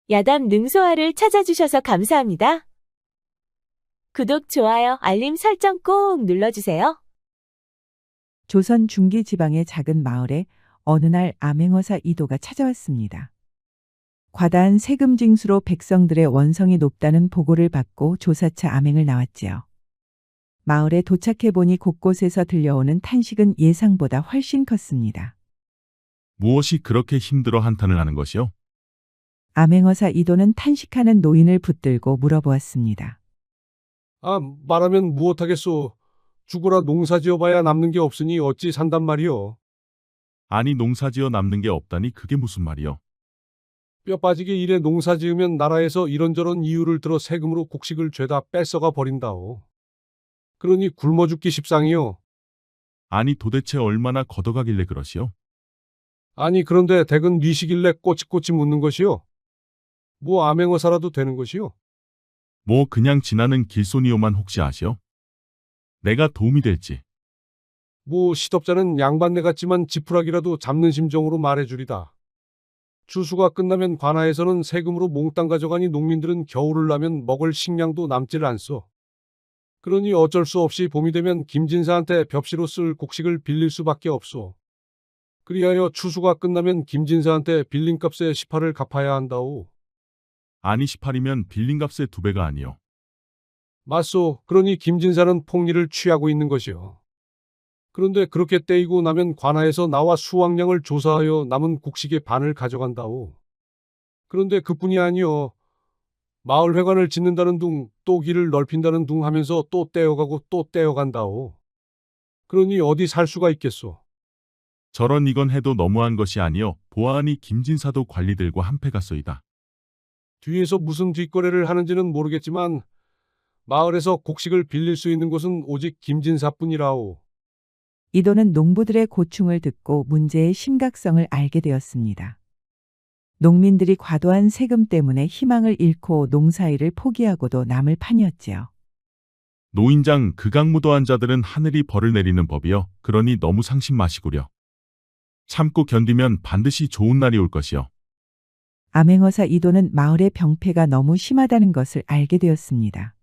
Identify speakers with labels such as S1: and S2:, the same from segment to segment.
S1: 야담 능소화를 찾아주셔서 감사합니다. 구독, 좋아요, 알림 설정 꼭 눌러주세요.
S2: 조선 중기 지방의 작은 마을에 어느 날 암행어사 이도가 찾아왔습니다. 과다한 세금 징수로 백성들의 원성이 높다는 보고를 받고 조사차 암행을 나왔지요. 마을에 도착해 보니 곳곳에서 들려오는 탄식은 예상보다 훨씬 컸습니다.
S3: 무엇이 그렇게 힘들어 한탄을 하는 것이요?
S2: 암행어사 이도는 탄식하는 노인을 붙들고 물어보았습니다.
S4: 말하면 무엇하겠소. 죽어라 농사지어봐야 남는 게 없으니 어찌 산단 말이오.
S3: 아니 농사지어 남는 게 없다니 그게 무슨 말이요?
S4: 뼈 빠지게 일에 농사지으면 나라에서 이런저런 이유를 들어 세금으로 곡식을 죄다 뺏어가 버린다오. 그러니 굶어 죽기 십상이오.
S3: 아니 도대체 얼마나 걷어가길래 그러시오?
S4: 아니 그런데 댁은 뉘시길래 꼬치꼬치 묻는 것이오. 뭐 암행어사라도 되는 것이오.
S3: 뭐 그냥 지나는 길손이오만 혹시 아시오? 내가 도움이 될지.
S4: 뭐 시덥잖은 양반네 같지만 지푸라기라도 잡는 심정으로 말해주리다. 추수가 끝나면 관아에서는 세금으로 몽땅 가져가니 농민들은 겨울을 나면 먹을 식량도 남질 않소. 그러니 어쩔 수 없이 봄이 되면 김진사한테 벽시로 쓸 곡식을 빌릴 수밖에 없소. 그리하여 추수가 끝나면 김진사한테 빌린 값의 18을 갚아야 한다오.
S3: 아니 18이면 빌린 값의 2배가 아니오.
S4: 맞소. 그러니 김진사는 폭리를 취하고 있는 것이요. 그런데 그렇게 떼이고 나면 관아에서 나와 수확량을 조사하여 남은 곡식의 반을 가져간다오. 그런데 그뿐이 아니요. 마을 회관을 짓는다는 둥, 또 길을 넓힌다는 둥 하면서 또 떼어가고 또 떼어간다오. 그러니 어디 살 수가 있겠소.
S3: 저런 이건 해도 너무한 것이 아니오. 보아하니 김진사도 관리들과 한패 갔소이다.
S4: 뒤에서 무슨 뒷거래를 하는지는 모르겠지만 마을에서 곡식을 빌릴 수 있는 곳은 오직 김진사뿐이라오.
S2: 이도는 농부들의 고충을 듣고 문제의 심각성을 알게 되었습니다. 농민들이 과도한 세금 때문에 희망을 잃고 농사일을 포기하고도 남을 판이었지요.
S3: 노인장 극악무도한 자들은 하늘이 벌을 내리는 법이요. 그러니 너무 상심 마시구려. 참고 견디면 반드시 좋은 날이 올 것이요.
S2: 암행어사 이도는 마을의 병폐가 너무 심하다는 것을 알게 되었습니다.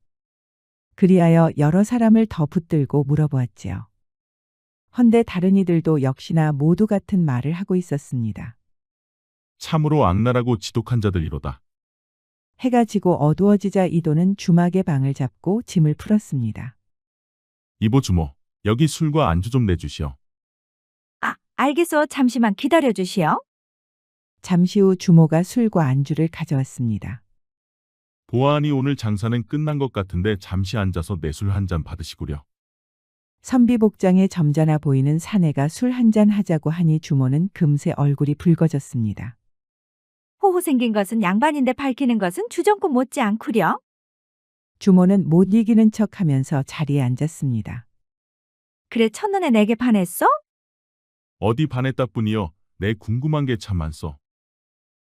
S2: 그리하여 여러 사람을 더 붙들고 물어보았지요. 헌데 다른 이들도 역시나 모두 같은 말을 하고 있었습니다.
S3: 참으로 악랄하고 지독한 자들이로다.
S2: 해가 지고 어두워지자 이도는 주막의 방을 잡고 짐을 풀었습니다.
S3: 이보 주모, 여기 술과 안주 좀 내주시오.
S5: 알겠어. 잠시만 기다려 주시오.
S2: 잠시 후 주모가 술과 안주를 가져왔습니다.
S3: 보아하니 오늘 장사는 끝난 것 같은데 잠시 앉아서 내 술 한 잔 받으시구려.
S2: 선비복장에 점잖아 보이는 사내가 술 한 잔 하자고 하니 주모는 금세 얼굴이 붉어졌습니다.
S5: 호호 생긴 것은 양반인데 밝히는 것은 주정꾼 못지 않구려.
S2: 주모는 못 이기는 척하면서 자리에 앉았습니다.
S5: 그래 첫눈에 내게 반했어?
S3: 어디 반했다 뿐이요. 내 궁금한 게 참 많소.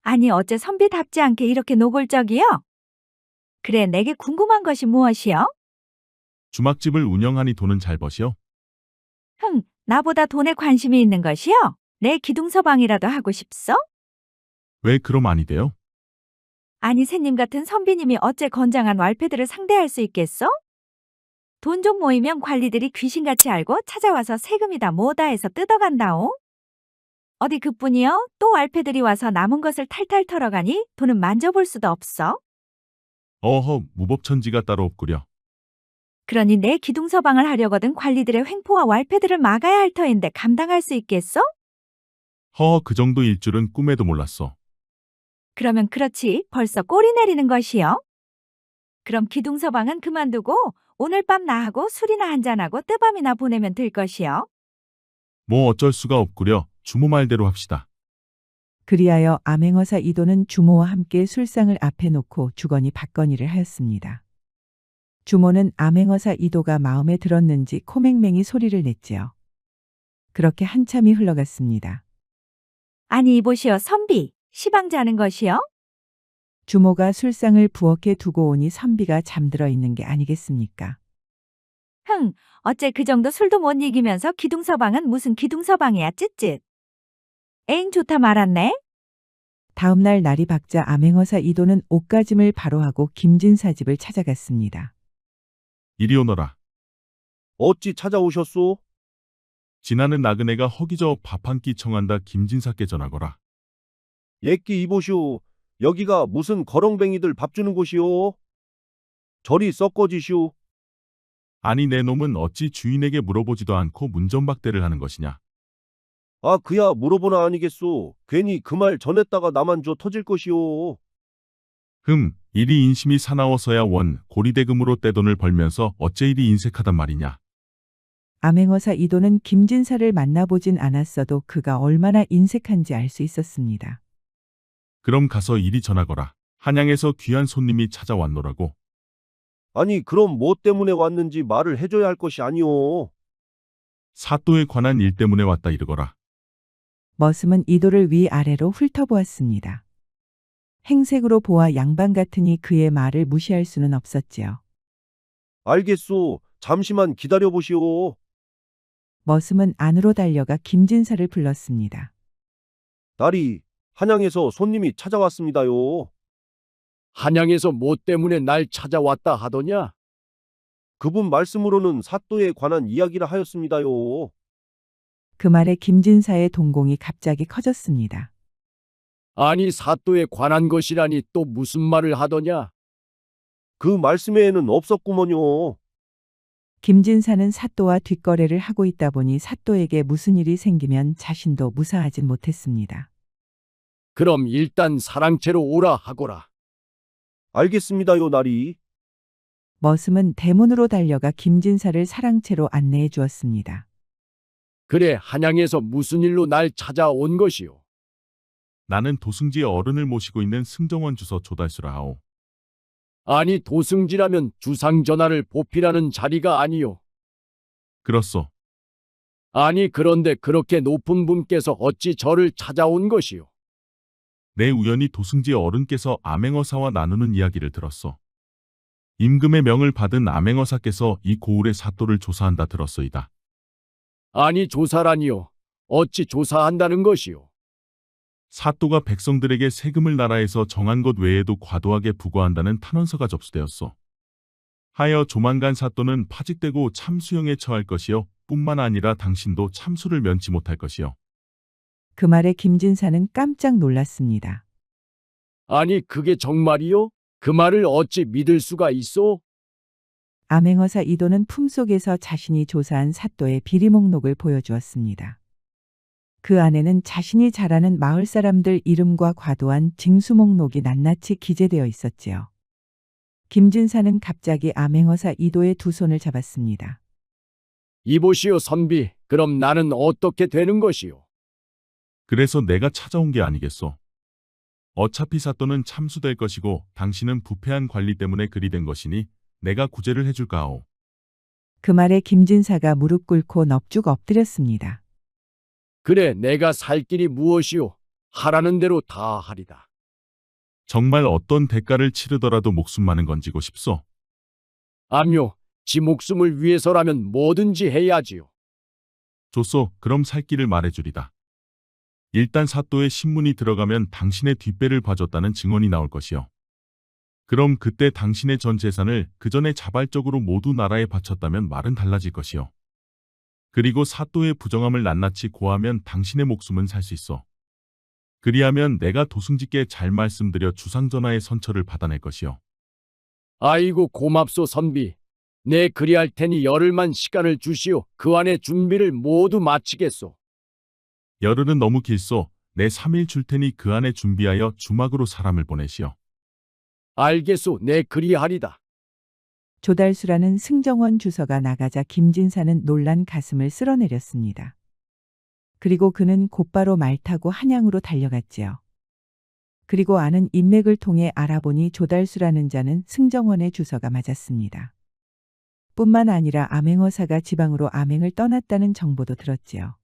S5: 아니 어째 선비답지 않게 이렇게 노골적이여? 그래 내게 궁금한 것이 무엇이여?
S3: 주막집을 운영하니 돈은 잘 버시오?
S5: 나보다 돈에 관심이 있는 것이여? 내 기둥서방이라도 하고 싶소?
S3: 왜 그럼 아니 돼요?
S5: 아니 새님 같은 선비님이 어째 건장한 왈패들을 상대할 수 있겠소? 돈 좀 모이면 관리들이 귀신같이 알고 찾아와서 세금이다 뭐다 해서 뜯어간다오. 어디 그뿐이요? 또 왈패들이 와서 남은 것을 탈탈 털어가니 돈은 만져볼 수도 없어.
S3: 어허, 무법천지가 따로 없구려.
S5: 그러니 내 기둥서방을 하려거든 관리들의 횡포와 왈패들을 막아야 할 터인데 감당할 수 있겠소?
S3: 허허, 그 정도일 줄은 꿈에도 몰랐소.
S5: 그러면 그렇지 벌써 꼬리 내리는 것이요. 그럼 기둥서방은 그만두고 오늘 밤 나하고 술이나 한잔하고 뜨밤이나 보내면 될 것이요.
S3: 뭐 어쩔 수가 없구려. 주모 말대로 합시다.
S2: 그리하여 암행어사 이도는 주모와 함께 술상을 앞에 놓고 주거니 받거니를 하였습니다. 주모는 암행어사 이도가 마음에 들었는지 코맹맹이 소리를 냈지요. 그렇게 한참이 흘러갔습니다.
S5: 아니 이보시오 선비 시방자는 것이요.
S2: 주모가 술상을 부엌에 두고 오니 선비가 잠들어 있는 게 아니겠습니까?
S5: 어째 그 정도 술도 못 이기면서 기둥서방은 무슨 기둥서방이야 쯧쯧. 에잉 좋다 말았네.
S2: 다음 날 날이 밝자 암행어사 이도는 옷가짐을 바로 하고 김진사 집을 찾아갔습니다.
S3: 이리 오너라.
S6: 어찌 찾아오셨소?
S3: 지나는 나그네가 허기져 밥 한 끼 청한다 김진사께 전하거라.
S6: 예끼 이보시오. 여기가 무슨 거렁뱅이들 밥 주는 곳이오? 저리 썩거지시오.
S3: 아니 내 놈은 어찌 주인에게 물어보지도 않고 문전박대를 하는 것이냐.
S6: 아, 그야 물어보나 아니겠소. 괜히 그 말 전했다가 나만 줘 터질 것이오.
S3: 이리 인심이 사나워서야 원 고리대금으로 떼돈을 벌면서 어째 이리 인색하단 말이냐.
S2: 암행어사 이도는 김진사를 만나보진 않았어도 그가 얼마나 인색한지 알 수 있었습니다.
S3: 그럼 가서 이리 전하거라. 한양에서 귀한 손님이 찾아왔노라고.
S6: 아니, 그럼 뭐 때문에 왔는지 말을 해줘야 할 것이 아니오.
S3: 사또에 관한 일 때문에 왔다 이르거라.
S2: 머슴은 이도를 위아래로 훑어보았습니다. 행색으로 보아 양반 같으니 그의 말을 무시할 수는 없었지요.
S6: 알겠소. 잠시만 기다려보시오.
S2: 머슴은 안으로 달려가 김진사를 불렀습니다.
S6: 딸이 한양에서 손님이 찾아왔습니다요.
S7: 한양에서 뭐 때문에 날 찾아왔다 하더냐?
S6: 그분 말씀으로는 사또에 관한 이야기라 하였습니다요.
S2: 그 말에 김진사의 동공이 갑자기 커졌습니다.
S7: 아니 사또에 관한 것이라니 또 무슨 말을 하더냐?
S6: 그 말씀에는 없었구먼요.
S2: 김진사는 사또와 뒷거래를 하고 있다 보니 사또에게 무슨 일이 생기면 자신도 무사하진 못했습니다.
S7: 그럼 일단 사랑채로 오라 하거라.
S6: 알겠습니다요, 나리.
S2: 머슴은 대문으로 달려가 김진사를 사랑채로 안내해 주었습니다.
S7: 그래 한양에서 무슨 일로 날 찾아온 것이오?
S3: 나는 도승지의 어른을 모시고 있는 승정원 주서 조달수라 하오.
S7: 아니 도승지라면 주상전하를 보필하는 자리가 아니오.
S3: 그렇소.
S7: 아니 그런데 그렇게 높은 분께서 어찌 저를 찾아온 것이오?
S3: 내 우연히 도승지의 어른께서 암행어사와 나누는 이야기를 들었소. 임금의 명을 받은 암행어사께서 이 고을의 사또를 조사한다 들었소이다.
S7: 아니 조사라니요. 어찌 조사한다는 것이오?
S3: 사또가 백성들에게 세금을 나라에서 정한 것 외에도 과도하게 부과한다는 탄원서가 접수되었소. 하여 조만간 사또는 파직되고 참수형에 처할 것이요 뿐만 아니라 당신도 참수를 면치 못할 것이요.
S2: 그 말에 김진사는 깜짝 놀랐습니다.
S7: 아니 그게 정말이요? 그 말을 어찌 믿을 수가 있어?
S2: 암행어사 이도는 품속에서 자신이 조사한 사또의 비리 목록을 보여주었습니다. 그 안에는 자신이 잘 아는 마을 사람들 이름과 과도한 징수 목록이 낱낱이 기재되어 있었지요. 김진사는 갑자기 암행어사 이도의 두 손을 잡았습니다.
S7: 이보시오 선비. 그럼 나는 어떻게 되는 것이오?
S3: 그래서 내가 찾아온 게 아니겠소. 어차피 사또는 참수될 것이고 당신은 부패한 관리 때문에 그리 된 것이니 내가 구제를 해줄까 하오.
S2: 그 말에 김진사가 무릎 꿇고 넙죽 엎드렸습니다.
S7: 그래 내가 살 길이 무엇이오? 하라는 대로 다 하리다.
S3: 정말 어떤 대가를 치르더라도 목숨만은 건지고 싶소.
S7: 암요. 지 목숨을 위해서라면 뭐든지 해야지요.
S3: 좋소. 그럼 살 길을 말해주리다. 일단 사또의 신문이 들어가면 당신의 뒷배를 봐줬다는 증언이 나올 것이요. 그럼 그때 당신의 전 재산을 그 전에 자발적으로 모두 나라에 바쳤다면 말은 달라질 것이요. 그리고 사또의 부정함을 낱낱이 고하면 당신의 목숨은 살 수 있어. 그리하면 내가 도승지께 잘 말씀드려 주상전하의 선처를 받아낼 것이요.
S7: 아이고 고맙소 선비. 내 그리할 테니 열흘만 시간을 주시오. 그 안에 준비를 모두 마치겠소.
S3: 열흘은 너무 길소. 내 3일 줄 테니 그 안에 준비하여 주막으로 사람을 보내시오.
S7: 알겠소. 내 그리하리다.
S2: 조달수라는 승정원 주서가 나가자 김진사는 놀란 가슴을 쓸어내렸습니다. 그리고 그는 곧바로 말 타고 한양으로 달려갔지요. 그리고 아는 인맥을 통해 알아보니 조달수라는 자는 승정원의 주서가 맞았습니다. 뿐만 아니라 암행어사가 지방으로 암행을 떠났다는 정보도 들었지요.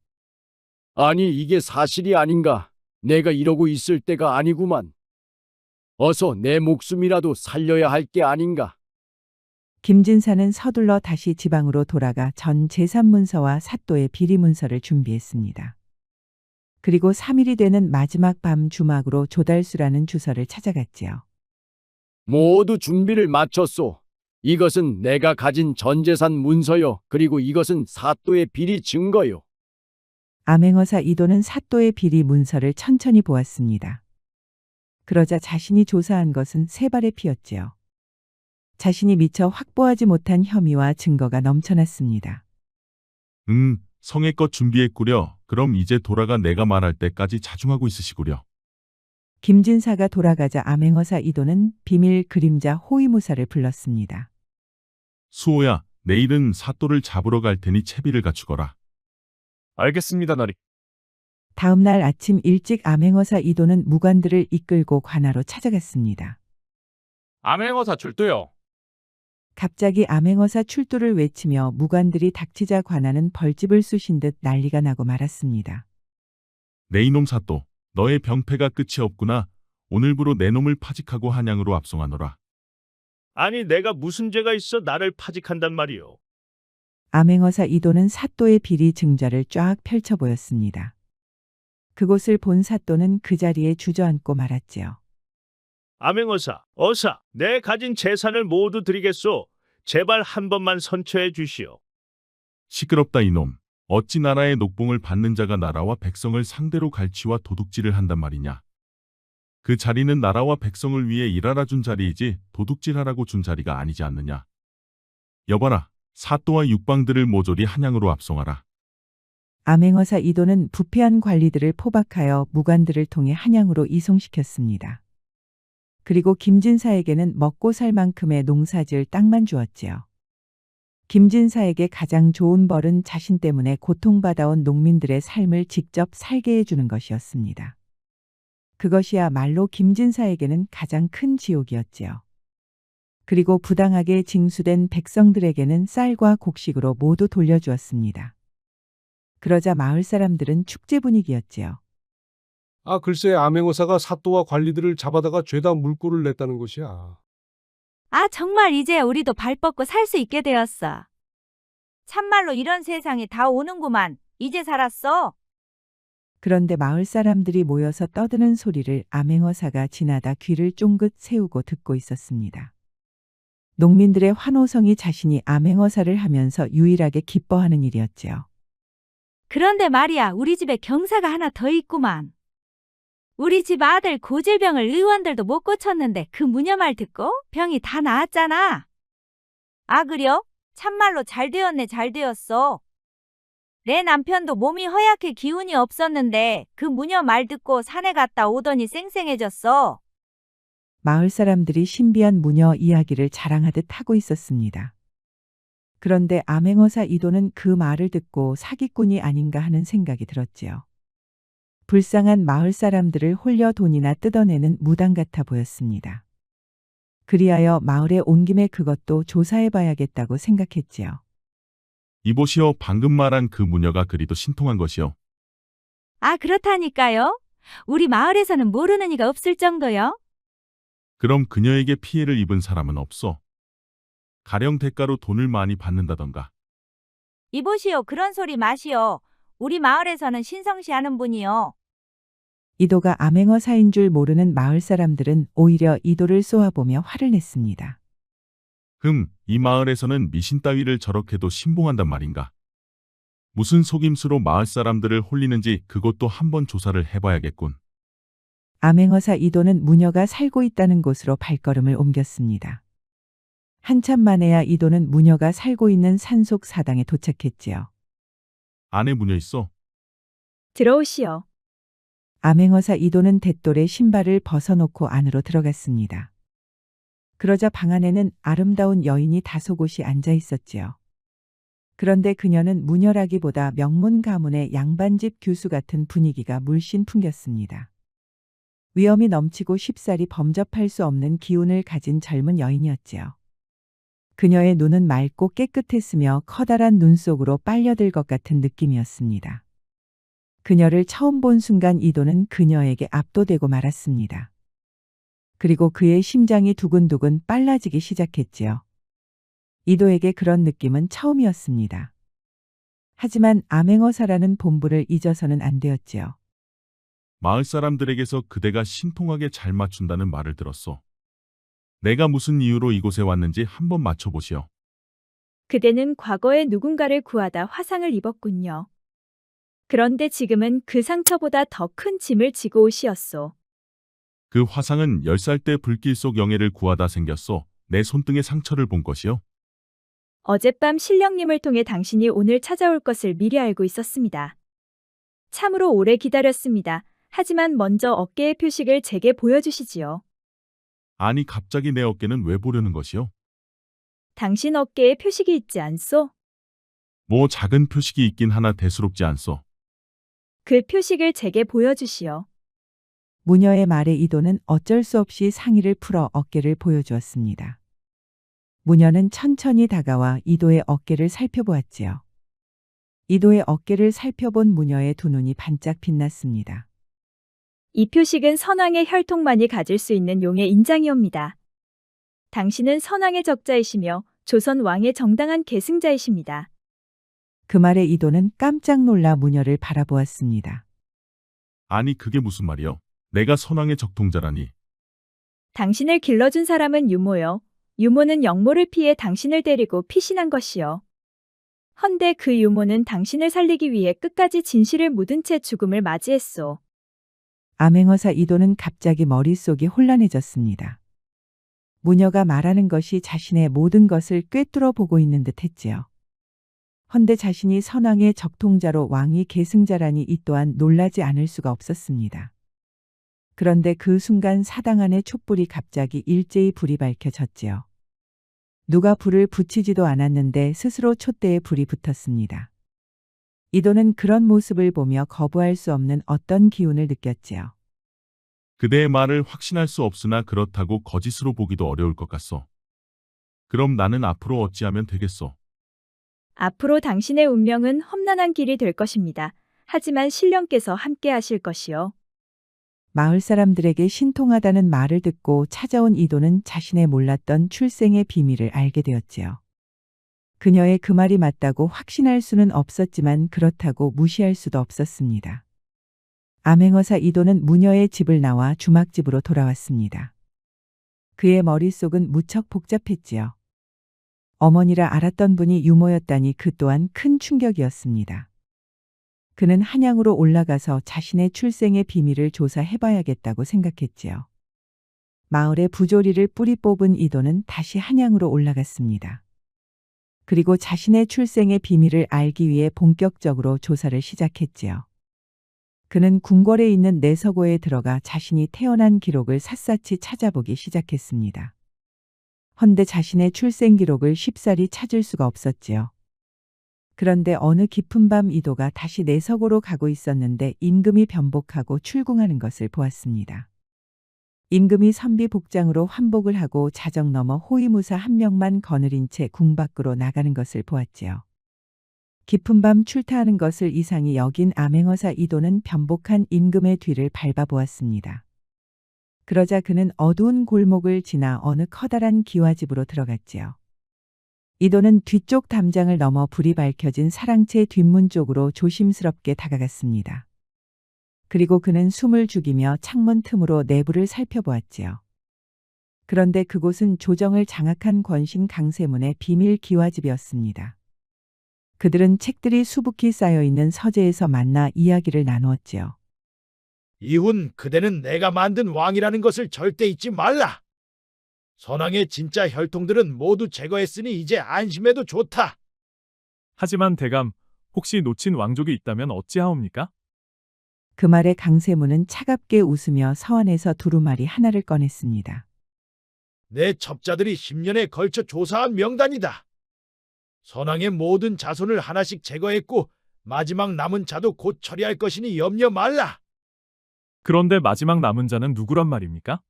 S7: 아니 이게 사실이 아닌가? 내가 이러고 있을 때가 아니구만. 어서 내 목숨이라도 살려야 할 게 아닌가?
S2: 김진사는 서둘러 다시 지방으로 돌아가 전 재산문서와 사또의 비리문서를 준비했습니다. 그리고 3일이 되는 마지막 밤 주막으로 조달수라는 주서를 찾아갔지요.
S7: 모두 준비를 마쳤소. 이것은 내가 가진 전 재산 문서요. 그리고 이것은 사또의 비리 증거요.
S2: 암행어사 이도는 사또의 비리 문서를 천천히 보았습니다. 그러자 자신이 조사한 것은 세 발의 피였지요. 자신이 미처 확보하지 못한 혐의와 증거가 넘쳐났습니다.
S3: 성의껏 준비했구려. 그럼 이제 돌아가 내가 말할 때까지 자중하고 있으시구려.
S2: 김진사가 돌아가자 암행어사 이도는 비밀 그림자 호위무사를 불렀습니다.
S3: 수호야, 내일은 사또를 잡으러 갈 테니 채비를 갖추거라.
S8: 알겠습니다, 나리.
S2: 다음 날 아침 일찍 암행어사 이도는 무관들을 이끌고 관하로 찾아갔습니다.
S8: 암행어사 출두요.
S2: 갑자기 암행어사 출두를 외치며 무관들이 닥치자 관하는 벌집을 쑤신 듯 난리가 나고 말았습니다.
S3: 내 이놈 사또, 너의 병폐가 끝이 없구나. 오늘부로 내 놈을 파직하고 한양으로 압송하노라.
S9: 아니 내가 무슨 죄가 있어 나를 파직한단 말이오.
S2: 암행어사 이도는 사또의 비리 증자를 쫙 펼쳐 보였습니다. 그곳을 본 사또는 그 자리에 주저앉고 말았지요.
S9: 암행어사, 어사, 내 가진 재산을 모두 드리겠소. 제발 한 번만 선처해 주시오.
S3: 시끄럽다 이놈. 어찌 나라의 녹봉을 받는 자가 나라와 백성을 상대로 갈취와 도둑질을 한단 말이냐. 그 자리는 나라와 백성을 위해 일하라 준 자리이지 도둑질하라고 준 자리가 아니지 않느냐. 여봐라, 사또와 육방들을 모조리 한양으로 압송하라.
S2: 암행어사 이도는 부패한 관리들을 포박하여 무관들을 통해 한양으로 이송시켰습니다. 그리고 김진사에게는 먹고 살 만큼의 농사지을 땅만 주었지요. 김진사에게 가장 좋은 벌은 자신 때문에 고통받아온 농민들의 삶을 직접 살게 해주는 것이었습니다. 그것이야말로 김진사에게는 가장 큰 지옥이었지요. 그리고 부당하게 징수된 백성들에게는 쌀과 곡식으로 모두 돌려주었습니다. 그러자 마을 사람들은 축제 분위기였지요.
S4: 아, 글쎄 암행어사가 사또와 관리들을 잡아다가 죄다 물꼬를 냈다는 것이야.
S5: 아, 정말 이제 우리도 발 뻗고 살 수 있게 되었어. 참말로 이런 세상이 다 오는구만. 이제 살았어.
S2: 그런데 마을 사람들이 모여서 떠드는 소리를 암행어사가 지나다 귀를 쫑긋 세우고 듣고 있었습니다. 농민들의 환호성이 자신이 암행어사를 하면서 유일하게 기뻐하는 일이었지요.
S5: 그런데 말이야, 우리 집에 경사가 하나 더 있구만. 우리 집 아들 고질병을 의원들도 못 고쳤는데 그 무녀 말 듣고 병이 다 나았잖아. 아, 그려? 참말로 잘 되었네, 잘 되었어. 내 남편도 몸이 허약해 기운이 없었는데 그 무녀 말 듣고 산에 갔다 오더니 쌩쌩해졌어.
S2: 마을 사람들이 신비한 무녀 이야기를 자랑하듯 하고 있었습니다. 그런데 암행어사 이도는 그 말을 듣고 사기꾼이 아닌가 하는 생각이 들었지요. 불쌍한 마을 사람들을 홀려 돈이나 뜯어내는 무당 같아 보였습니다. 그리하여 마을에 온 김에 그것도 조사해봐야겠다고 생각했지요.
S3: 이보시오, 방금 말한 그 무녀가 그리도 신통한 것이요.
S5: 아, 그렇다니까요. 우리 마을에서는 모르는 이가 없을 정도요.
S3: 그럼 그녀에게 피해를 입은 사람은 없어. 가령 대가로 돈을 많이 받는다던가.
S5: 이보시오, 그런 소리 마시오. 우리 마을에서는 신성시하는 분이요.
S2: 이도가 암행어사인 줄 모르는 마을 사람들은 오히려 이도를 쏘아보며 화를 냈습니다.
S3: 이 마을에서는 미신 따위를 저렇게도 신봉한단 말인가. 무슨 속임수로 마을 사람들을 홀리는지 그것도 한번 조사를 해봐야겠군.
S2: 암행어사 이도는 무녀가 살고 있다는 곳으로 발걸음을 옮겼습니다. 한참 만에야 이도는 무녀가 살고 있는 산속 사당에 도착했지요.
S3: 안에 무녀 있어.
S5: 들어오시오.
S2: 암행어사 이도는 돛돌에 신발을 벗어놓고 안으로 들어갔습니다. 그러자 방 안에는 아름다운 여인이 다소곳이 앉아 있었지요. 그런데 그녀는 무녀라기보다 명문 가문의 양반집 교수 같은 분위기가 물씬 풍겼습니다. 위엄이 넘치고 쉽사리 범접할 수 없는 기운을 가진 젊은 여인이었지요. 그녀의 눈은 맑고 깨끗했으며 커다란 눈 속으로 빨려들 것 같은 느낌이었습니다. 그녀를 처음 본 순간 이도는 그녀에게 압도되고 말았습니다. 그리고 그의 심장이 두근두근 빨라지기 시작했지요. 이도에게 그런 느낌은 처음이었습니다. 하지만 암행어사라는 본부를 잊어서는 안 되었지요.
S3: 마을 사람들에게서 그대가 신통하게 잘 맞춘다는 말을 들었소. 내가 무슨 이유로 이곳에 왔는지 한번 맞춰보시오.
S10: 그대는 과거에 누군가를 구하다 화상을 입었군요. 그런데 지금은 그 상처보다 더 큰 짐을 지고 오시었소.
S3: 그 화상은 10살 때 불길 속 영예를 구하다 생겼소. 내 손등에 상처를 본 것이요.
S10: 어젯밤 신령님을 통해 당신이 오늘 찾아올 것을 미리 알고 있었습니다. 참으로 오래 기다렸습니다. 하지만 먼저 어깨의 표식을 제게 보여주시지요.
S3: 아니 갑자기 내 어깨는 왜 보려는 것이요?
S10: 당신 어깨에 표식이 있지 않소?
S3: 뭐 작은 표식이 있긴 하나 대수롭지 않소.
S10: 그 표식을 제게 보여주시오.
S2: 무녀의 말에 이도는 어쩔 수 없이 상의를 풀어 어깨를 보여주었습니다. 무녀는 천천히 다가와 이도의 어깨를 살펴보았지요. 이도의 어깨를 살펴본 무녀의 두 눈이 반짝 빛났습니다.
S10: 이 표식은 선왕의 혈통만이 가질 수 있는 용의 인장이옵니다. 당신은 선왕의 적자이시며 조선 왕의 정당한 계승자이십니다.
S2: 그 말에 이도는 깜짝 놀라 무녀를 바라보았습니다.
S3: 아니 그게 무슨 말이요? 내가 선왕의 적통자라니.
S10: 당신을 길러준 사람은 유모요. 유모는 영모를 피해 당신을 데리고 피신한 것이요. 헌데 그 유모는 당신을 살리기 위해 끝까지 진실을 묻은 채 죽음을 맞이했소.
S2: 암행어사 이도는 갑자기 머릿속이 혼란해졌습니다. 무녀가 말하는 것이 자신의 모든 것을 꿰뚫어 보고 있는 듯 했지요. 헌데 자신이 선왕의 적통자로 왕위 계승자라니 이 또한 놀라지 않을 수가 없었습니다. 그런데 그 순간 사당 안의 촛불이 갑자기 일제히 불이 밝혀졌지요. 누가 불을 붙이지도 않았는데 스스로 촛대에 불이 붙었습니다. 이도는 그런 모습을 보며 거부할 수 없는 어떤 기운을 느꼈지요.
S3: 그대의 말을 확신할 수 없으나 그렇다고 거짓으로 보기도 어려울 것 같소. 그럼 나는 앞으로 어찌하면 되겠소?
S10: 앞으로 당신의 운명은 험난한 길이 될 것입니다. 하지만 신령께서 함께 하실 것이요.
S2: 마을 사람들에게 신통하다는 말을 듣고 찾아온 이도는 자신의 몰랐던 출생의 비밀을 알게 되었지요. 그녀의 그 말이 맞다고 확신할 수는 없었지만 그렇다고 무시할 수도 없었습니다. 암행어사 이도는 무녀의 집을 나와 주막집으로 돌아왔습니다. 그의 머릿속은 무척 복잡했지요. 어머니라 알았던 분이 유모였다니 그 또한 큰 충격이었습니다. 그는 한양으로 올라가서 자신의 출생의 비밀을 조사해봐야겠다고 생각했지요. 마을의 부조리를 뿌리 뽑은 이도는 다시 한양으로 올라갔습니다. 그리고 자신의 출생의 비밀을 알기 위해 본격적으로 조사를 시작했지요. 그는 궁궐에 있는 내서고에 들어가 자신이 태어난 기록을 샅샅이 찾아보기 시작했습니다. 헌데 자신의 출생 기록을 쉽사리 찾을 수가 없었지요. 그런데 어느 깊은 밤 이도가 다시 내서고로 가고 있었는데 임금이 변복하고 출궁하는 것을 보았습니다. 임금이 선비 복장으로 환복을 하고 자정 넘어 호위무사 한 명만 거느린 채 궁 밖으로 나가는 것을 보았지요. 깊은 밤 출타하는 것을 이상히 여긴 암행어사 이도는 변복한 임금의 뒤를 밟아보았습니다. 그러자 그는 어두운 골목을 지나 어느 커다란 기와집으로 들어갔지요. 이도는 뒤쪽 담장을 넘어 불이 밝혀진 사랑채 뒷문 쪽으로 조심스럽게 다가갔습니다. 그리고 그는 숨을 죽이며 창문 틈으로 내부를 살펴보았지요. 그런데 그곳은 조정을 장악한 권신 강세문의 비밀 기와집이었습니다. 그들은 책들이 수북히 쌓여있는 서재에서 만나 이야기를 나누었지요.
S9: 이훈, 그대는 내가 만든 왕이라는 것을 절대 잊지 말라. 선왕의 진짜 혈통들은 모두 제거했으니 이제 안심해도 좋다.
S8: 하지만 대감, 혹시 놓친 왕족이 있다면 어찌하옵니까?
S2: 그 말에 강세문은 차갑게 웃으며 서안에서 두루마리 하나를 꺼냈습니다.
S9: 내 첩자들이 10년에 걸쳐 조사한 명단이다. 선왕의 모든 자손을 하나씩 제거했고 마지막 남은 자도 곧 처리할 것이니 염려 말라.
S8: 그런데 마지막 남은 자는 누구란 말입니까?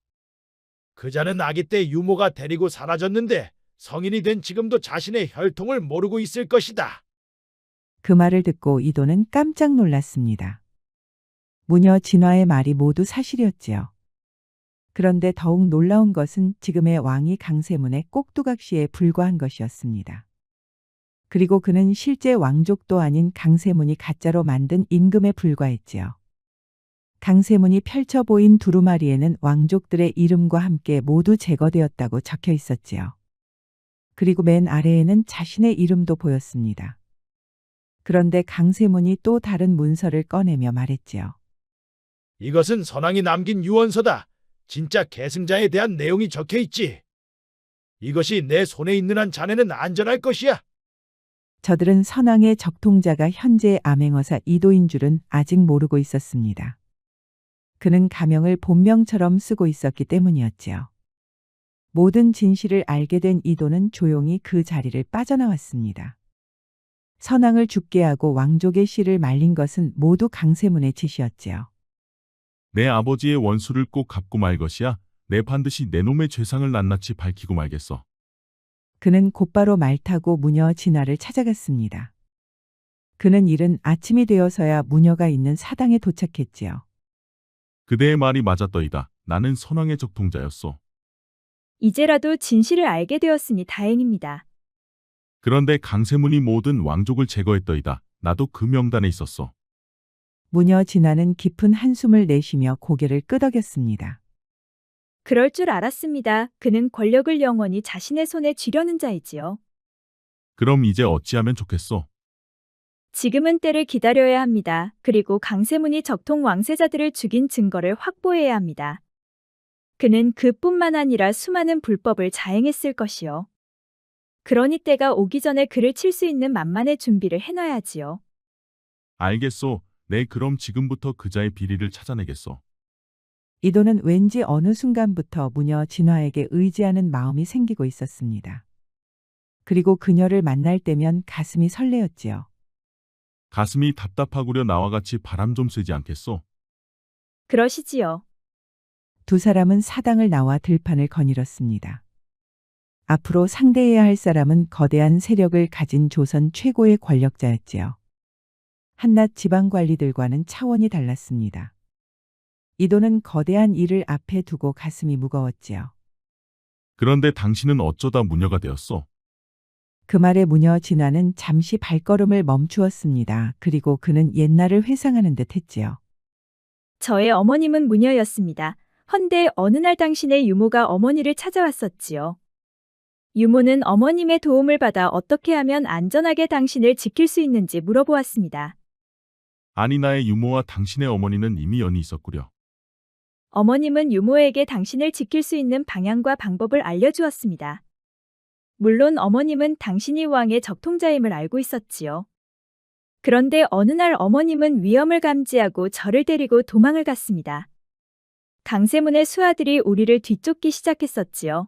S9: 그 자는 아기 때 유모가 데리고 사라졌는데 성인이 된 지금도 자신의 혈통을 모르고 있을 것이다.
S2: 그 말을 듣고 이도는 깜짝 놀랐습니다. 무녀 진화의 말이 모두 사실이었지요. 그런데 더욱 놀라운 것은 지금의 왕이 강세문의 꼭두각시에 불과한 것이었습니다. 그리고 그는 실제 왕족도 아닌 강세문이 가짜로 만든 임금에 불과했지요. 강세문이 펼쳐 보인 두루마리에는 왕족들의 이름과 함께 모두 제거되었다고 적혀 있었지요. 그리고 맨 아래에는 자신의 이름도 보였습니다. 그런데 강세문이 또 다른 문서를 꺼내며 말했지요.
S9: 이것은 선왕이 남긴 유언서다. 진짜 계승자에 대한 내용이 적혀 있지. 이것이 내 손에 있는 한 자네는 안전할 것이야.
S2: 저들은 선왕의 적통자가 현재의 암행어사 이도인 줄은 아직 모르고 있었습니다. 그는 가명을 본명처럼 쓰고 있었기 때문이었지요. 모든 진실을 알게 된 이도는 조용히 그 자리를 빠져나왔습니다. 선왕을 죽게 하고 왕족의 씨를 말린 것은 모두 강세문의 짓이었지요.
S3: 내 아버지의 원수를 꼭 갚고 말 것이야. 내 반드시 내 놈의 죄상을 낱낱이 밝히고 말겠어.
S2: 그는 곧바로 말 타고 무녀 진화를 찾아갔습니다. 그는 이른 아침이 되어서야 무녀가 있는 사당에 도착했지요.
S3: 그대의 말이 맞았더이다. 나는 선왕의 적통자였소.
S10: 이제라도 진실을 알게 되었으니 다행입니다.
S3: 그런데 강세문이 모든 왕족을 제거했더이다. 나도 그 명단에 있었소.
S2: 무녀 진화는 깊은 한숨을 내쉬며 고개를 끄덕였습니다.
S10: 그럴 줄 알았습니다. 그는 권력을 영원히 자신의 손에 쥐려는 자이지요.
S3: 그럼 이제 어찌하면 좋겠소?
S10: 지금은 때를 기다려야 합니다. 그리고 강세문이 적통 왕세자들을 죽인 증거를 확보해야 합니다. 그는 그뿐만 아니라 수많은 불법을 자행했을 것이요. 그러니 때가 오기 전에 그를 칠 수 있는 만만의 준비를 해놔야지요.
S3: 알겠소. 네, 그럼 지금부터 그자의 비리를 찾아내겠소.
S2: 이도는 왠지 어느 순간부터 무녀 진화에게 의지하는 마음이 생기고 있었습니다. 그리고 그녀를 만날 때면 가슴이 설레었지요.
S3: 가슴이 답답하구려 나와 같이 바람 좀 쐬지 않겠소?
S10: 그러시지요.
S2: 두 사람은 사당을 나와 들판을 거닐었습니다. 앞으로 상대해야 할 사람은 거대한 세력을 가진 조선 최고의 권력자였지요. 한낱 지방 관리들과는 차원이 달랐습니다. 이도는 거대한 일을 앞에 두고 가슴이 무거웠지요.
S3: 그런데 당신은 어쩌다 무녀가 되었소?
S2: 그 말에 무녀 진화는 잠시 발걸음을 멈추었습니다. 그리고 그는 옛날을 회상하는 듯 했지요.
S10: 저의 어머님은 무녀였습니다. 헌데 어느 날 당신의 유모가 어머니를 찾아왔었지요. 유모는 어머님의 도움을 받아 어떻게 하면 안전하게 당신을 지킬 수 있는지 물어보았습니다.
S3: 아니, 나의 유모와 당신의 어머니는 이미 연이 있었구려.
S10: 어머님은 유모에게 당신을 지킬 수 있는 방향과 방법을 알려주었습니다. 물론 어머님은 당신이 왕의 적통자임을 알고 있었지요. 그런데 어느 날 어머님은 위험을 감지하고 저를 데리고 도망을 갔습니다. 강세문의 수하들이 우리를 뒤쫓기 시작했었지요.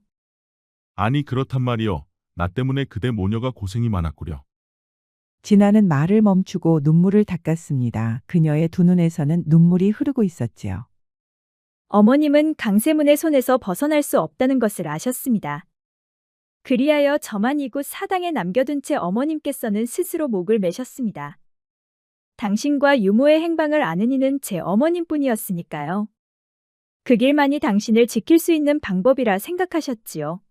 S3: 아니, 그렇단 말이요. 나 때문에 그대 모녀가 고생이 많았구려.
S2: 진화는 말을 멈추고 눈물을 닦았습니다. 그녀의 두 눈에서는 눈물이 흐르고 있었지요.
S10: 어머님은 강세문의 손에서 벗어날 수 없다는 것을 아셨습니다. 그리하여 저만 이곳 사당에 남겨둔 채 어머님께서는 스스로 목을 매셨습니다. 당신과 유모의 행방을 아는 이는 제 어머님뿐이었으니까요. 그 길만이 당신을 지킬 수 있는 방법이라 생각하셨지요.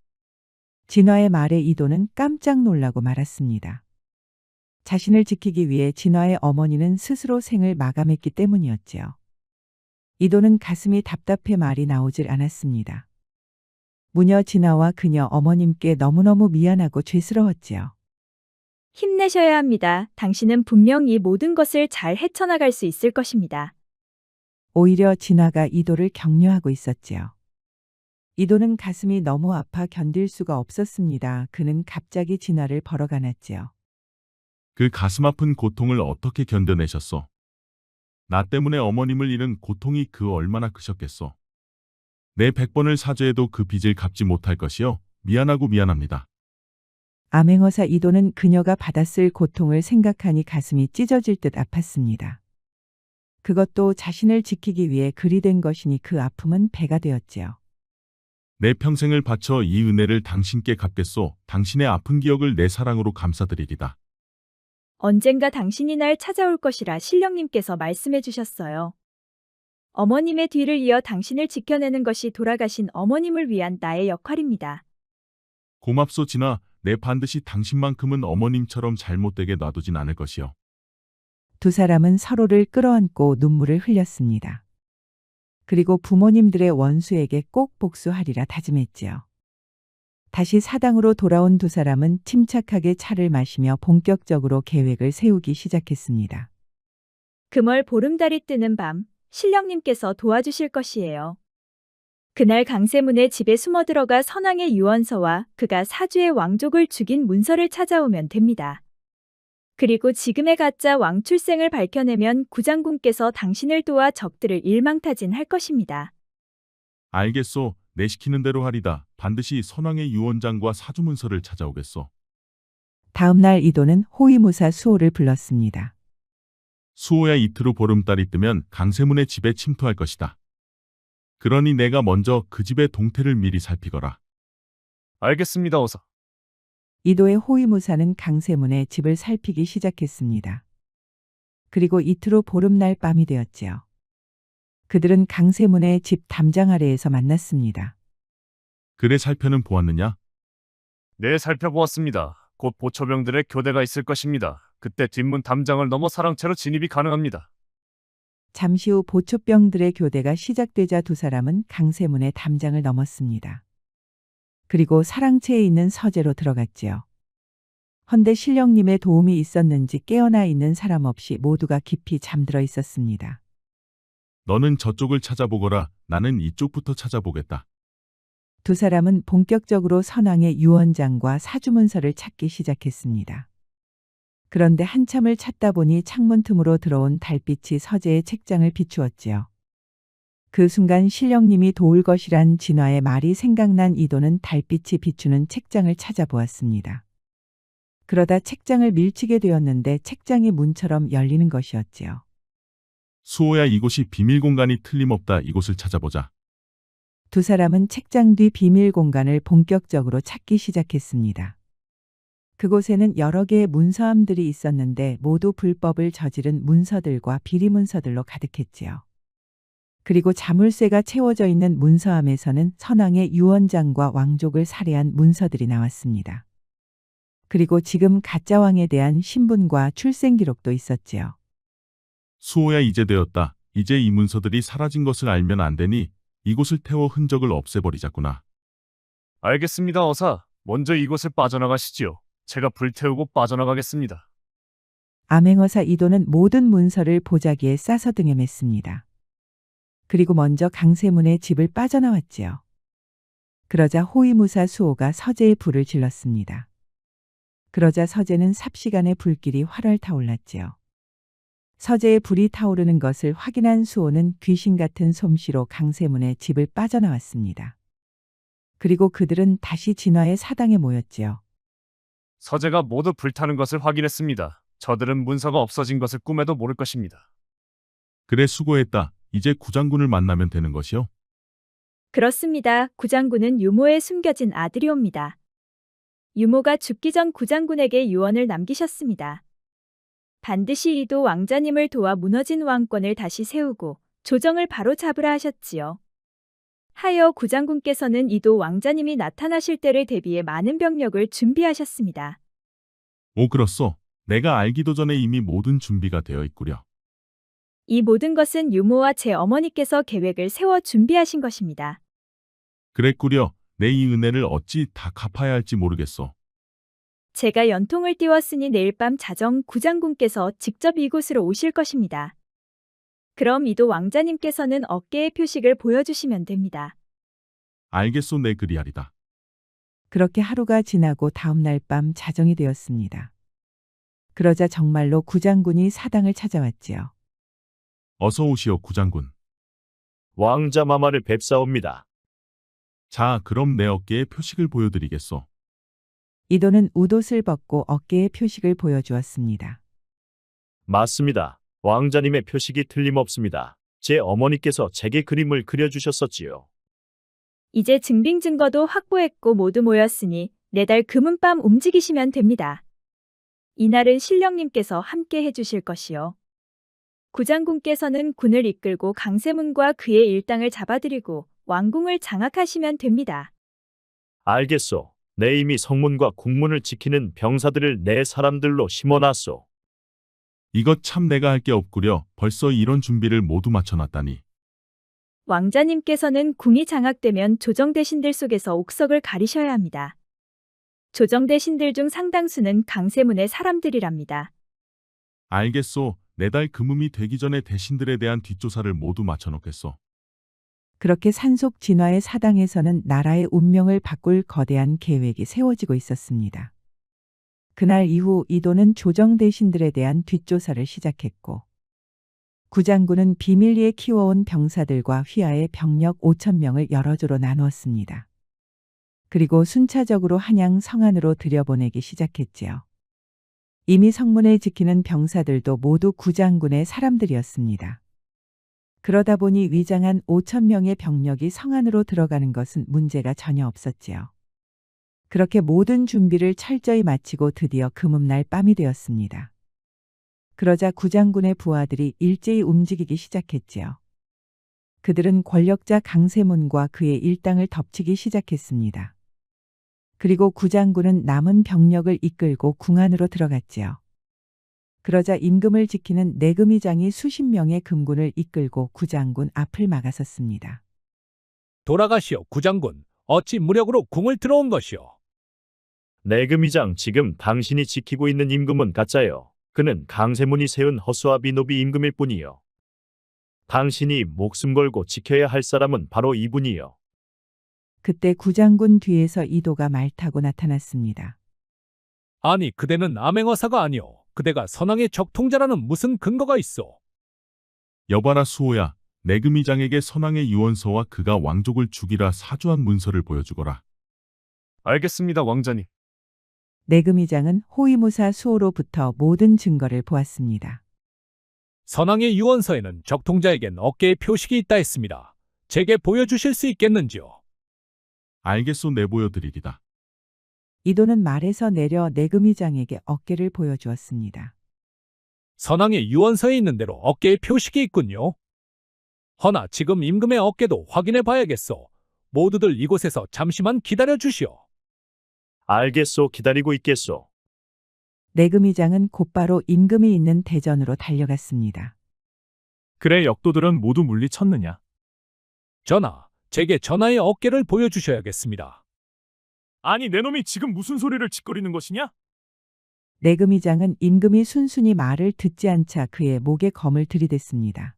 S2: 진화의 말에 이도는 깜짝 놀라고 말았습니다. 자신을 지키기 위해 진화의 어머니는 스스로 생을 마감했기 때문이었지요. 이도는 가슴이 답답해 말이 나오질 않았습니다. 무녀 진화와 그녀 어머님께 너무너무 미안하고 죄스러웠지요.
S10: 힘내셔야 합니다. 당신은 분명 이 모든 것을 잘 헤쳐나갈 수 있을 것입니다.
S2: 오히려 진화가 이도를 격려하고 있었지요. 이도는 가슴이 너무 아파 견딜 수가 없었습니다. 그는 갑자기 진화를 벌어 안았지요.
S3: 그 가슴 아픈 고통을 어떻게 견뎌내셨소? 나 때문에 어머님을 잃은 고통이 그 얼마나 크셨겠소? 내 100번을 사죄해도 그 빚을 갚지 못할 것이요. 미안하고 미안합니다.
S2: 암행어사 이도는 그녀가 받았을 고통을 생각하니 가슴이 찢어질 듯 아팠습니다. 그것도 자신을 지키기 위해 그리 된 것이니 그 아픔은 배가 되었지요.
S3: 내 평생을 바쳐 이 은혜를 당신께 갚겠소. 당신의 아픈 기억을 내 사랑으로 감싸드리리다.
S10: 언젠가 당신이 날 찾아올 것이라 신령님께서 말씀해 주셨어요. 어머님의 뒤를 이어 당신을 지켜내는 것이 돌아가신 어머님을 위한 나의 역할입니다.
S3: 고맙소 진아. 내 반드시 당신만큼은 어머님처럼 잘못되게 놔두진 않을 것이요.
S2: 두 사람은 서로를 끌어안고 눈물을 흘렸습니다. 그리고 부모님들의 원수에게 꼭 복수하리라 다짐했지요. 다시 사당으로 돌아온 두 사람은 침착하게 차를 마시며 본격적으로 계획을 세우기 시작했습니다.
S10: 금월 보름달이 뜨는 밤, 신령님께서 도와주실 것이에요. 그날 강세문의 집에 숨어 들어가 선왕의 유언서와 그가 사주의 왕족을 죽인 문서를 찾아오면 됩니다. 그리고 지금의 가짜 왕 출생을 밝혀내면 구장군께서 당신을 도와 적들을 일망타진할 것입니다.
S3: 알겠소. 내 시키는 대로 하리다. 반드시 선왕의 유언장과 사주문서를 찾아오겠소.
S2: 다음 날 이도는 호위무사 수호를 불렀습니다.
S3: 수호야, 이틀 후 보름달이 뜨면 강세문의 집에 침투할 것이다. 그러니 내가 먼저 그 집의 동태를 미리 살피거라.
S8: 알겠습니다, 어서.
S2: 이도의 호위무사는 강세문의 집을 살피기 시작했습니다. 그리고 이틀 후 보름날 밤이 되었지요. 그들은 강세문의 집 담장 아래에서 만났습니다.
S3: 그래, 살펴는 보았느냐?
S8: 네, 살펴보았습니다. 곧 보초병들의 교대가 있을 것입니다. 그때 뒷문 담장을 넘어 사랑채로 진입이 가능합니다.
S2: 잠시 후 보초병들의 교대가 시작되자 두 사람은 강세문의 담장을 넘었습니다. 그리고 사랑채에 있는 서재로 들어갔지요. 헌데 신령님의 도움이 있었는지 깨어나 있는 사람 없이 모두가 깊이 잠들어 있었습니다.
S3: 너는 저쪽을 찾아보거라. 나는 이쪽부터 찾아보겠다.
S2: 두 사람은 본격적으로 선왕의 유언장과 사주문서를 찾기 시작했습니다. 그런데 한참을 찾다 보니 창문 틈으로 들어온 달빛이 서재의 책장을 비추었지요. 그 순간 신령님이 도울 것이란 진화의 말이 생각난 이도는 달빛이 비추는 책장을 찾아보았습니다. 그러다 책장을 밀치게 되었는데 책장이 문처럼 열리는 것이었지요.
S3: 수호야, 이곳이 비밀 공간이 틀림없다. 이곳을 찾아보자.
S2: 두 사람은 책장 뒤 비밀 공간을 본격적으로 찾기 시작했습니다. 그곳에는 여러 개의 문서함들이 있었는데 모두 불법을 저지른 문서들과 비리 문서들로 가득했지요. 그리고 자물쇠가 채워져 있는 문서함에서는 선왕의 유언장과 왕족을 살해한 문서들이 나왔습니다. 그리고 지금 가짜 왕에 대한 신분과 출생 기록도 있었지요.
S3: 수호야, 이제 되었다. 이제 이 문서들이 사라진 것을 알면 안 되니 이곳을 태워 흔적을 없애버리자꾸나.
S8: 알겠습니다, 어사. 먼저 이곳을 빠져나가시지요. 제가 불태우고 빠져나가겠습니다.
S2: 암행어사 이도는 모든 문서를 보자기에 싸서 등에 맸습니다. 그리고 먼저 강세문의 집을 빠져나왔지요. 그러자 호위무사 수호가 서재에 불을 질렀습니다. 그러자 서재는 삽시간에 불길이 활활 타올랐지요. 서재에 불이 타오르는 것을 확인한 수호는 귀신 같은 솜씨로 강세문의 집을 빠져나왔습니다. 그리고 그들은 다시 진화의 사당에 모였지요.
S8: 서재가 모두 불타는 것을 확인했습니다. 저들은 문서가 없어진 것을 꿈에도 모를 것입니다.
S3: 그래, 수고했다. 이제 구장군을 만나면 되는 것이요.
S10: 그렇습니다. 구장군은 유모의 숨겨진 아들이옵니다. 유모가 죽기 전 구장군에게 유언을 남기셨습니다. 반드시 이도 왕자님을 도와 무너진 왕권을 다시 세우고 조정을 바로 잡으라 하셨지요. 하여 구장군께서는 이도 왕자님이 나타나실 때를 대비해 많은 병력을 준비하셨습니다.
S3: 오, 그렇소. 내가 알기도 전에 이미 모든 준비가 되어 있구려.
S10: 이 모든 것은 유모와 제 어머니께서 계획을 세워 준비하신 것입니다.
S3: 그랬구려. 내 이 은혜를 어찌 다 갚아야 할지 모르겠소.
S10: 제가 연통을 띄웠으니 내일 밤 자정 구장군께서 직접 이곳으로 오실 것입니다. 그럼 이도 왕자님께서는 어깨의 표식을 보여주시면 됩니다.
S3: 알겠소, 내 그리하리다.
S2: 그렇게 하루가 지나고 다음 날 밤 자정이 되었습니다. 그러자 정말로 구장군이 사당을 찾아왔지요.
S3: 어서 오시오, 구장군.
S9: 왕자 마마를 뵙사옵니다.
S3: 자, 그럼 내 어깨에 표식을 보여드리겠소.
S2: 이도는 웃옷을 벗고 어깨에 표식을 보여주었습니다.
S9: 맞습니다. 왕자님의 표식이 틀림없습니다. 제 어머니께서 제게 그림을 그려주셨었지요.
S10: 이제 증빙 증거도 확보했고 모두 모였으니 내달 금은밤 움직이시면 됩니다. 이날은 신령님께서 함께 해주실 것이요. 구장군께서는 군을 이끌고 강세문과 그의 일당을 잡아들이고 왕궁을 장악하시면 됩니다.
S9: 알겠소. 내 이미 성문과 궁문을 지키는 병사들을 내 사람들로 심어놨소.
S3: 이것 참 내가 할 게 없구려. 벌써 이런 준비를 모두 마쳐놨다니.
S10: 왕자님께서는 궁이 장악되면 조정대신들 속에서 옥석을 가리셔야 합니다. 조정대신들 중 상당수는 강세문의 사람들이랍니다.
S3: 알겠소. 내달 금음이 되기 전에 대신들에 대한 뒷조사를 모두 마쳐놓겠소.
S2: 그렇게 산속 진화의 사당에서는 나라의 운명을 바꿀 거대한 계획이 세워지고 있었습니다. 그날 이후 이도는 조정 대신들에 대한 뒷조사를 시작했고 구장군은 비밀리에 키워온 병사들과 휘하의 병력 5,000명을 여러 조로 나누었습니다. 그리고 순차적으로 한양 성안으로 들여보내기 시작했지요. 이미 성문을 지키는 병사들도 모두 구장군의 사람들이었습니다. 그러다 보니 위장한 5,000명의 병력이 성안으로 들어가는 것은 문제가 전혀 없었지요. 그렇게 모든 준비를 철저히 마치고 드디어 금음날 밤이 되었습니다. 그러자 구장군의 부하들이 일제히 움직이기 시작했지요. 그들은 권력자 강세문과 그의 일당을 덮치기 시작했습니다. 그리고 구장군은 남은 병력을 이끌고 궁 안으로 들어갔지요. 그러자 임금을 지키는 내금의장이 수십 명의 금군을 이끌고 구장군 앞을 막아섰습니다.
S9: 돌아가시오, 구장군. 어찌 무력으로 궁을 들어온 것이오?
S8: 내금의장, 지금 당신이 지키고 있는 임금은 가짜요. 그는 강세문이 세운 허수아 비노비 임금일 뿐이요. 당신이 목숨 걸고 지켜야 할 사람은 바로 이분이요.
S2: 그때 구장군 뒤에서 이도가 말 타고 나타났습니다.
S9: 아니, 그대는 암행어사가 아니오. 그대가 선왕의 적통자라는 무슨 근거가 있어?
S3: 여봐라 수호야. 내금의장에게 선왕의 유언서와 그가 왕족을 죽이라 사주한 문서를 보여주거라.
S8: 알겠습니다, 왕자님.
S2: 내금의장은 호위무사 수호로부터 모든 증거를 보았습니다.
S9: 선왕의 유언서에는 적통자에겐 어깨에 표식이 있다 했습니다. 제게 보여주실 수 있겠는지요?
S3: 알겠소. 내보여드리리다.
S2: 이도는 말에서 내려 내금의장에게 어깨를 보여주었습니다.
S9: 선왕의 유언서에 있는 대로 어깨에 표식이 있군요. 허나 지금 임금의 어깨도 확인해 봐야겠소. 모두들 이곳에서 잠시만 기다려 주시오.
S8: 알겠소. 기다리고 있겠소.
S2: 내금의장은 곧바로 임금이 있는 대전으로 달려갔습니다.
S8: 그래, 역도들은 모두 물리쳤느냐?
S9: 전하, 제게 전하의 어깨를 보여주셔야겠습니다.
S8: 아니, 내 놈이 지금 무슨 소리를 짓거리는 것이냐?
S2: 내금의장은 임금이 순순히 말을 듣지 않자 그의 목에 검을 들이댔습니다.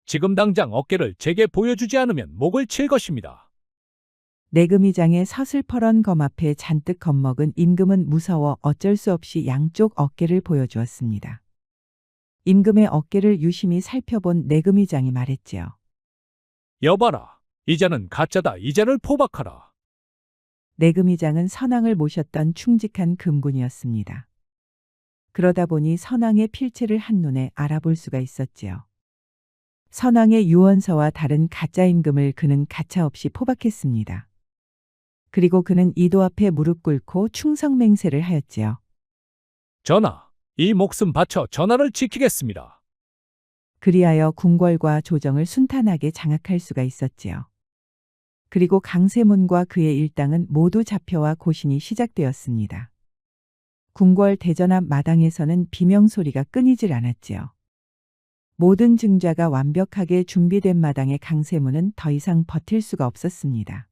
S9: 지금 당장 어깨를 제게 보여주지 않으면 목을 칠 것입니다.
S2: 내금의장의 서슬퍼런 검 앞에 잔뜩 겁먹은 임금은 무서워 어쩔 수 없이 양쪽 어깨를 보여주었습니다. 임금의 어깨를 유심히 살펴본 내금의장이 말했지요.
S9: 여봐라, 이자는 가짜다. 이자를 포박하라.
S2: 내금의장은 선왕을 모셨던 충직한 금군이었습니다. 그러다 보니 선왕의 필체를 한눈에 알아볼 수가 있었지요. 선왕의 유언서와 다른 가짜 임금을 그는 가차없이 포박했습니다. 그리고 그는 이도 앞에 무릎 꿇고 충성맹세를 하였지요.
S9: 전하, 이 목숨 바쳐 전하를 지키겠습니다.
S2: 그리하여 궁궐과 조정을 순탄하게 장악할 수가 있었지요. 그리고 강세문과 그의 일당은 모두 잡혀와 고신이 시작되었습니다. 궁궐 대전 앞 마당에서는 비명소리가 끊이질 않았지요. 모든 증자가 완벽하게 준비된 마당에 강세문은 더 이상 버틸 수가 없었습니다.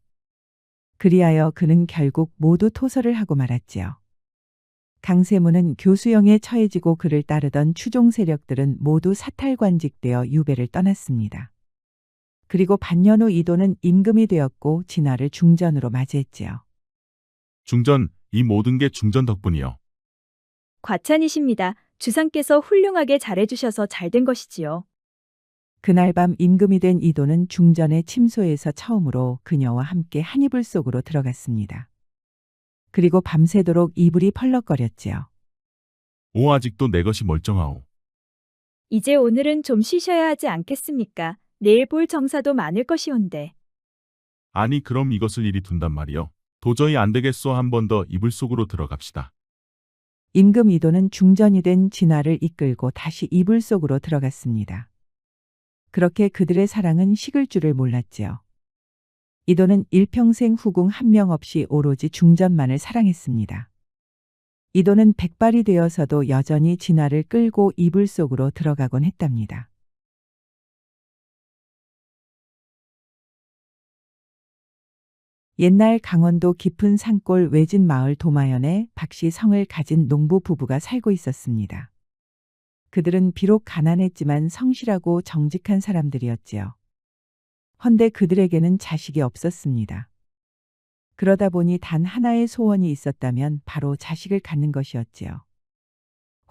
S2: 그리하여 그는 결국 모두 토설을 하고 말았지요. 강세문은 교수형에 처해지고 그를 따르던 추종 세력들은 모두 사탈관직되어 유배를 떠났습니다. 그리고 반년 후 이도는 임금이 되었고 진화를 중전으로 맞이했지요.
S3: 중전, 이 모든 게 중전 덕분이요.
S10: 과찬이십니다. 주상께서 훌륭하게 잘해주셔서 잘된 것이지요.
S2: 그날 밤 임금이 된 이도는 중전의 침소에서 처음으로 그녀와 함께 한 이불 속으로 들어갔습니다. 그리고 밤새도록 이불이 펄럭거렸지요.
S3: 오, 아직도 내 것이 멀쩡하오.
S10: 이제 오늘은 좀 쉬셔야 하지 않겠습니까? 내일 볼 정사도 많을 것이온데.
S3: 아니, 그럼 이것을 이리 둔단 말이요. 도저히 안 되겠소. 한 번 더 이불 속으로 들어갑시다.
S2: 임금 이도는 중전이 된 진화를 이끌고 다시 이불 속으로 들어갔습니다. 그렇게 그들의 사랑은 식을 줄을 몰랐지요. 이도는 일평생 후궁 한 명 없이 오로지 중전만을 사랑했습니다. 이도는 백발이 되어서도 여전히 진화를 끌고 이불 속으로 들어가곤 했답니다. 옛날 강원도 깊은 산골 외진 마을 도마현에 박씨 성을 가진 농부 부부가 살고 있었습니다. 그들은 비록 가난했지만 성실하고 정직한 사람들이었지요. 헌데 그들에게는 자식이 없었습니다. 그러다 보니 단 하나의 소원이 있었다면 바로 자식을 갖는 것이었지요.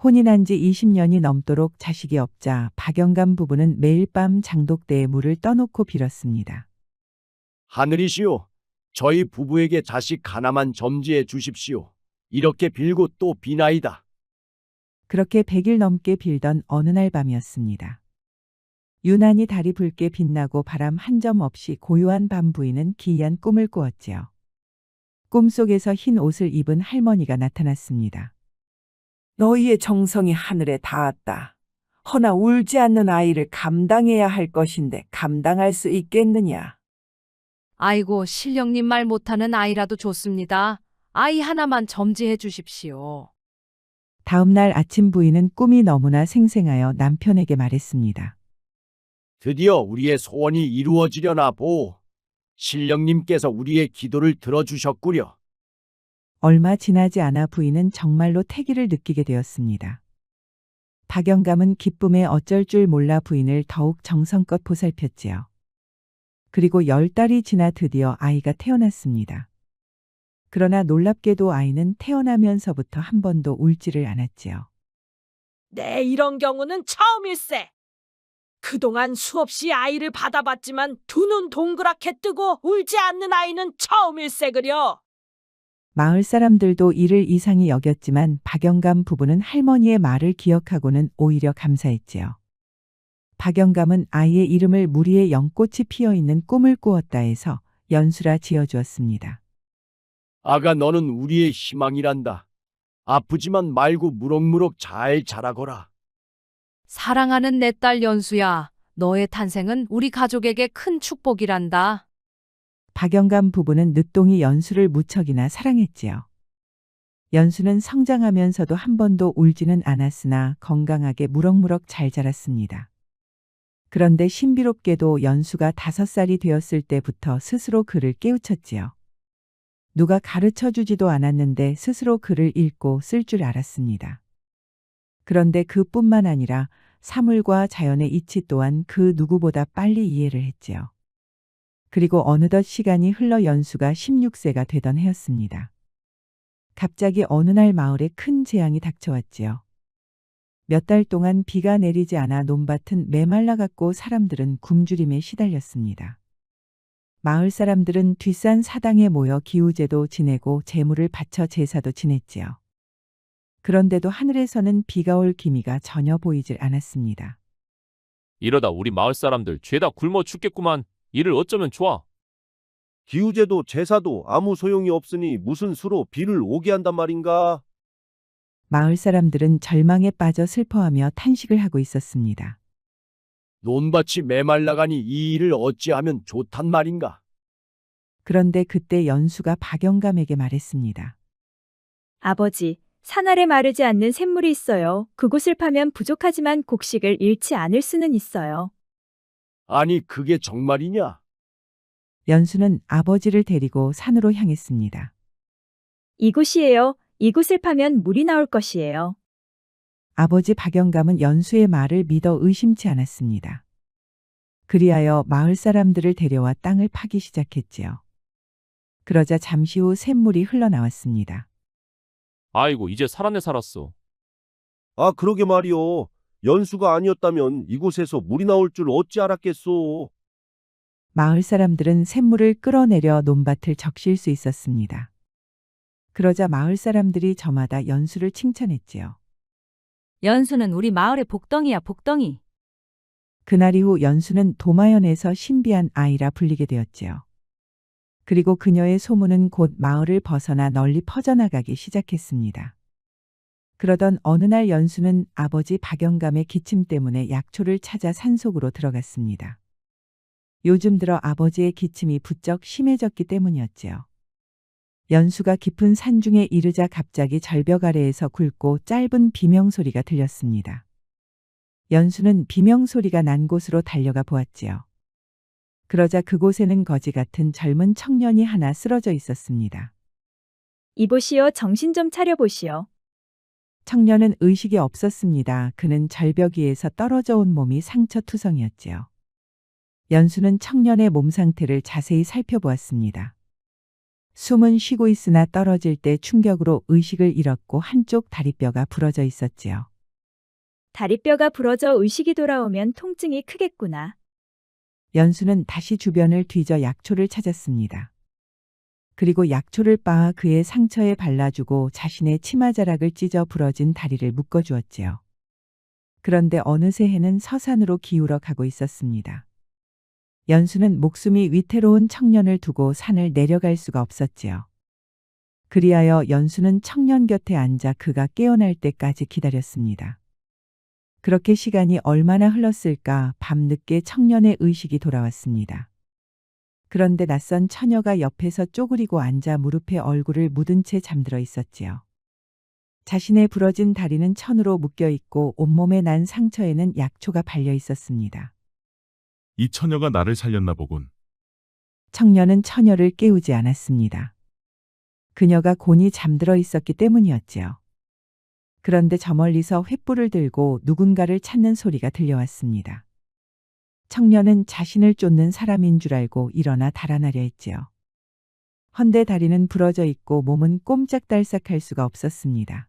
S2: 혼인한 지 20년이 넘도록 자식이 없자 박영감 부부는 매일 밤 장독대에 물을 떠놓고 빌었습니다.
S7: 하늘이시오. 저희 부부에게 자식 하나만 점지해 주십시오. 이렇게 빌고 또 비나이다.
S2: 그렇게 100일 넘게 빌던 어느 날 밤이었습니다. 유난히 달이 붉게 빛나고 바람 한 점 없이 고요한 밤 부이는 기이한 꿈을 꾸었지요. 꿈속에서 흰 옷을 입은 할머니가 나타났습니다.
S11: 너희의 정성이 하늘에 닿았다. 허나 울지 않는 아이를 감당해야 할 것인데 감당할 수 있겠느냐?
S12: 아이고, 신령님 말 못하는 아이라도 좋습니다. 아이 하나만 점지해 주십시오.
S2: 다음 날 아침 부인은 꿈이 너무나 생생하여 남편에게 말했습니다.
S7: 드디어 우리의 소원이 이루어지려나 보. 신령님께서 우리의 기도를 들어주셨구려.
S2: 얼마 지나지 않아 부인은 정말로 태기를 느끼게 되었습니다. 박영감은 기쁨에 어쩔 줄 몰라 부인을 더욱 정성껏 보살폈지요. 그리고 10달이 지나 드디어 아이가 태어났습니다. 그러나 놀랍게도 아이는 태어나면서부터 한 번도 울지를 않았지요.
S13: 네, 이런 경우는 처음일세. 그동안 수없이 아이를 받아봤지만 두 눈 동그랗게 뜨고 울지 않는 아이는 처음일세 그려.
S2: 마을 사람들도 이를 이상히 여겼지만 박영감 부부는 할머니의 말을 기억하고는 오히려 감사했지요. 박영감은 아이의 이름을 무리에 연꽃이 피어있는 꿈을 꾸었다 해서 연수라 지어주었습니다.
S7: 아가 너는 우리의 희망이란다. 아프지만 말고 무럭무럭 잘 자라거라.
S12: 사랑하는 내 딸 연수야, 너의 탄생은 우리 가족에게 큰 축복이란다.
S2: 박영감 부부는 늦동이 연수를 무척이나 사랑했지요. 연수는 성장하면서도 한 번도 울지는 않았으나 건강하게 무럭무럭 잘 자랐습니다. 그런데 신비롭게도 연수가 5살이 되었을 때부터 스스로 글을 깨우쳤지요. 누가 가르쳐 주지도 않았는데 스스로 글을 읽고 쓸 줄 알았습니다. 그런데 그뿐만 아니라 사물과 자연의 이치 또한 그 누구보다 빨리 이해를 했지요. 그리고 어느덧 시간이 흘러 연수가 16세가 되던 해였습니다. 갑자기 어느 날 마을에 큰 재앙이 닥쳐왔지요. 몇 달 동안 비가 내리지 않아 논밭은 메말라갔고 사람들은 굶주림에 시달렸습니다. 마을 사람들은 뒷산 사당에 모여 기우제도 지내고 제물을 바쳐 제사도 지냈지요. 그런데도 하늘에서는 비가 올 기미가 전혀 보이질 않았습니다.
S14: 이러다 우리 마을 사람들 죄다 굶어 죽겠구만. 이를 어쩌면 좋아.
S6: 기우제도 제사도 아무 소용이 없으니 무슨 수로 비를 오게 한단 말인가?
S2: 마을 사람들은 절망에 빠져 슬퍼하며 탄식을 하고 있었습니다.
S7: 논밭이 메말라가니 이 일을 어찌하면 좋단 말인가?
S2: 그런데 그때 연수가 박영감에게 말했습니다.
S10: 아버지, 산 아래 마르지 않는 샘물이 있어요. 그곳을 파면 부족하지만 곡식을 잃지 않을 수는 있어요.
S7: 아니 그게 정말이냐?
S2: 연수는 아버지를 데리고 산으로 향했습니다.
S10: 이곳이에요. 이곳을 파면 물이 나올 것이에요.
S2: 아버지 박영감은 연수의 말을 믿어 의심치 않았습니다. 그리하여 마을 사람들을 데려와 땅을 파기 시작했지요. 그러자 잠시 후 샘물이 흘러나왔습니다.
S14: 아이고, 이제 살았네 살았어.
S6: 아, 그러게 말이오. 연수가 아니었다면 이곳에서 물이 나올 줄 어찌 알았겠소.
S2: 마을 사람들은 샘물을 끌어내려 논밭을 적실 수 있었습니다. 그러자 마을 사람들이 저마다 연수를 칭찬했지요.
S5: 연수는 우리 마을의 복덩이야, 복덩이.
S2: 그날 이후 연수는 도마현에서 신비한 아이라 불리게 되었지요. 그리고 그녀의 소문은 곧 마을을 벗어나 널리 퍼져나가기 시작했습니다. 그러던 어느 날 연수는 아버지 박영감의 기침 때문에 약초를 찾아 산속으로 들어갔습니다. 요즘 들어 아버지의 기침이 부쩍 심해졌기 때문이었지요. 연수가 깊은 산중에 이르자 갑자기 절벽 아래에서 굵고 짧은 비명소리가 들렸습니다. 연수는 비명소리가 난 곳으로 달려가 보았지요. 그러자 그곳에는 거지 같은 젊은 청년이 하나 쓰러져 있었습니다.
S10: 이보시오, 정신 좀 차려보시오.
S2: 청년은 의식이 없었습니다. 그는 절벽 위에서 떨어져 온 몸이 상처투성이었지요. 연수는 청년의 몸 상태를 자세히 살펴보았습니다. 숨은 쉬고 있으나 떨어질 때 충격으로 의식을 잃었고 한쪽 다리뼈가 부러져 있었지요.
S10: 다리뼈가 부러져 의식이 돌아오면 통증이 크겠구나.
S2: 연수는 다시 주변을 뒤져 약초를 찾았습니다. 그리고 약초를 빻아 그의 상처에 발라주고 자신의 치마자락을 찢어 부러진 다리를 묶어주었지요. 그런데 어느새 해는 서산으로 기울어 가고 있었습니다. 연수는 목숨이 위태로운 청년을 두고 산을 내려갈 수가 없었지요. 그리하여 연수는 청년 곁에 앉아 그가 깨어날 때까지 기다렸습니다. 그렇게 시간이 얼마나 흘렀을까? 밤늦게 청년의 의식이 돌아왔습니다. 그런데 낯선 처녀가 옆에서 쪼그리고 앉아 무릎에 얼굴을 묻은 채 잠들어 있었지요. 자신의 부러진 다리는 천으로 묶여 있고 온몸에 난 상처에는 약초가 발려 있었습니다.
S3: 이 처녀가 나를 살렸나 보군.
S2: 청년은 처녀를 깨우지 않았습니다. 그녀가 곤히 잠들어 있었기 때문이었지요. 그런데 저 멀리서 횃불을 들고 누군가를 찾는 소리가 들려왔습니다. 청년은 자신을 쫓는 사람인 줄 알고 일어나 달아나려 했지요. 헌데 다리는 부러져 있고 몸은 꼼짝달싹할 수가 없었습니다.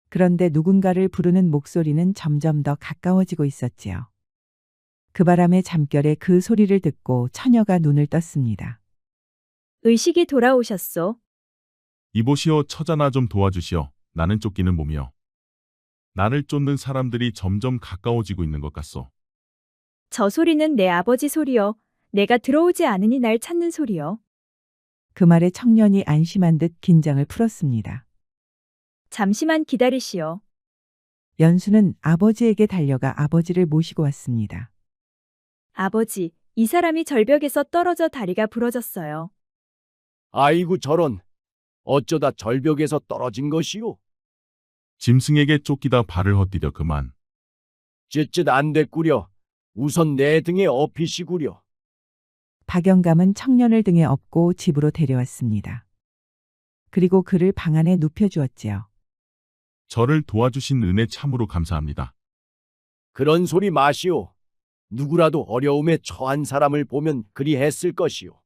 S2: 그런데 누군가를 부르는 목소리는 점점 더 가까워지고 있었지요. 그 바람의 잠결에 그 소리를 듣고 처녀가 눈을 떴습니다.
S10: 의식이 돌아오셨소.
S3: 이보시오, 처자나 좀 도와주시오. 나는 쫓기는 몸이요. 나를 쫓는 사람들이 점점 가까워지고 있는 것 같소.
S10: 저 소리는 내 아버지 소리요. 내가 들어오지 않으니 날 찾는 소리요.
S2: 그 말에 청년이 안심한 듯 긴장을 풀었습니다.
S10: 잠시만 기다리시오.
S2: 연수는 아버지에게 달려가 아버지를 모시고 왔습니다.
S10: 아버지, 이 사람이 절벽에서 떨어져 다리가 부러졌어요.
S7: 아이고 저런. 어쩌다 절벽에서 떨어진 것이오?
S3: 짐승에게 쫓기다 발을 헛디뎌 그만.
S7: 쯧쯧 안 됐구려. 우선 내 등에 업히시구려.
S2: 박영감은 청년을 등에 업고 집으로 데려왔습니다. 그리고 그를 방 안에 눕혀주었지요.
S3: 저를 도와주신 은혜 참으로 감사합니다.
S7: 그런 소리 마시오. 누구라도 어려움에 처한 사람을 보면 그리 했을 것이오.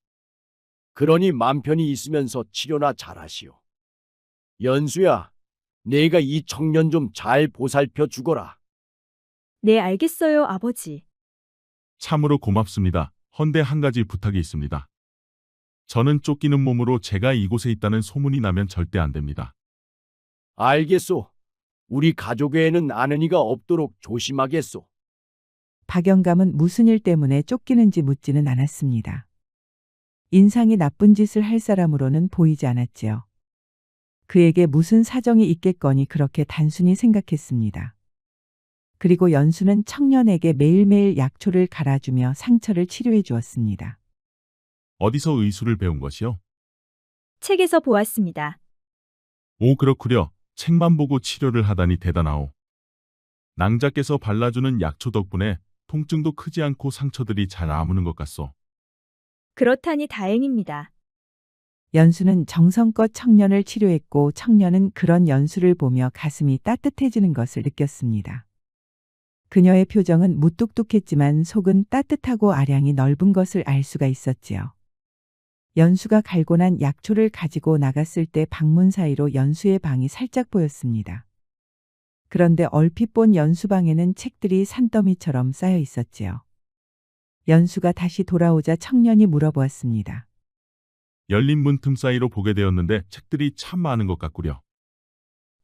S7: 그러니 맘 편히 있으면서 치료나 잘하시오. 연수야, 내가 이 청년 좀 잘 보살펴 주거라.
S10: 네, 알겠어요, 아버지.
S3: 참으로 고맙습니다. 헌데 한 가지 부탁이 있습니다. 저는 쫓기는 몸으로 제가 이곳에 있다는 소문이 나면 절대 안 됩니다.
S7: 알겠소. 우리 가족에는 아는 이가 없도록 조심하겠소.
S2: 박영감은 무슨 일 때문에 쫓기는지 묻지는 않았습니다. 인상이 나쁜 짓을 할 사람으로는 보이지 않았지요. 그에게 무슨 사정이 있겠거니 그렇게 단순히 생각했습니다. 그리고 연수는 청년에게 매일매일 약초를 갈아주며 상처를 치료해 주었습니다.
S3: 어디서 의술을 배운 것이요?
S10: 책에서 보았습니다.
S3: 오, 그렇구려. 책만 보고 치료를 하다니 대단하오. 낭자께서 발라주는 약초 덕분에 통증도 크지 않고 상처들이 잘 아무는 것 같소.
S10: 그렇다니 다행입니다.
S2: 연수는 정성껏 청년을 치료했고 청년은 그런 연수를 보며 가슴이 따뜻해지는 것을 느꼈습니다. 그녀의 표정은 무뚝뚝했지만 속은 따뜻하고 아량이 넓은 것을 알 수가 있었지요. 연수가 갈고 난 약초를 가지고 나갔을 때 방문 사이로 연수의 방이 살짝 보였습니다. 그런데 얼핏 본 연수 방에는 책들이 산더미처럼 쌓여 있었지요. 연수가 다시 돌아오자 청년이 물어보았습니다.
S3: 열린 문 틈 사이로 보게 되었는데 책들이 참 많은 것 같구려.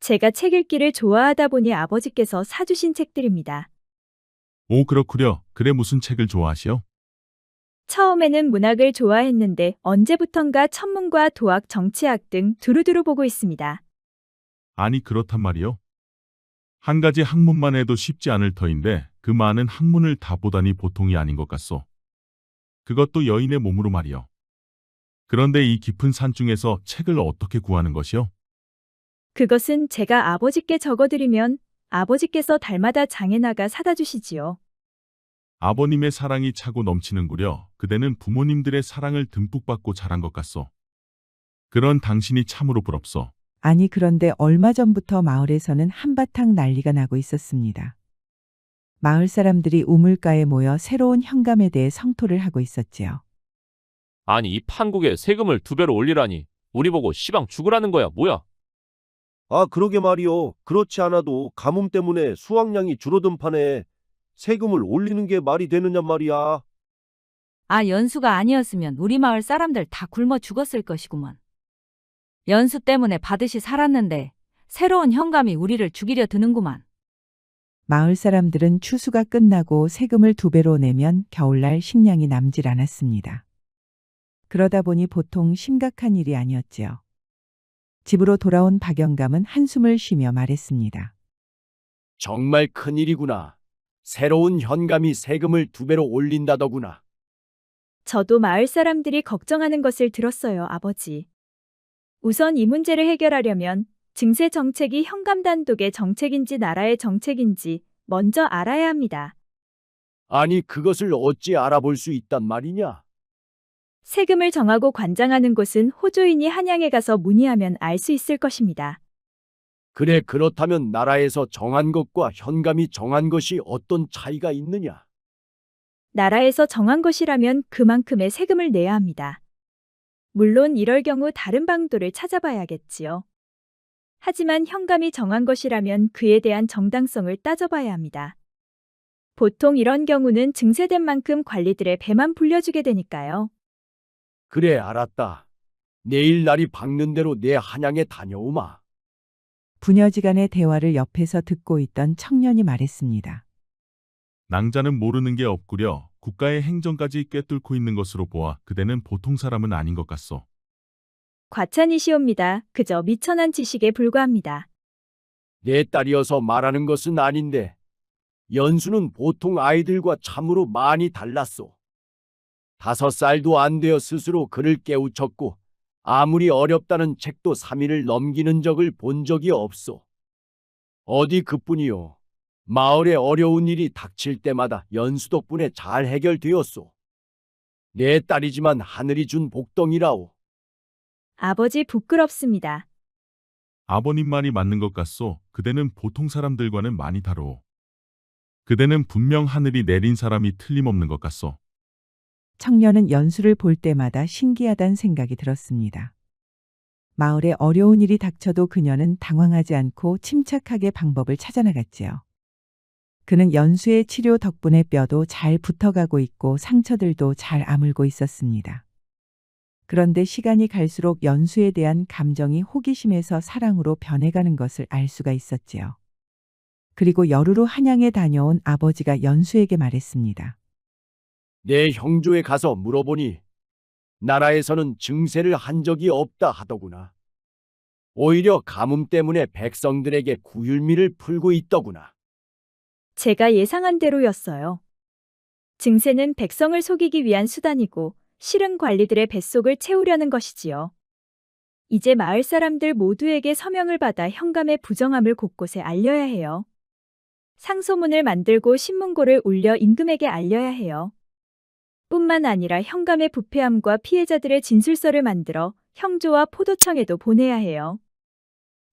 S10: 제가 책 읽기를 좋아하다 보니 아버지께서 사주신 책들입니다.
S3: 오, 그렇구려. 그래, 무슨 책을 좋아하시오?
S10: 처음에는 문학을 좋아했는데 언제부턴가 천문과 도학, 정치학 등 두루두루 보고 있습니다.
S3: 아니, 그렇단 말이요. 한 가지 학문만 해도 쉽지 않을 터인데 그 많은 학문을 다 보다니 보통이 아닌 것 같소. 그것도 여인의 몸으로 말이요. 그런데 이 깊은 산중에서 책을 어떻게 구하는 것이요?
S10: 그것은 제가 아버지께 적어드리면 아버지께서 달마다 장에 나가 사다 주시지요.
S3: 아버님의 사랑이 차고 넘치는구려. 그대는 부모님들의 사랑을 듬뿍 받고 자란 것 같소. 그런 당신이 참으로 부럽소.
S2: 아니 그런데 얼마 전부터 마을에서는 한바탕 난리가 나고 있었습니다. 마을 사람들이 우물가에 모여 새로운 현감에 대해 성토를 하고 있었지요.
S14: 아니 이 판국에 세금을 2배로 올리라니 우리 보고 시방 죽으라는 거야 뭐야?
S6: 아, 그러게 말이요. 그렇지 않아도 가뭄 때문에 수확량이 줄어든 판에 세금을 올리는 게 말이 되느냐 말이야.
S5: 아, 연수가 아니었으면 우리 마을 사람들 다 굶어 죽었을 것이구먼. 연수 때문에 받으시 살았는데 새로운 현감이 우리를 죽이려 드는구만.
S2: 마을 사람들은 추수가 끝나고 세금을 2배로 내면 겨울날 식량이 남질 않았습니다. 그러다 보니 보통 심각한 일이 아니었지요. 집으로 돌아온 박영감은 한숨을 쉬며 말했습니다.
S7: 정말 큰일이구나. 새로운 현감이 세금을 2배로 올린다더구나.
S10: 저도 마을 사람들이 걱정하는 것을 들었어요, 아버지. 우선 이 문제를 해결하려면 증세 정책이 현감 단독의 정책인지 나라의 정책인지 먼저 알아야 합니다.
S7: 아니, 그것을 어찌 알아볼 수 있단 말이냐?
S10: 세금을 정하고 관장하는 곳은 호조인이 한양에 가서 문의하면 알 수 있을 것입니다.
S7: 그래, 그렇다면 나라에서 정한 것과 현감이 정한 것이 어떤 차이가 있느냐?
S10: 나라에서 정한 것이라면 그만큼의 세금을 내야 합니다. 물론 이럴 경우 다른 방도를 찾아봐야겠지요. 하지만 현감이 정한 것이라면 그에 대한 정당성을 따져봐야 합니다. 보통 이런 경우는 증세된 만큼 관리들의 배만 불려주게 되니까요.
S7: 그래, 알았다. 내일 날이 밝는 대로 내 한양에 다녀오마.
S2: 부녀지간의 대화를 옆에서 듣고 있던 청년이 말했습니다.
S3: 낭자는 모르는 게 없구려. 국가의 행정까지 꿰뚫고 있는 것으로 보아 그대는 보통 사람은 아닌 것 같소.
S10: 과찬이시옵니다. 그저 미천한 지식에 불과합니다.
S7: 내 딸이어서 말하는 것은 아닌데 연수는 보통 아이들과 참으로 많이 달랐소. 5살도 안 되어 스스로 글을 깨우쳤고 아무리 어렵다는 책도 3일을 넘기는 적을 본 적이 없소. 어디 그뿐이요. 마을에 어려운 일이 닥칠 때마다 연수 덕분에 잘 해결되었소. 내 딸이지만 하늘이 준 복덩이라오.
S10: 아버지 부끄럽습니다.
S3: 아버님 말이 맞는 것 같소. 그대는 보통 사람들과는 많이 다르오. 그대는 분명 하늘이 내린 사람이 틀림없는 것 같소.
S2: 청년은 연수를 볼 때마다 신기하다는 생각이 들었습니다. 마을에 어려운 일이 닥쳐도 그녀는 당황하지 않고 침착하게 방법을 찾아나갔지요. 그는 연수의 치료 덕분에 뼈도 잘 붙어가고 있고 상처들도 잘 아물고 있었습니다. 그런데 시간이 갈수록 연수에 대한 감정이 호기심에서 사랑으로 변해가는 것을 알 수가 있었지요. 그리고 열흘 후 한양에 다녀온 아버지가 연수에게 말했습니다.
S7: 내 형조에 가서 물어보니 나라에서는 증세를 한 적이 없다 하더구나. 오히려 가뭄 때문에 백성들에게 구휼미를 풀고 있더구나.
S10: 제가 예상한 대로였어요. 증세는 백성을 속이기 위한 수단이고 실은 관리들의 뱃속을 채우려는 것이지요. 이제 마을 사람들 모두에게 서명을 받아 현감의 부정함을 곳곳에 알려야 해요. 상소문을 만들고 신문고를 울려 임금에게 알려야 해요. 뿐만 아니라 현감의 부패함과 피해자들의 진술서를 만들어 형조와 포도청에도 보내야 해요.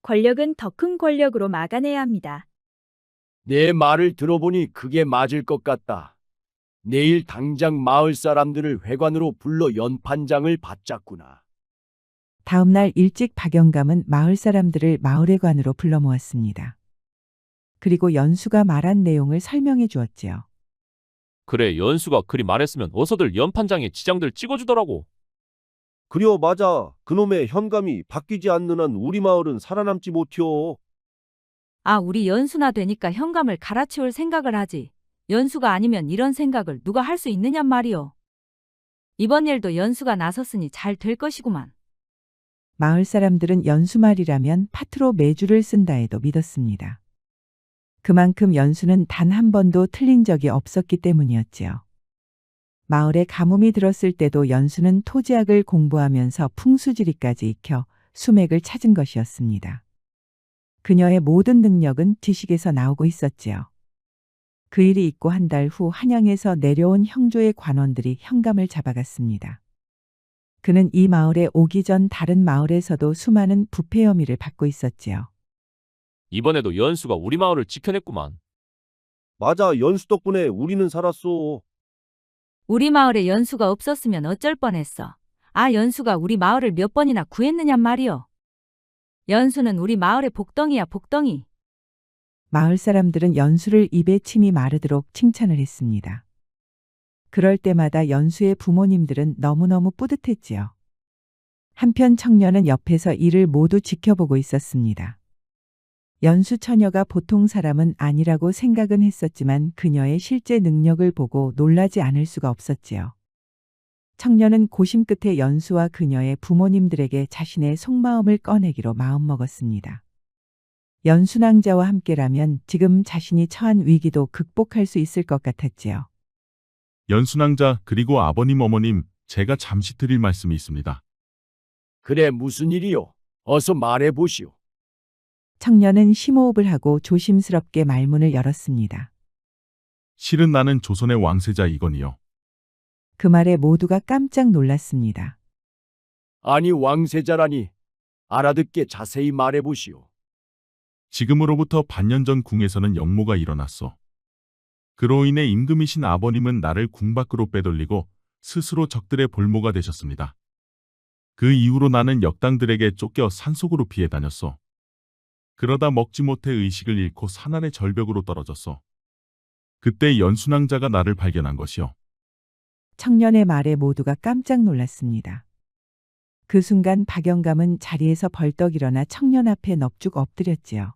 S10: 권력은 더 큰 권력으로 막아내야 합니다.
S7: 내 말을 들어보니 그게 맞을 것 같다. 내일 당장 마을 사람들을 회관으로 불러 연판장을 받자꾸나.
S2: 다음 날 일찍 박영감은 마을 사람들을 마을회관으로 불러 모았습니다. 그리고 연수가 말한 내용을 설명해 주었지요.
S14: 그래 연수가 그리 말했으면 어서들 연판장에 지장들 찍어주더라고.
S6: 그려 맞아. 그놈의 현감이 바뀌지 않는 한 우리 마을은 살아남지 못해요.
S5: 아, 우리 연수나 되니까 현감을 갈아치울 생각을 하지. 연수가 아니면 이런 생각을 누가 할 수 있느냔 말이오. 이번 일도 연수가 나섰으니 잘 될 것이구만.
S2: 마을 사람들은 연수 말이라면 파트로 매주를 쓴다 해도 믿었습니다. 그만큼 연수는 단 한 번도 틀린 적이 없었기 때문이었지요. 마을에 가뭄이 들었을 때도 연수는 토지학을 공부하면서 풍수지리까지 익혀 수맥을 찾은 것이었습니다. 그녀의 모든 능력은 지식에서 나오고 있었지요. 그 일이 있고 한 달 후 한양에서 내려온 형조의 관원들이 현감을 잡아갔습니다. 그는 이 마을에 오기 전 다른 마을에서도 수많은 부패 혐의를 받고 있었지요.
S14: 이번에도 연수가 우리 마을을 지켜냈구만.
S6: 맞아, 연수 덕분에 우리는 살았어.
S5: 우리 마을에 연수가 없었으면 어쩔 뻔했어. 아, 연수가 우리 마을을 몇 번이나 구했느냔 말이오. 연수는 우리 마을의 복덩이야, 복덩이.
S2: 마을 사람들은 연수를 입에 침이 마르도록 칭찬을 했습니다. 그럴 때마다 연수의 부모님들은 너무너무 뿌듯했지요. 한편 청년은 옆에서 이를 모두 지켜보고 있었습니다. 연수 처녀가 보통 사람은 아니라고 생각은 했었지만 그녀의 실제 능력을 보고 놀라지 않을 수가 없었지요. 청년은 고심 끝에 연수와 그녀의 부모님들에게 자신의 속마음을 꺼내기로 마음먹었습니다. 연수낭자와 함께라면 지금 자신이 처한 위기도 극복할 수 있을 것 같았지요.
S3: 연순왕자 그리고 아버님 어머님, 제가 잠시 드릴 말씀이 있습니다.
S7: 그래, 무슨 일이요? 어서 말해 보시오.
S2: 청년은 심호흡을 하고 조심스럽게 말문을 열었습니다.
S3: 실은 나는 조선의 왕세자 이건이요.
S2: 그 말에 모두가 깜짝 놀랐습니다.
S7: 아니, 왕세자라니. 알아듣게 자세히 말해 보시오.
S3: 지금으로부터 반년 전 궁에서는 역모가 일어났소. 그로 인해 임금이신 아버님은 나를 궁 밖으로 빼돌리고 스스로 적들의 볼모가 되셨습니다. 그 이후로 나는 역당들에게 쫓겨 산속으로 피해 다녔소. 그러다 먹지 못해 의식을 잃고 산안의 절벽으로 떨어졌소. 그때 연순왕자가 나를 발견한 것이요.
S2: 청년의 말에 모두가 깜짝 놀랐습니다. 그 순간 박영감은 자리에서 벌떡 일어나 청년 앞에 넙죽 엎드렸지요.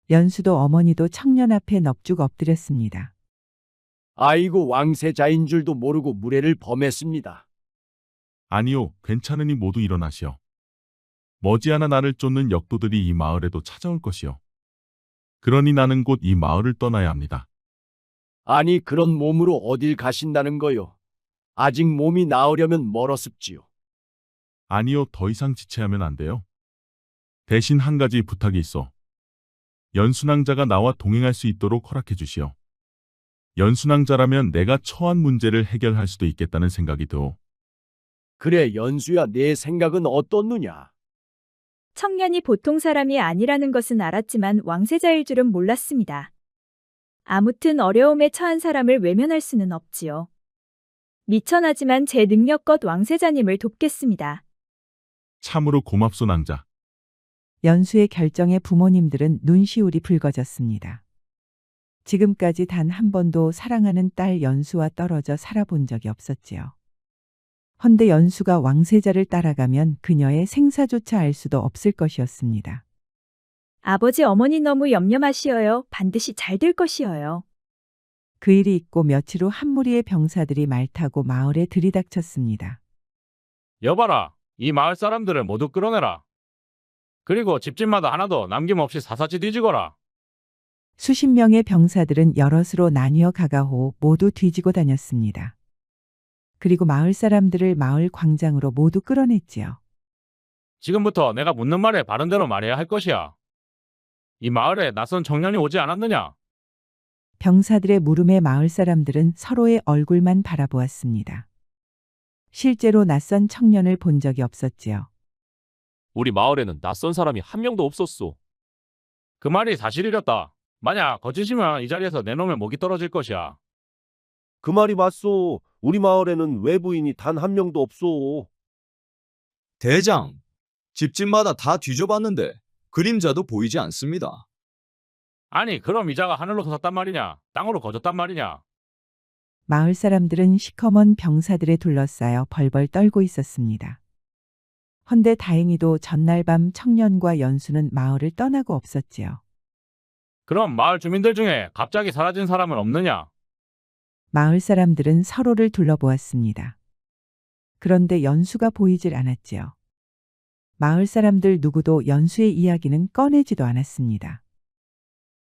S2: 연수도 어머니도 청년 앞에 넙죽 엎드렸습니다.
S7: 아이고, 왕세자인 줄도 모르고 무례를 범했습니다.
S3: 아니요, 괜찮으니 모두 일어나시오. 머지않아 나를 쫓는 역도들이 이 마을에도 찾아올 것이요. 그러니 나는 곧 이 마을을 떠나야 합니다.
S7: 아니, 그런 몸으로 어딜 가신다는 거요? 아직 몸이 나으려면 멀었습지요.
S3: 아니요, 더 이상 지체하면 안 돼요. 대신 한 가지 부탁이 있어. 연순왕자가 나와 동행할 수 있도록 허락해 주시오. 연순왕자라면 내가 처한 문제를 해결할 수도 있겠다는 생각이 들어.
S7: 그래, 연수야, 내 생각은 어떻느냐?
S10: 청년이 보통 사람이 아니라는 것은 알았지만 왕세자일 줄은 몰랐습니다. 아무튼 어려움에 처한 사람을 외면할 수는 없지요. 미천하지만 제 능력껏 왕세자님을 돕겠습니다.
S3: 참으로 고맙소 낭자.
S2: 연수의 결정에 부모님들은 눈시울이 붉어졌습니다. 지금까지 단 한 번도 사랑하는 딸 연수와 떨어져 살아본 적이 없었지요. 헌데 연수가 왕세자를 따라가면 그녀의 생사조차 알 수도 없을 것이었습니다.
S10: 아버지 어머니 너무 염려 마시어요. 반드시 잘 될 것이어요.
S2: 그 일이 있고 며칠 후 한 무리의 병사들이 말 타고 마을에 들이닥쳤습니다.
S14: 여봐라, 이 마을 사람들을 모두 끌어내라. 그리고 집집마다 하나도 남김없이 사사지 뒤지거라.
S2: 수십 명의 병사들은 여럿으로 나뉘어 가가호 모두 뒤지고 다녔습니다. 그리고 마을 사람들을 마을 광장으로 모두 끌어냈지요.
S14: 지금부터 내가 묻는 말에 바른 대로 말해야 할 것이야. 이 마을에 낯선 청년이 오지 않았느냐?
S2: 병사들의 물음에 마을 사람들은 서로의 얼굴만 바라보았습니다. 실제로 낯선 청년을 본 적이 없었지요.
S14: 우리 마을에는 낯선 사람이 한 명도 없었소. 그 말이 사실이렸다. 만약 거짓이면 이 자리에서 내 놈의 목이 떨어질 것이야.
S6: 그 말이 맞소. 우리 마을에는 외부인이 단 한 명도 없소.
S15: 대장, 집집마다 다 뒤져봤는데 그림자도 보이지 않습니다.
S14: 아니, 그럼 이자가 하늘로 솟았단 말이냐? 땅으로 거졌단 말이냐?
S2: 마을 사람들은 시커먼 병사들에 둘러싸여 벌벌 떨고 있었습니다. 헌데 다행히도 전날 밤 청년과 연수는 마을을 떠나고 없었지요.
S14: 그럼 마을 주민들 중에 갑자기 사라진 사람은 없느냐?
S2: 마을 사람들은 서로를 둘러보았습니다. 그런데 연수가 보이질 않았지요. 마을 사람들 누구도 연수의 이야기는 꺼내지도 않았습니다.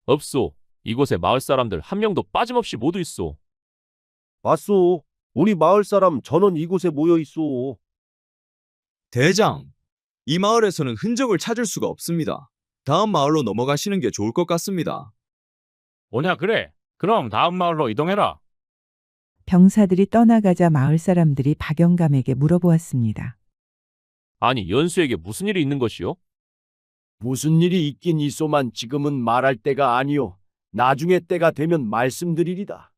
S14: 없소. 이곳에 마을 사람들 한 명도 빠짐없이 모두 있소.
S6: 맞소. 우리 마을 사람 전원 이곳에 모여 있소.
S15: 대장, 이 마을에서는 흔적을 찾을 수가 없습니다. 다음 마을로 넘어가시는 게 좋을 것 같습니다.
S14: 오냐 그래? 그럼 다음 마을로 이동해라.
S2: 병사들이 떠나가자 마을 사람들이 박영감에게 물어보았습니다.
S14: 아니, 연수에게 무슨 일이 있는 것이오?
S7: 무슨 일이 있긴 있소만 지금은 말할 때가 아니오. 나중에 때가 되면 말씀드리리다.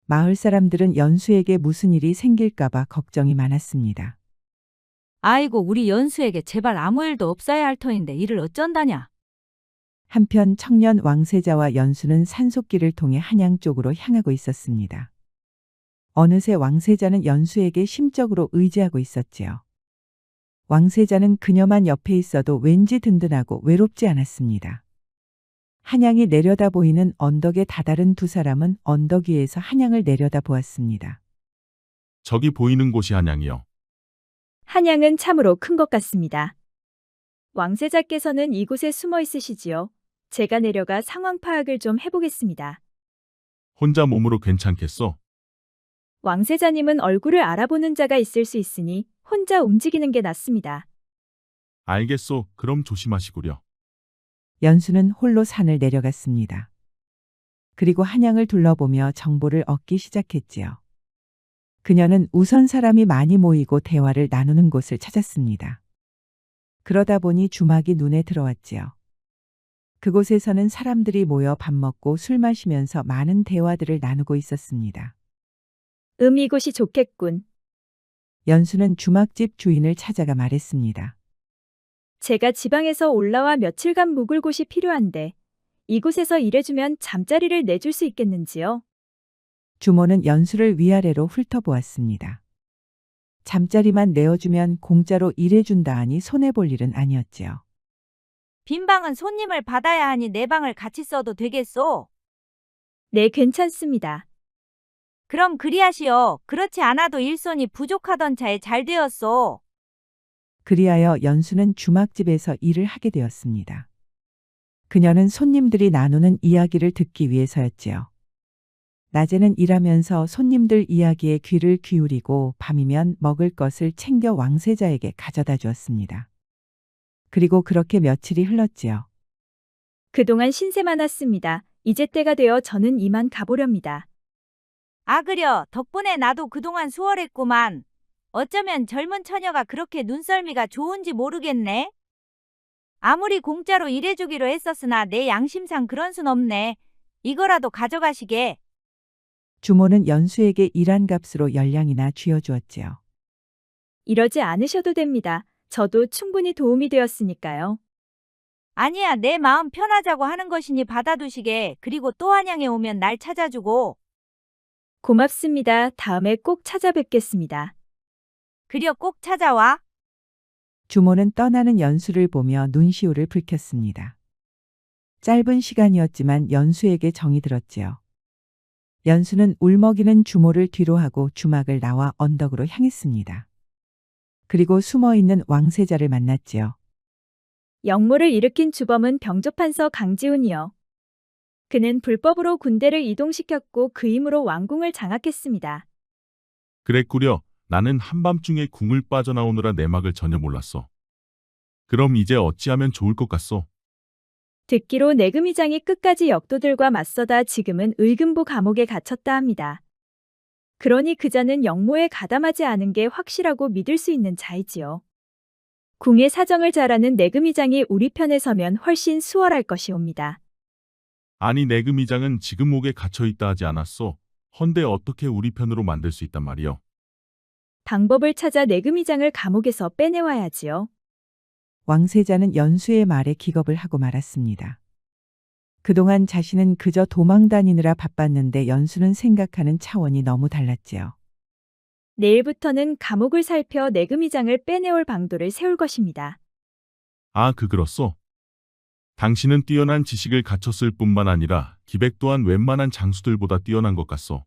S2: 마을 사람들은 연수에게 무슨 일이 생길까봐 걱정이 많았습니다.
S5: 아이고 우리 연수에게 제발 아무 일도 없어야 할 터인데 이를 어쩐다냐.
S2: 한편 청년 왕세자와 연수는 산속길을 통해 한양 쪽으로 향하고 있었습니다. 어느새 왕세자는 연수에게 심적으로 의지하고 있었지요. 왕세자는 그녀만 옆에 있어도 왠지 든든하고 외롭지 않았습니다. 한양이 내려다 보이는 언덕에 다다른 두 사람은 언덕 위에서 한양을 내려다 보았습니다.
S3: 저기 보이는 곳이 한양이요.
S10: 한양은 참으로 큰 것 같습니다. 왕세자께서는 이곳에 숨어 있으시지요. 제가 내려가 상황 파악을 좀 해보겠습니다.
S3: 혼자 몸으로 괜찮겠소?
S10: 왕세자님은 얼굴을 알아보는 자가 있을 수 있으니 혼자 움직이는 게 낫습니다.
S3: 알겠소. 그럼 조심하시구려.
S2: 연수는 홀로 산을 내려갔습니다. 그리고 한양을 둘러보며 정보를 얻기 시작했지요. 그녀는 우선 사람이 많이 모이고 대화를 나누는 곳을 찾았습니다. 그러다 보니 주막이 눈에 들어왔지요. 그곳에서는 사람들이 모여 밥 먹고 술 마시면서 많은 대화들을 나누고 있었습니다.
S10: 이곳이 좋겠군.
S2: 연수는 주막집 주인을 찾아가 말했습니다.
S10: 제가 지방에서 올라와 며칠간 묵을 곳이 필요한데 이곳에서 일해주면 잠자리를 내줄 수 있겠는지요?
S2: 주모는 연수를 위아래로 훑어보았습니다. 잠자리만 내어주면 공짜로 일해준다 하니 손해볼 일은 아니었지요.
S5: 빈 방은 손님을 받아야 하니 내 방을 같이 써도 되겠소?
S10: 네, 괜찮습니다.
S5: 그럼 그리하시오. 그렇지 않아도 일손이 부족하던 차에 잘 되었소.
S2: 그리하여 연수는 주막집에서 일을 하게 되었습니다. 그녀는 손님들이 나누는 이야기를 듣기 위해서였지요. 낮에는 일하면서 손님들 이야기에 귀를 기울이고 밤이면 먹을 것을 챙겨 왕세자에게 가져다 주었습니다. 그리고 그렇게 며칠이 흘렀지요.
S10: 그동안 신세 많았습니다. 이제 때가 되어 저는 이만 가보렵니다.
S5: 아 그려 덕분에 나도 그동안 수월했구만. 어쩌면 젊은 처녀가 그렇게 눈썰미가 좋은지 모르겠네. 아무리 공짜로 일해주기로 했었으나 내 양심상 그런 순 없네. 이거라도 가져가시게.
S2: 주모는 연수에게 일한 값으로 열량이나 쥐어주었지요.
S10: 이러지 않으셔도 됩니다. 저도 충분히 도움이 되었으니까요.
S5: 아니야, 내 마음 편하자고 하는 것이니 받아두시게. 그리고 또 한양에 오면 날 찾아주고.
S10: 고맙습니다. 다음에 꼭 찾아뵙겠습니다.
S5: 그려 꼭 찾아와.
S2: 주모는 떠나는 연수를 보며 눈시울을 붉혔습니다. 짧은 시간이었지만 연수에게 정이 들었지요. 연수는 울먹이는 주모를 뒤로 하고 주막을 나와 언덕으로 향했습니다. 그리고 숨어있는 왕세자를 만났지요.
S10: 역모를 일으킨 주범은 병조판서 강지훈이요. 그는 불법으로 군대를 이동시켰고 그 힘으로 왕궁을 장악했습니다.
S3: 그랬구려. 나는 한밤중에 궁을 빠져나오느라 내막을 전혀 몰랐어. 그럼 이제 어찌하면 좋을 것 같소?
S10: 듣기로 내금이장이 끝까지 역도들과 맞서다 지금은 의금부 감옥에 갇혔다 합니다. 그러니 그자는 역모에 가담하지 않은 게 확실하고 믿을 수 있는 자이지요. 궁의 사정을 잘 아는 내금이장이 우리 편에 서면 훨씬 수월할 것이옵니다.
S3: 아니, 내금이장은 지금 옥에 갇혀있다 하지 않았소? 헌데 어떻게 우리 편으로 만들 수 있단 말이요?
S10: 방법을 찾아 내금이장을 감옥에서 빼내와야지요.
S2: 왕세자는 연수의 말에 기겁을 하고 말았습니다. 그동안 자신은 그저 도망 다니느라 바빴는데 연수는 생각하는 차원이 너무 달랐지요.
S10: 내일부터는 감옥을 살펴 내금이장을 빼내올 방도를 세울 것입니다.
S3: 아, 그렇소? 당신은 뛰어난 지식을 갖췄을 뿐만 아니라 기백 또한 웬만한 장수들보다 뛰어난 것 같소.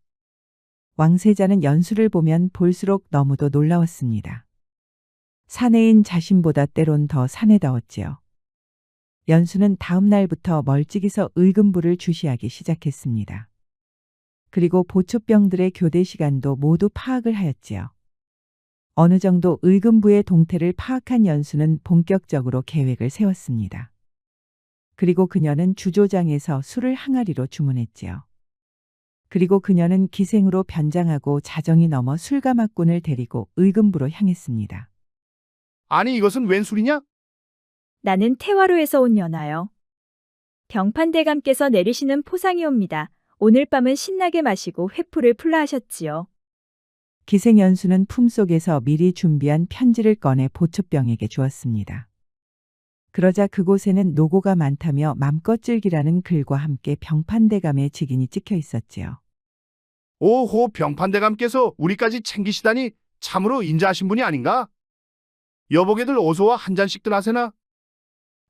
S2: 왕세자는 연수를 보면 볼수록 너무도 놀라웠습니다. 사내인 자신보다 때론 더 사내다웠지요. 연수는 다음 날부터 멀찍이서 의금부를 주시하기 시작했습니다. 그리고 보초병들의 교대 시간도 모두 파악을 하였지요. 어느 정도 의금부의 동태를 파악한 연수는 본격적으로 계획을 세웠습니다. 그리고 그녀는 주조장에서 술을 항아리로 주문했지요. 그리고 그녀는 기생으로 변장하고 자정이 넘어 술가마꾼을 데리고 의금부로 향했습니다.
S16: 아니 이것은 웬 술이냐?
S10: 나는 태화로에서 온 연하요. 병판대감께서 내리시는 포상이옵니다. 오늘 밤은 신나게 마시고 회풀을 풀라 하셨지요.
S2: 기생 연수는 품속에서 미리 준비한 편지를 꺼내 보초병에게 주었습니다. 그러자 그곳에는 노고가 많다며 맘껏 즐기라는 글과 함께 병판대감의 직인이 찍혀 있었지요.
S16: 오호, 병판대감께서 우리까지 챙기시다니 참으로 인자하신 분이 아닌가? 여보게들 어서와 한 잔씩들 하세나?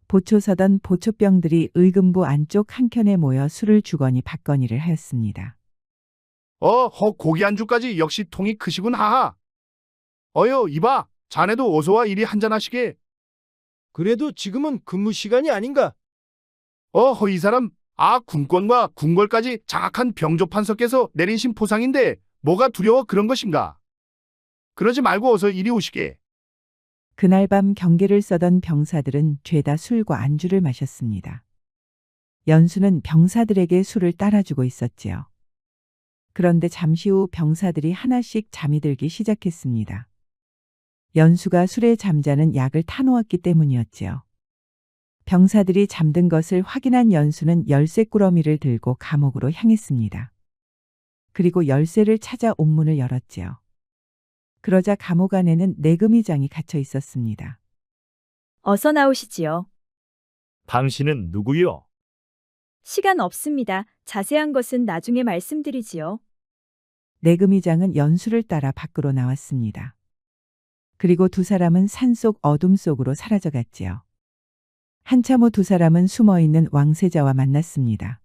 S2: 보초서던 보초병들이 의금부 안쪽 한켠에 모여 술을 주거니 받거니를 하였습니다.
S16: 고기 안주까지 역시 통이 크시군 하하. 어여 이봐, 자네도 어서와 이리 한잔 하시게.
S9: 그래도 지금은 근무 시간이 아닌가?
S16: 이 사람, 군권과 궁궐까지 장악한 병조판서께서 내리신 포상인데 뭐가 두려워 그런 것인가? 그러지 말고 어서 이리 오시게.
S2: 그날 밤 경계를 써던 병사들은 죄다 술과 안주를 마셨습니다. 연수는 병사들에게 술을 따라주고 있었지요. 그런데 잠시 후 병사들이 하나씩 잠이 들기 시작했습니다. 연수가 술에 잠자는 약을 타놓았기 때문이었지요. 병사들이 잠든 것을 확인한 연수는 열쇠꾸러미를 들고 감옥으로 향했습니다. 그리고 열쇠를 찾아 옥문을 열었지요. 그러자 감옥 안에는 내금이장이 갇혀 있었습니다.
S10: 어서 나오시지요.
S8: 당신은 누구요?
S10: 시간 없습니다. 자세한 것은 나중에 말씀드리지요.
S2: 내금이장은 연수를 따라 밖으로 나왔습니다. 그리고 두 사람은 산속 어둠 속으로 사라져갔지요. 한참 후 두 사람은 숨어있는 왕세자와 만났습니다.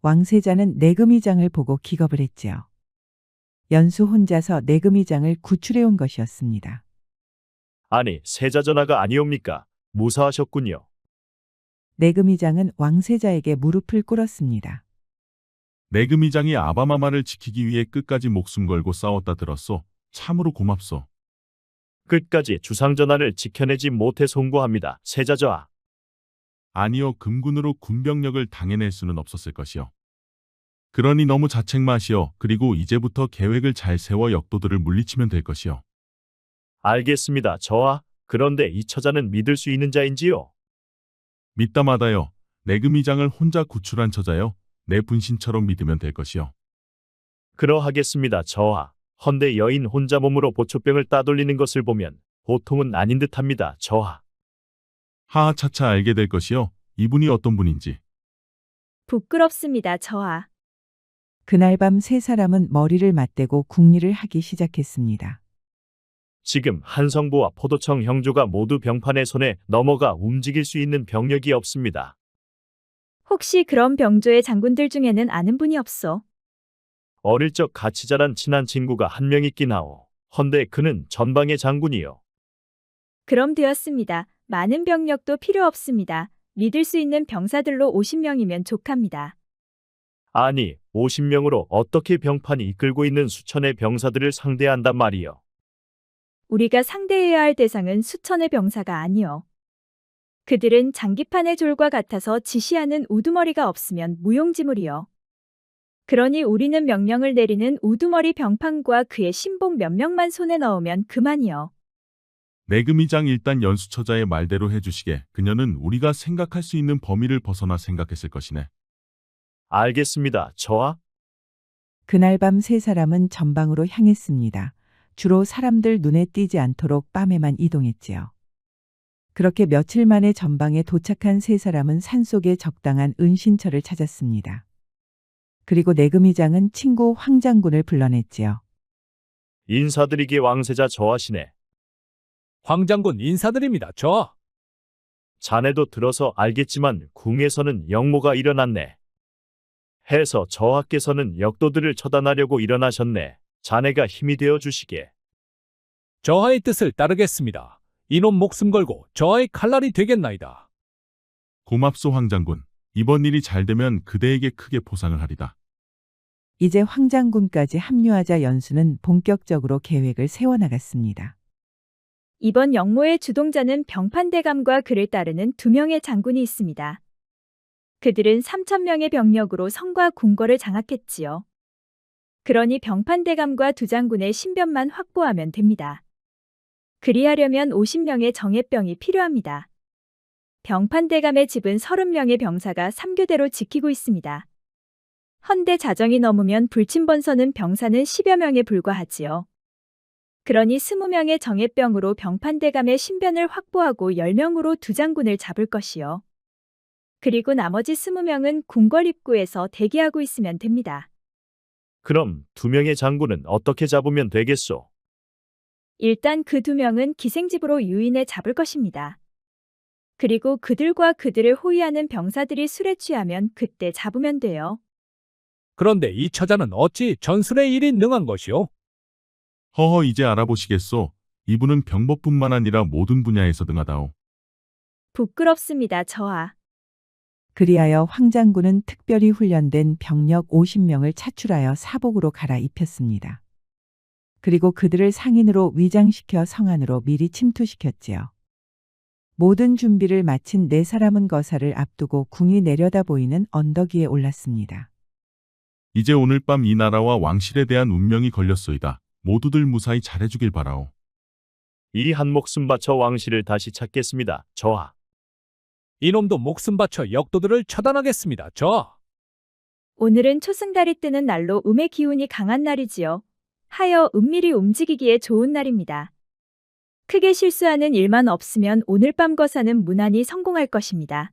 S2: 왕세자는 내금이장을 보고 기겁을 했지요. 연수 혼자서 내금이장을 구출해온 것이었습니다.
S8: 아니, 세자전하가 아니옵니까? 무사하셨군요.
S2: 내금이장은 왕세자에게 무릎을 꿇었습니다.
S3: 내금이장이 아바마마를 지키기 위해 끝까지 목숨 걸고 싸웠다 들었소. 참으로 고맙소.
S8: 끝까지 주상전하를 지켜내지 못해 송구합니다. 세자저하.
S3: 아니요, 금군으로 군병력을 당해낼 수는 없었을 것이요. 그러니 너무 자책마시오. 그리고 이제부터 계획을 잘 세워 역도들을 물리치면 될 것이요.
S8: 알겠습니다, 저하. 그런데 이 처자는 믿을 수 있는 자인지요?
S3: 믿다마다요. 내금이장을 혼자 구출한 처자요. 내 분신처럼 믿으면 될 것이요.
S8: 그러하겠습니다, 저하. 헌데 여인 혼자 몸으로 보초병을 따돌리는 것을 보면 보통은 아닌 듯합니다, 저하.
S3: 하하, 차차 알게 될 것이요. 이분이 어떤 분인지.
S10: 부끄럽습니다, 저하.
S2: 그날 밤 세 사람은 머리를 맞대고 궁리를 하기 시작했습니다.
S8: 지금 한성부와 포도청 형조가 모두 병판의 손에 넘어가 움직일 수 있는 병력이 없습니다.
S10: 혹시 그런 병조의 장군들 중에는 아는 분이 없소?
S8: 어릴 적 같이 자란 친한 친구가 한 명 있긴 하오. 헌데 그는 전방의 장군이요.
S10: 그럼 되었습니다. 많은 병력도 필요 없습니다. 믿을 수 있는 병사들로 50명이면 족합니다.
S8: 아니, 50명으로 어떻게 병판이 이끌고 있는 수천의 병사들을 상대한단 말이요.
S10: 우리가 상대해야 할 대상은 수천의 병사가 아니요. 그들은 장기판의 졸과 같아서 지시하는 우두머리가 없으면 무용지물이요. 그러니 우리는 명령을 내리는 우두머리 병판과 그의 신복 몇 명만 손에 넣으면 그만이요.
S3: 내금이장 일단 연수처자의 말대로 해주시게. 그녀는 우리가 생각할 수 있는 범위를 벗어나 생각했을 것이네.
S8: 알겠습니다, 저하.
S2: 그날 밤 세 사람은 전방으로 향했습니다. 주로 사람들 눈에 띄지 않도록 밤에만 이동했지요. 그렇게 며칠 만에 전방에 도착한 세 사람은 산속에 적당한 은신처를 찾았습니다. 그리고 내금이장은 친구 황장군을 불러냈지요.
S8: 인사드리기에 왕세자 저하시네.
S17: 황장군 인사드립니다, 저하.
S8: 자네도 들어서 알겠지만 궁에서는 역모가 일어났네. 해서 저하께서는 역도들을 처단하려고 일어나셨네. 자네가 힘이 되어 주시게.
S17: 저하의 뜻을 따르겠습니다. 이놈 목숨 걸고 저하의 칼날이 되겠나이다.
S3: 고맙소 황장군. 이번 일이 잘 되면 그대에게 크게 보상을 하리다.
S2: 이제 황장군까지 합류하자 연수는 본격적으로 계획을 세워나갔습니다.
S10: 이번 역모의 주동자는 병판대감과 그를 따르는 2명의 장군이 있습니다. 그들은 3,000명의 병력으로 성과 궁궐을 장악했지요. 그러니 병판대감과 두 장군의 신변만 확보하면 됩니다. 그리하려면 50명의 정예병이 필요합니다. 병판대감의 집은 30명의 병사가 3교대로 지키고 있습니다. 헌데 자정이 넘으면 불침번서는 병사는 10여 명에 불과하지요. 그러니 20명의 정예병으로 병판대감의 신변을 확보하고 10명으로 두 장군을 잡을 것이요. 그리고 나머지 20명은 궁궐 입구에서 대기하고 있으면 됩니다.
S8: 그럼 2명의 장군은 어떻게 잡으면 되겠소?
S10: 일단 그 2명은 기생집으로 유인해 잡을 것입니다. 그리고 그들과 그들을 호위하는 병사들이 술에 취하면 그때 잡으면 돼요.
S17: 그런데 이 처자는 어찌 전술의 일이 능한 것이오?
S3: 허허 이제 알아보시겠소. 이분은 병법뿐만 아니라 모든 분야에서 능하다오.
S10: 부끄럽습니다, 저하.
S2: 그리하여 황장군은 특별히 훈련된 병력 50명을 차출하여 사복으로 갈아입혔습니다. 그리고 그들을 상인으로 위장시켜 성 안으로 미리 침투시켰지요. 모든 준비를 마친 4사람은 거사를 앞두고 궁이 내려다 보이는 언덕 위에 올랐습니다.
S3: 이제 오늘 밤 이 나라와 왕실에 대한 운명이 걸렸소이다. 모두들 무사히 잘해주길 바라오.
S8: 이 한 목숨 바쳐 왕실을 다시 찾겠습니다. 저하.
S17: 이놈도 목숨 바쳐 역도들을 처단하겠습니다. 저하.
S10: 오늘은 초승달이 뜨는 날로 음의 기운이 강한 날이지요. 하여 은밀히 움직이기에 좋은 날입니다. 크게 실수하는 일만 없으면 오늘 밤 거사는 무난히 성공할 것입니다.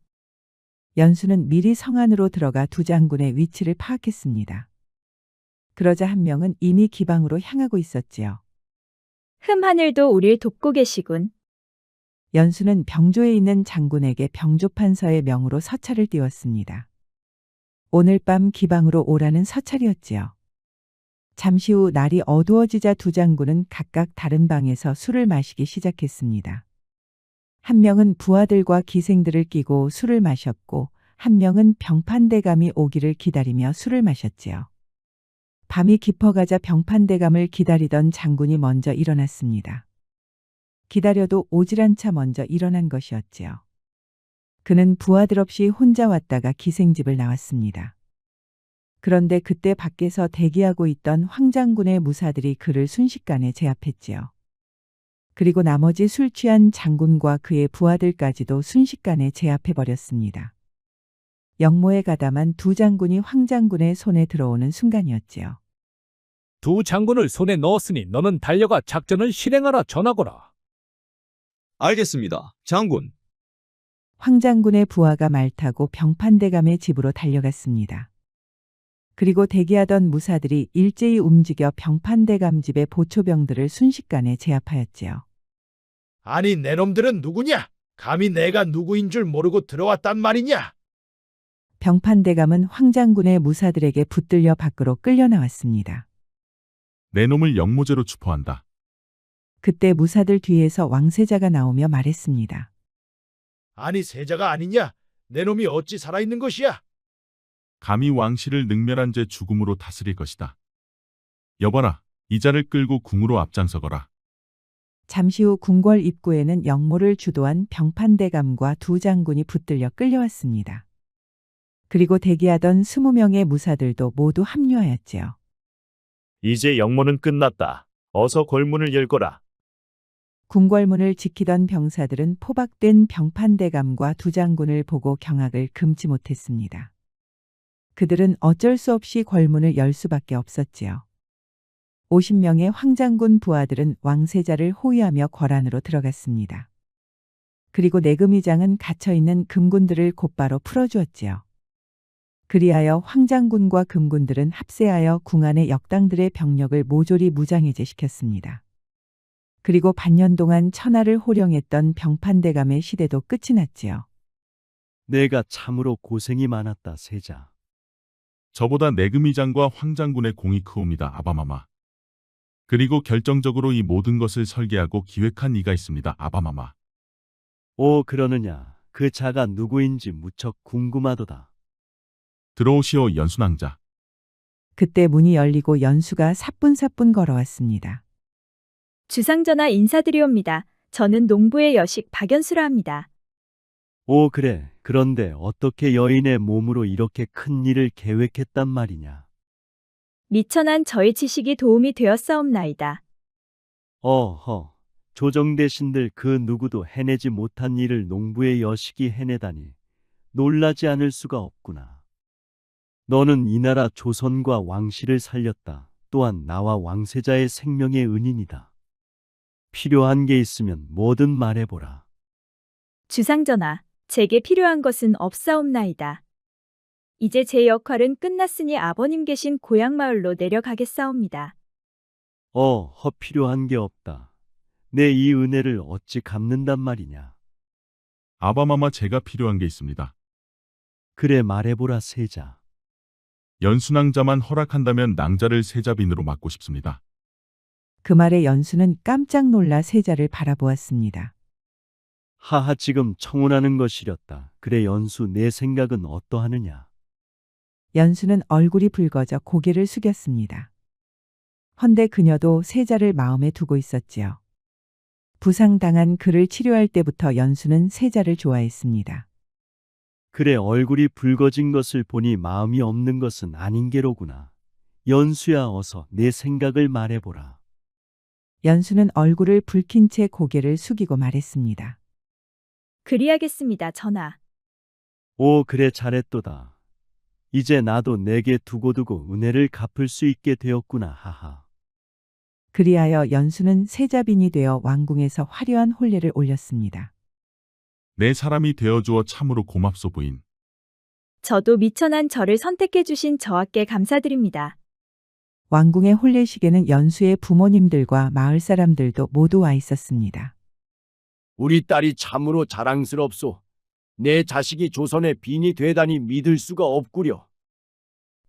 S2: 연수는 미리 성 안으로 들어가 두 장군의 위치를 파악했습니다. 그러자 한 명은 이미 기방으로 향하고 있었지요.
S10: 흠하늘도 우릴 돕고 계시군.
S2: 연수는 병조에 있는 장군에게 병조판서의 명으로 서찰을 띄웠습니다. 오늘 밤 기방으로 오라는 서찰이었지요. 잠시 후 날이 어두워지자 두 장군은 각각 다른 방에서 술을 마시기 시작했습니다. 한 명은 부하들과 기생들을 끼고 술을 마셨고 한 명은 병판대감이 오기를 기다리며 술을 마셨지요. 밤이 깊어가자 병판대감을 기다리던 장군이 먼저 일어났습니다. 기다려도 오질 않자 먼저 일어난 것이었지요. 그는 부하들 없이 혼자 왔다가 기생집을 나왔습니다. 그런데 그때 밖에서 대기하고 있던 황장군의 무사들이 그를 순식간에 제압했지요. 그리고 나머지 술 취한 장군과 그의 부하들까지도 순식간에 제압해버렸습니다. 역모에 가담한 두 장군이 황장군의 손에 들어오는 순간이었지요.
S17: 두 장군을 손에 넣었으니 너는 달려가 작전을 실행하라 전하거라.
S15: 알겠습니다, 장군.
S2: 황장군의 부하가 말 타고 병판대감의 집으로 달려갔습니다. 그리고 대기하던 무사들이 일제히 움직여 병판대감 집의 보초병들을 순식간에 제압하였지요.
S9: 아니 내놈들은 누구냐? 감히 내가 누구인 줄 모르고 들어왔단 말이냐?
S2: 병판대감은 황장군의 무사들에게 붙들려 밖으로 끌려 나왔습니다.
S3: 내 놈을 역모죄로 추포한다.
S2: 그때 무사들 뒤에서 왕세자가 나오며 말했습니다.
S9: 아니 세자가 아니냐? 내놈이 어찌 살아있는 것이야?
S3: 감히 왕실을 능멸한 죄 죽음으로 다스릴 것이다. 여봐라, 이 자를 끌고 궁으로 앞장서거라.
S2: 잠시 후 궁궐 입구에는 역모를 주도한 병판대감과 두 장군이 붙들려 끌려왔습니다. 그리고 대기하던 20명의 무사들도 모두 합류하였지요.
S8: 이제 역모는 끝났다. 어서 골문을 열거라.
S2: 궁궐문을 지키던 병사들은 포박된 병판대감과 두 장군을 보고 경악을 금치 못했습니다. 그들은 어쩔 수 없이 궐문을 열 수밖에 없었지요. 50명의 황장군 부하들은 왕세자를 호위하며 궐 안으로 들어갔습니다. 그리고 내금위장은 갇혀있는 금군들을 곧바로 풀어주었지요. 그리하여 황장군과 금군들은 합세하여 궁 안의 역당들의 병력을 모조리 무장해제시켰습니다. 그리고 반년 동안 천하를 호령했던 병판대감의 시대도 끝이 났지요.
S18: 내가 참으로 고생이 많았다, 세자.
S3: 저보다 내금위장과 황장군의 공이 크옵니다, 아바마마. 그리고 결정적으로 이 모든 것을 설계하고 기획한 이가 있습니다, 아바마마.
S18: 오, 그러느냐. 그 자가 누구인지 무척 궁금하도다.
S3: 들어오시오, 연순왕자.
S2: 그때 문이 열리고 연수가 사뿐사뿐 걸어왔습니다.
S10: 주상전하 인사드리옵니다. 저는 농부의 여식 박연수라 합니다.
S18: 오, 그래. 그런데 어떻게 여인의 몸으로 이렇게 큰 일을 계획했단 말이냐?
S10: 미천한 저의 지식이 도움이 되었사옵나이다.
S18: 어허, 조정대신들 그 누구도 해내지 못한 일을 농부의 여식이 해내다니 놀라지 않을 수가 없구나. 너는 이 나라 조선과 왕실을 살렸다. 또한 나와 왕세자의 생명의 은인이다. 필요한 게 있으면 뭐든 말해보라.
S10: 주상전하, 제게 필요한 것은 없사옵나이다. 이제 제 역할은 끝났으니 아버님 계신 고향 마을로 내려가겠사옵니다.
S18: 필요한 게 없다. 내 이 은혜를 어찌 갚는단 말이냐.
S3: 아바마마 제가 필요한 게 있습니다.
S18: 그래 말해보라 세자.
S3: 연수낭자만 허락한다면 낭자를 세자빈으로 맡고 싶습니다.
S2: 그 말에 연수는 깜짝 놀라 세자를 바라보았습니다.
S18: 하하 지금 청혼하는 것이렸다. 그래 연수 내 생각은 어떠하느냐.
S2: 연수는 얼굴이 붉어져 고개를 숙였습니다. 헌데 그녀도 세자를 마음에 두고 있었지요. 부상당한 그를 치료할 때부터 연수는 세자를 좋아했습니다.
S18: 그래 얼굴이 붉어진 것을 보니 마음이 없는 것은 아닌 게로구나. 연수야 어서 내 생각을 말해보라.
S2: 연수는 얼굴을 붉힌 채 고개를 숙이고 말했습니다.
S10: 그리하겠습니다, 전하.
S18: 오 그래 잘했도다. 이제 나도 내게 두고두고 은혜를 갚을 수 있게 되었구나 하하.
S2: 그리하여 연수는 세자빈이 되어 왕궁에서 화려한 혼례를 올렸습니다.
S3: 내 사람이 되어주어 참으로 고맙소 부인.
S10: 저도 미천한 저를 선택해 주신 저하께 감사드립니다.
S2: 왕궁의 혼례식에는 연수의 부모님들과 마을 사람들도 모두 와 있었습니다.
S7: 우리 딸이 참으로 자랑스럽소. 내 자식이 조선의 빈이 되다니 믿을 수가 없구려.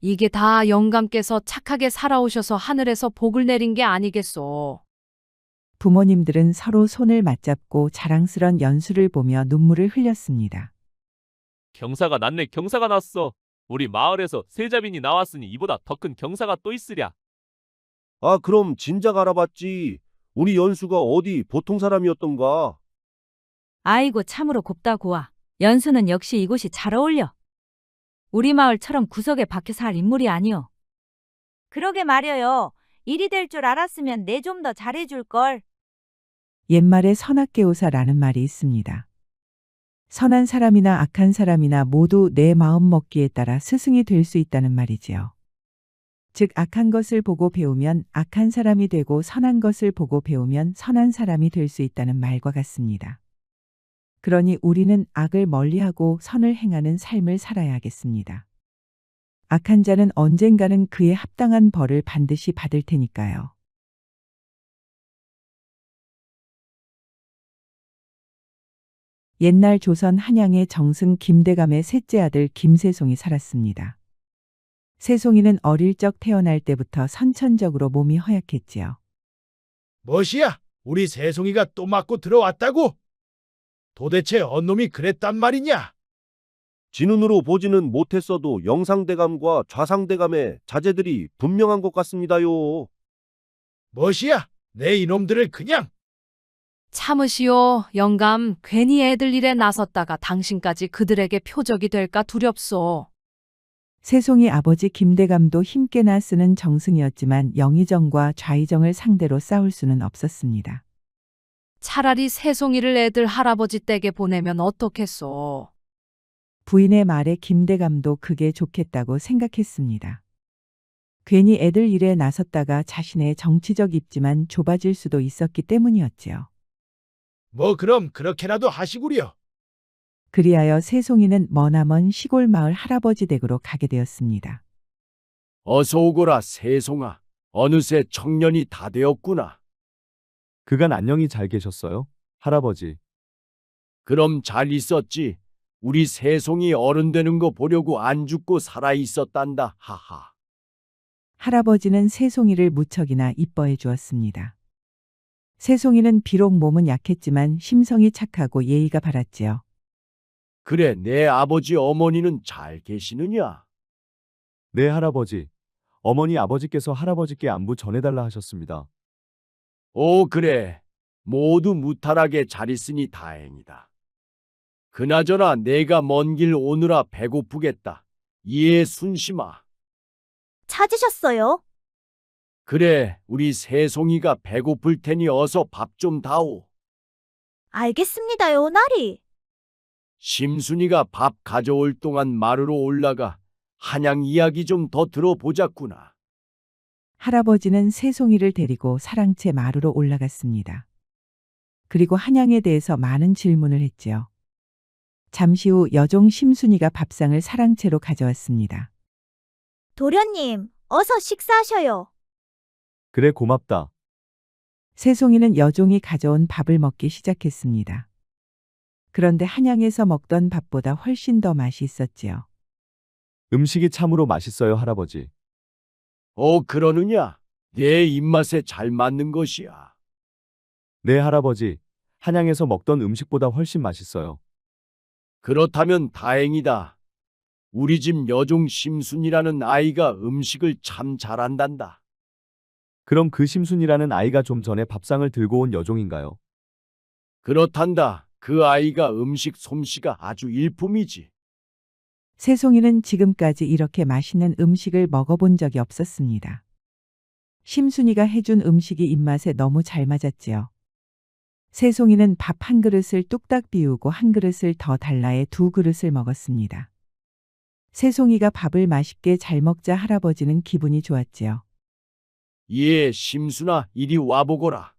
S12: 이게 다 영감께서 착하게 살아오셔서 하늘에서 복을 내린 게 아니겠소.
S2: 부모님들은 서로 손을 맞잡고 자랑스런 연수를 보며 눈물을 흘렸습니다.
S14: 경사가 났네, 경사가 났어. 우리 마을에서 세자빈이 나왔으니 이보다 더 큰 경사가 또 있으랴.
S6: 아, 그럼 진작 알아봤지. 우리 연수가 어디 보통 사람이었던가.
S5: 아이고 참으로 곱다 고와. 연수는 역시 이곳이 잘 어울려. 우리 마을처럼 구석에 박혀 살 인물이 아니오. 그러게 말여요. 일이 될 줄 알았으면 내 좀 더 잘해줄걸.
S2: 옛말에 선악계오사라는 말이 있습니다. 선한 사람이나 악한 사람이나 모두 내 마음 먹기에 따라 스승이 될 수 있다는 말이지요. 즉 악한 것을 보고 배우면 악한 사람이 되고 선한 것을 보고 배우면 선한 사람이 될 수 있다는 말과 같습니다. 그러니 우리는 악을 멀리하고 선을 행하는 삶을 살아야 하겠습니다. 악한 자는 언젠가는 그에 합당한 벌을 반드시 받을 테니까요. 옛날 조선 한양의 정승 김대감의 셋째 아들 김세송이 살았습니다. 세송이는 어릴 적 태어날 때부터 선천적으로 몸이 허약했지요.
S9: 뭐시야? 우리 세송이가 또 맞고 들어왔다고? 도대체 언놈이 그랬단 말이냐?
S6: 지 눈으로 보지는 못했어도 영상대감과 좌상대감의 자제들이 분명한 것 같습니다요.
S9: 뭐시야? 내 이놈들을 그냥.
S12: 참으시오, 영감. 괜히 애들 일에 나섰다가 당신까지 그들에게 표적이 될까 두렵소.
S2: 세송이 아버지 김대감도 힘께나 쓰는 정승이었지만 영의정과 좌의정을 상대로 싸울 수는 없었습니다.
S12: 차라리 세송이를 애들 할아버지 댁에 보내면 어떻겠소.
S2: 부인의 말에 김대감도 그게 좋겠다고 생각했습니다. 괜히 애들 일에 나섰다가 자신의 정치적 입지만 좁아질 수도 있었기 때문이었지요.
S9: 뭐 그럼 그렇게라도 하시구려.
S2: 그리하여 세송이는 머나먼 시골 마을 할아버지 댁으로 가게 되었습니다.
S7: 어서 오거라 세송아. 어느새 청년이 다 되었구나.
S19: 그간 안녕히 잘 계셨어요, 할아버지?
S7: 그럼 잘 있었지. 우리 세송이 어른 되는 거 보려고 안 죽고 살아 있었단다. 하하.
S2: 할아버지는 세송이를 무척이나 이뻐해 주었습니다. 세송이는 비록 몸은 약했지만 심성이 착하고 예의가 바랐지요.
S7: 그래 내 아버지 어머니는 잘 계시느냐?
S19: 네, 할아버지. 어머니 아버지께서 할아버지께 안부 전해달라 하셨습니다.
S7: 오 그래. 모두 무탈하게 잘 있으니 다행이다. 그나저나 내가 먼 길 오느라 배고프겠다. 예, 순심아.
S20: 찾으셨어요?
S7: 그래, 우리 새송이가 배고플 테니 어서 밥 좀 다오.
S20: 알겠습니다요, 나리.
S7: 심순이가 밥 가져올 동안 마루로 올라가 한양 이야기 좀 더 들어보자꾸나.
S2: 할아버지는 새송이를 데리고 사랑채 마루로 올라갔습니다. 그리고 한양에 대해서 많은 질문을 했지요. 잠시 후 여종 심순이가 밥상을 사랑채로 가져왔습니다.
S20: 도련님, 어서 식사하셔요.
S19: 그래, 고맙다.
S2: 새송이는 여종이 가져온 밥을 먹기 시작했습니다. 그런데 한양에서 먹던 밥보다 훨씬 더 맛이 있었지요.
S19: 음식이 참으로 맛있어요, 할아버지.
S7: 그러느냐? 내 입맛에 잘 맞는 것이야.
S19: 네, 할아버지. 한양에서 먹던 음식보다 훨씬 맛있어요.
S7: 그렇다면 다행이다. 우리 집 여종 심순이라는 아이가 음식을 참 잘한단다.
S19: 그럼 그 심순이라는 아이가 좀 전에 밥상을 들고 온 여종인가요?
S7: 그렇단다. 그 아이가 음식 솜씨가 아주 일품이지.
S2: 새송이는 지금까지 이렇게 맛있는 음식을 먹어본 적이 없었습니다. 심순이가 해준 음식이 입맛에 너무 잘 맞았지요. 새송이는 밥 한 그릇을 뚝딱 비우고 한 그릇을 더 달라해 2그릇을 먹었습니다. 새송이가 밥을 맛있게 잘 먹자 할아버지는 기분이 좋았지요.
S7: 예, 심순아, 이리 와보거라.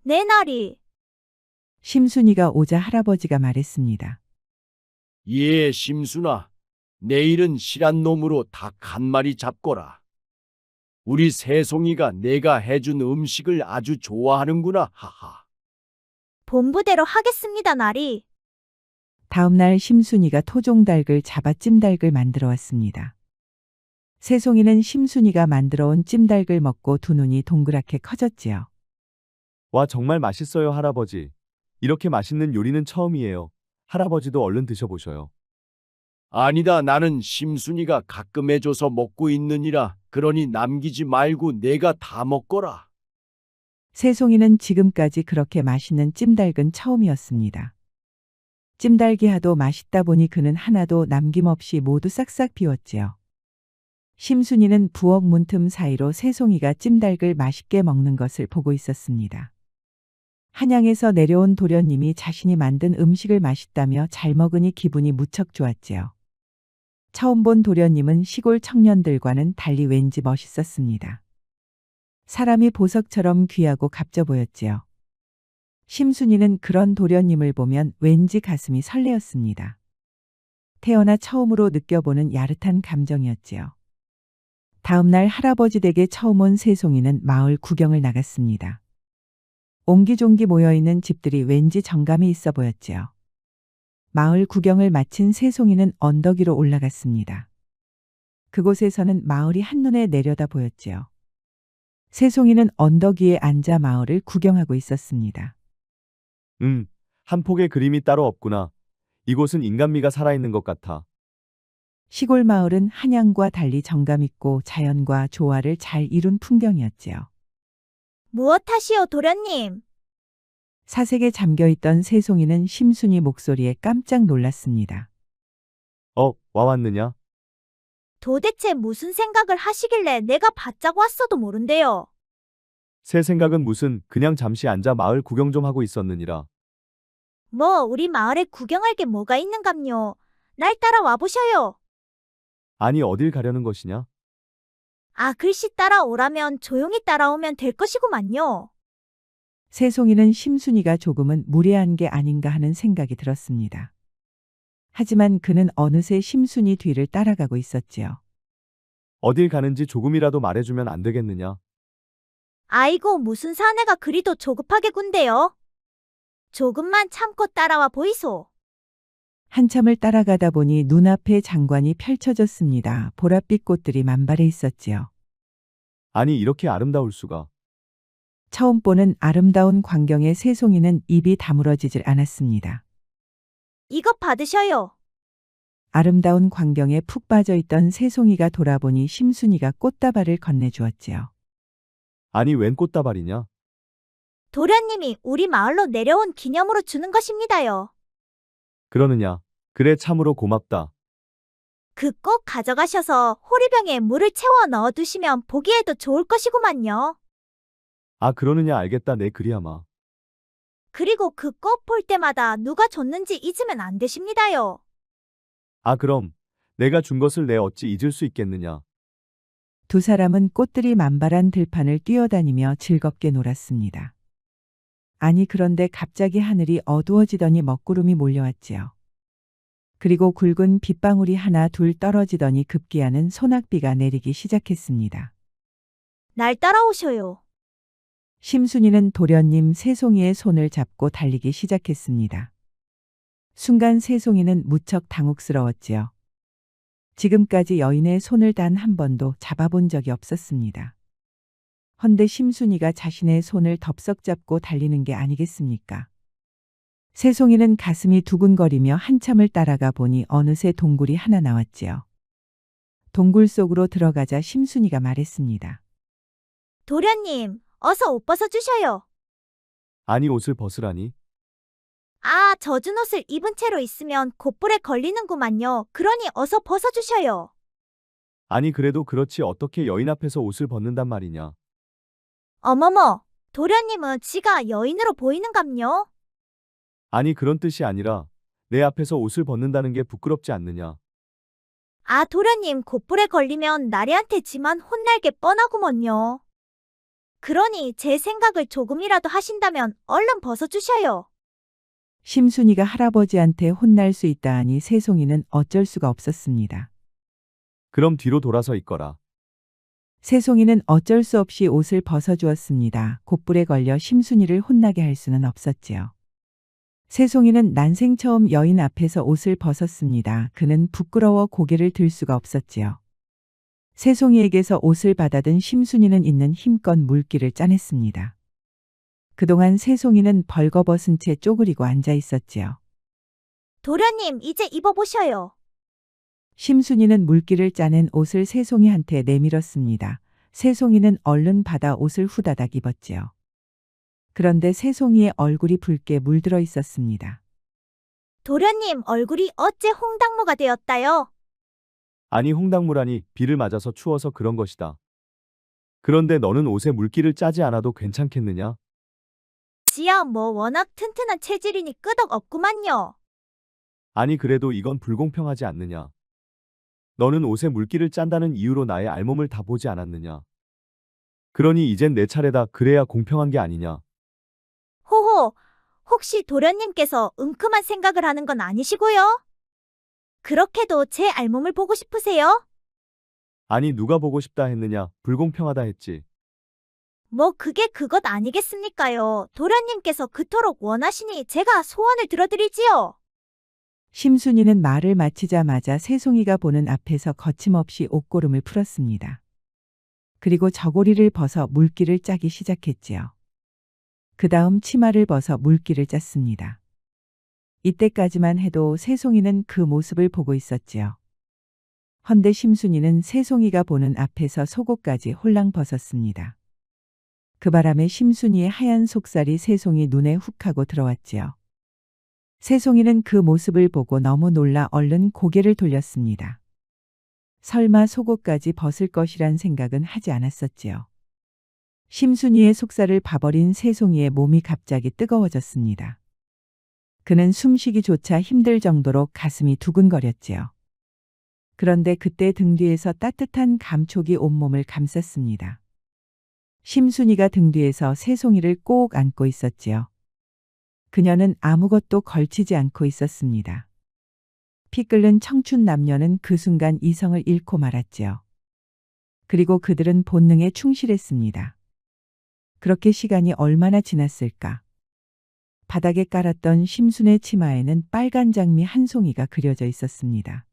S20: 네, 나리.
S2: 심순이가 오자 할아버지가 말했습니다.
S7: 예, 심순아. 내일은 실한 놈으로 닭 한 마리 잡거라. 우리 새송이가 내가 해준 음식을 아주 좋아하는구나. 하하.
S20: 본부대로 하겠습니다, 나리.
S2: 다음 날 심순이가 토종닭을 잡아 찜닭을 만들어 왔습니다. 새송이는 심순이가 만들어 온 찜닭을 먹고 두 눈이 동그랗게 커졌지요.
S19: 와, 정말 맛있어요, 할아버지. 이렇게 맛있는 요리는 처음이에요. 할아버지도 얼른 드셔보셔요.
S7: 아니다. 나는 심순이가 가끔 해줘서 먹고 있느니라. 그러니 남기지 말고 내가 다 먹거라.
S2: 새송이는 지금까지 그렇게 맛있는 찜닭은 처음이었습니다. 찜닭이 하도 맛있다 보니 그는 하나도 남김없이 모두 싹싹 비웠지요. 심순이는 부엌 문틈 사이로 새송이가 찜닭을 맛있게 먹는 것을 보고 있었습니다. 한양에서 내려온 도련님이 자신이 만든 음식을 맛있다며 잘 먹으니 기분이 무척 좋았지요. 처음 본 도련님은 시골 청년들과는 달리 왠지 멋있었습니다. 사람이 보석처럼 귀하고 값져 보였지요. 심순이는 그런 도련님을 보면 왠지 가슴이 설레었습니다. 태어나 처음으로 느껴보는 야릇한 감정이었지요. 다음 날 할아버지 댁에 처음 온 새송이는 마을 구경을 나갔습니다. 옹기종기 모여있는 집들이 왠지 정감이 있어 보였지요. 마을 구경을 마친 새송이는 언덕 위로 올라갔습니다. 그곳에서는 마을이 한눈에 내려다 보였지요. 새송이는 언덕 위에 앉아 마을을 구경하고 있었습니다.
S19: 한 폭의 그림이 따로 없구나. 이곳은 인간미가 살아있는 것 같아.
S2: 시골 마을은 한양과 달리 정감 있고 자연과 조화를 잘 이룬 풍경이었지요.
S20: 무엇하시오, 도련님?
S2: 사색에 잠겨있던 새송이는 심순이 목소리에 깜짝 놀랐습니다.
S19: 와 왔느냐?
S20: 도대체 무슨 생각을 하시길래 내가 바짝 왔어도 모른대요.
S19: 새 생각은 무슨, 그냥 잠시 앉아 마을 구경 좀 하고 있었느니라.
S20: 뭐 우리 마을에 구경할 게 뭐가 있는감요. 날 따라와 보셔요.
S19: 아니, 어딜 가려는 것이냐?
S20: 아, 글씨 따라오라면 조용히 따라오면 될 것이구만요.
S2: 새송이는 심순이가 조금은 무례한 게 아닌가 하는 생각이 들었습니다. 하지만 그는 어느새 심순이 뒤를 따라가고 있었지요.
S19: 어딜 가는지 조금이라도 말해주면 안 되겠느냐?
S20: 아이고, 무슨 사내가 그리도 조급하게 군대요. 조금만 참고 따라와 보이소.
S2: 한참을 따라가다 보니 눈앞에 장관이 펼쳐졌습니다. 보랏빛 꽃들이 만발해 있었지요.
S19: 아니, 이렇게 아름다울 수가.
S2: 처음 보는 아름다운 광경에 새송이는 입이 다물어지질 않았습니다.
S20: 이것 받으셔요.
S2: 아름다운 광경에 푹 빠져있던 새송이가 돌아보니 심순이가 꽃다발을 건네주었지요.
S19: 아니, 웬 꽃다발이냐?
S20: 도련님이 우리 마을로 내려온 기념으로 주는 것입니다요.
S19: 그러느냐? 그래 참으로 고맙다.
S20: 그 꼭 가져가셔서 호리병에 물을 채워 넣어두시면 보기에도 좋을 것이구만요.
S19: 아 그러느냐 알겠다 내 그리하마.
S20: 그리고 그 꽃 볼 때마다 누가 줬는지 잊으면 안 되십니다요.
S19: 아 그럼 내가 준 것을 내 어찌 잊을 수 있겠느냐.
S2: 두 사람은 꽃들이 만발한 들판을 뛰어다니며 즐겁게 놀았습니다. 아니 그런데 갑자기 하늘이 어두워지더니 먹구름이 몰려왔지요. 그리고 굵은 빗방울이 하나 둘 떨어지더니 급기야는 소낙비가 내리기 시작했습니다.
S20: 날 따라오셔요.
S2: 심순이는 도련님 새송이의 손을 잡고 달리기 시작했습니다. 순간 새송이는 무척 당혹스러웠지요. 지금까지 여인의 손을 단 한 번도 잡아본 적이 없었습니다. 헌데 심순이가 자신의 손을 덥석 잡고 달리는 게 아니겠습니까? 새송이는 가슴이 두근거리며 한참을 따라가 보니 어느새 동굴이 하나 나왔지요. 동굴 속으로 들어가자 심순이가 말했습니다.
S20: 도련님, 어서 옷 벗어주셔요.
S19: 아니 옷을 벗으라니.
S20: 아, 젖은 옷을 입은 채로 있으면 곧불에 걸리는구만요. 그러니 어서 벗어주셔요.
S19: 아니 그래도 그렇지 어떻게 여인 앞에서 옷을 벗는단 말이냐.
S20: 어머머, 도련님은 지가 여인으로 보이는감요?
S19: 아니 그런 뜻이 아니라 내 앞에서 옷을 벗는다는 게 부끄럽지 않느냐.
S20: 아, 도련님 곧불에 걸리면 나리한테 지만 혼날 게 뻔하구먼요. 그러니 제 생각을 조금이라도 하신다면 얼른 벗어주셔요.
S2: 심순이가 할아버지한테 혼날 수 있다 하니 새송이는 어쩔 수가 없었습니다.
S19: 그럼 뒤로 돌아서 있거라.
S2: 새송이는 어쩔 수 없이 옷을 벗어주었습니다. 곧불에 걸려 심순이를 혼나게 할 수는 없었지요. 새송이는 난생 처음 여인 앞에서 옷을 벗었습니다. 그는 부끄러워 고개를 들 수가 없었지요. 새송이에게서 옷을 받아든 심순이는 있는 힘껏 물기를 짜냈습니다. 그동안 새송이는 벌거벗은 채 쪼그리고 앉아 있었지요.
S20: 도련님, 이제 입어보셔요.
S2: 심순이는 물기를 짜낸 옷을 새송이한테 내밀었습니다. 새송이는 얼른 받아 옷을 후다닥 입었지요. 그런데 새송이의 얼굴이 붉게 물들어 있었습니다.
S20: 도련님, 얼굴이 어째 홍당무가 되었다요?
S19: 아니 홍당무라니 비를 맞아서 추워서 그런 것이다. 그런데 너는 옷에 물기를 짜지 않아도 괜찮겠느냐?
S20: 지야 뭐 워낙 튼튼한 체질이니 끄덕 없구만요.
S19: 아니 그래도 이건 불공평하지 않느냐. 너는 옷에 물기를 짠다는 이유로 나의 알몸을 다 보지 않았느냐. 그러니 이젠 내 차례다. 그래야 공평한 게 아니냐.
S20: 호호, 혹시 도련님께서 은큼한 생각을 하는 건 아니시고요? 그렇게도 제 알몸을 보고 싶으세요?
S19: 아니 누가 보고 싶다 했느냐. 불공평하다 했지.
S20: 뭐 그게 그것 아니겠습니까요? 도련님께서 그토록 원하시니 제가 소원을 들어드리지요.
S2: 심순이는 말을 마치자마자 새송이가 보는 앞에서 거침없이 옷고름을 풀었습니다. 그리고 저고리를 벗어 물기를 짜기 시작했지요. 그 다음 치마를 벗어 물기를 짰습니다. 이때까지만 해도 새송이는 그 모습을 보고 있었지요. 헌데 심순이는 새송이가 보는 앞에서 속옷까지 홀랑 벗었습니다. 그 바람에 심순이의 하얀 속살이 새송이 눈에 훅 하고 들어왔지요. 새송이는 그 모습을 보고 너무 놀라 얼른 고개를 돌렸습니다. 설마 속옷까지 벗을 것이란 생각은 하지 않았었지요. 심순이의 속살을 봐버린 새송이의 몸이 갑자기 뜨거워졌습니다. 그는 숨쉬기조차 힘들 정도로 가슴이 두근거렸지요. 그런데 그때 등 뒤에서 따뜻한 감촉이 온몸을 감쌌습니다. 심순이가 등 뒤에서 새송이를 꼭 안고 있었지요. 그녀는 아무것도 걸치지 않고 있었습니다. 피 끓는 청춘 남녀는 그 순간 이성을 잃고 말았지요. 그리고 그들은 본능에 충실했습니다. 그렇게 시간이 얼마나 지났을까? 바닥에 깔았던 심순의 치마에는 빨간 장미 한 송이가 그려져 있었습니다.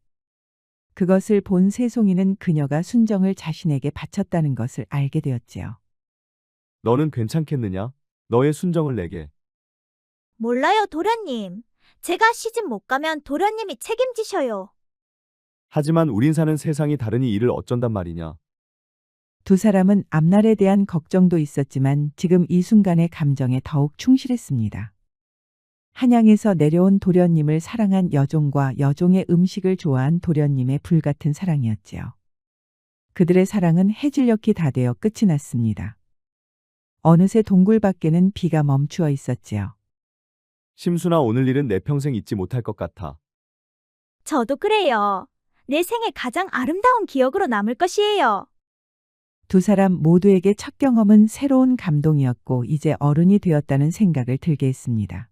S2: 그것을 본 새송이는 그녀가 순정을 자신에게 바쳤다는 것을 알게 되었지요.
S19: 너는 괜찮겠느냐? 너의 순정을 내게.
S20: 몰라요, 도련님. 제가 시집 못 가면 도련님이 책임지셔요.
S19: 하지만 우린 사는 세상이 다르니 이를 어쩐단 말이냐.
S2: 두 사람은 앞날에 대한 걱정도 있었지만 지금 이 순간의 감정에 더욱 충실했습니다. 한양에서 내려온 도련님을 사랑한 여종과 여종의 음식을 좋아한 도련님의 불같은 사랑이었지요. 그들의 사랑은 해질녘이 다 되어 끝이 났습니다. 어느새 동굴 밖에는 비가 멈추어 있었지요.
S19: 심순아, 오늘 일은 내 평생 잊지 못할 것 같아.
S20: 저도 그래요. 내 생애 가장 아름다운 기억으로 남을 것이에요.
S2: 두 사람 모두에게 첫 경험은 새로운 감동이었고 이제 어른이 되었다는 생각을 들게 했습니다.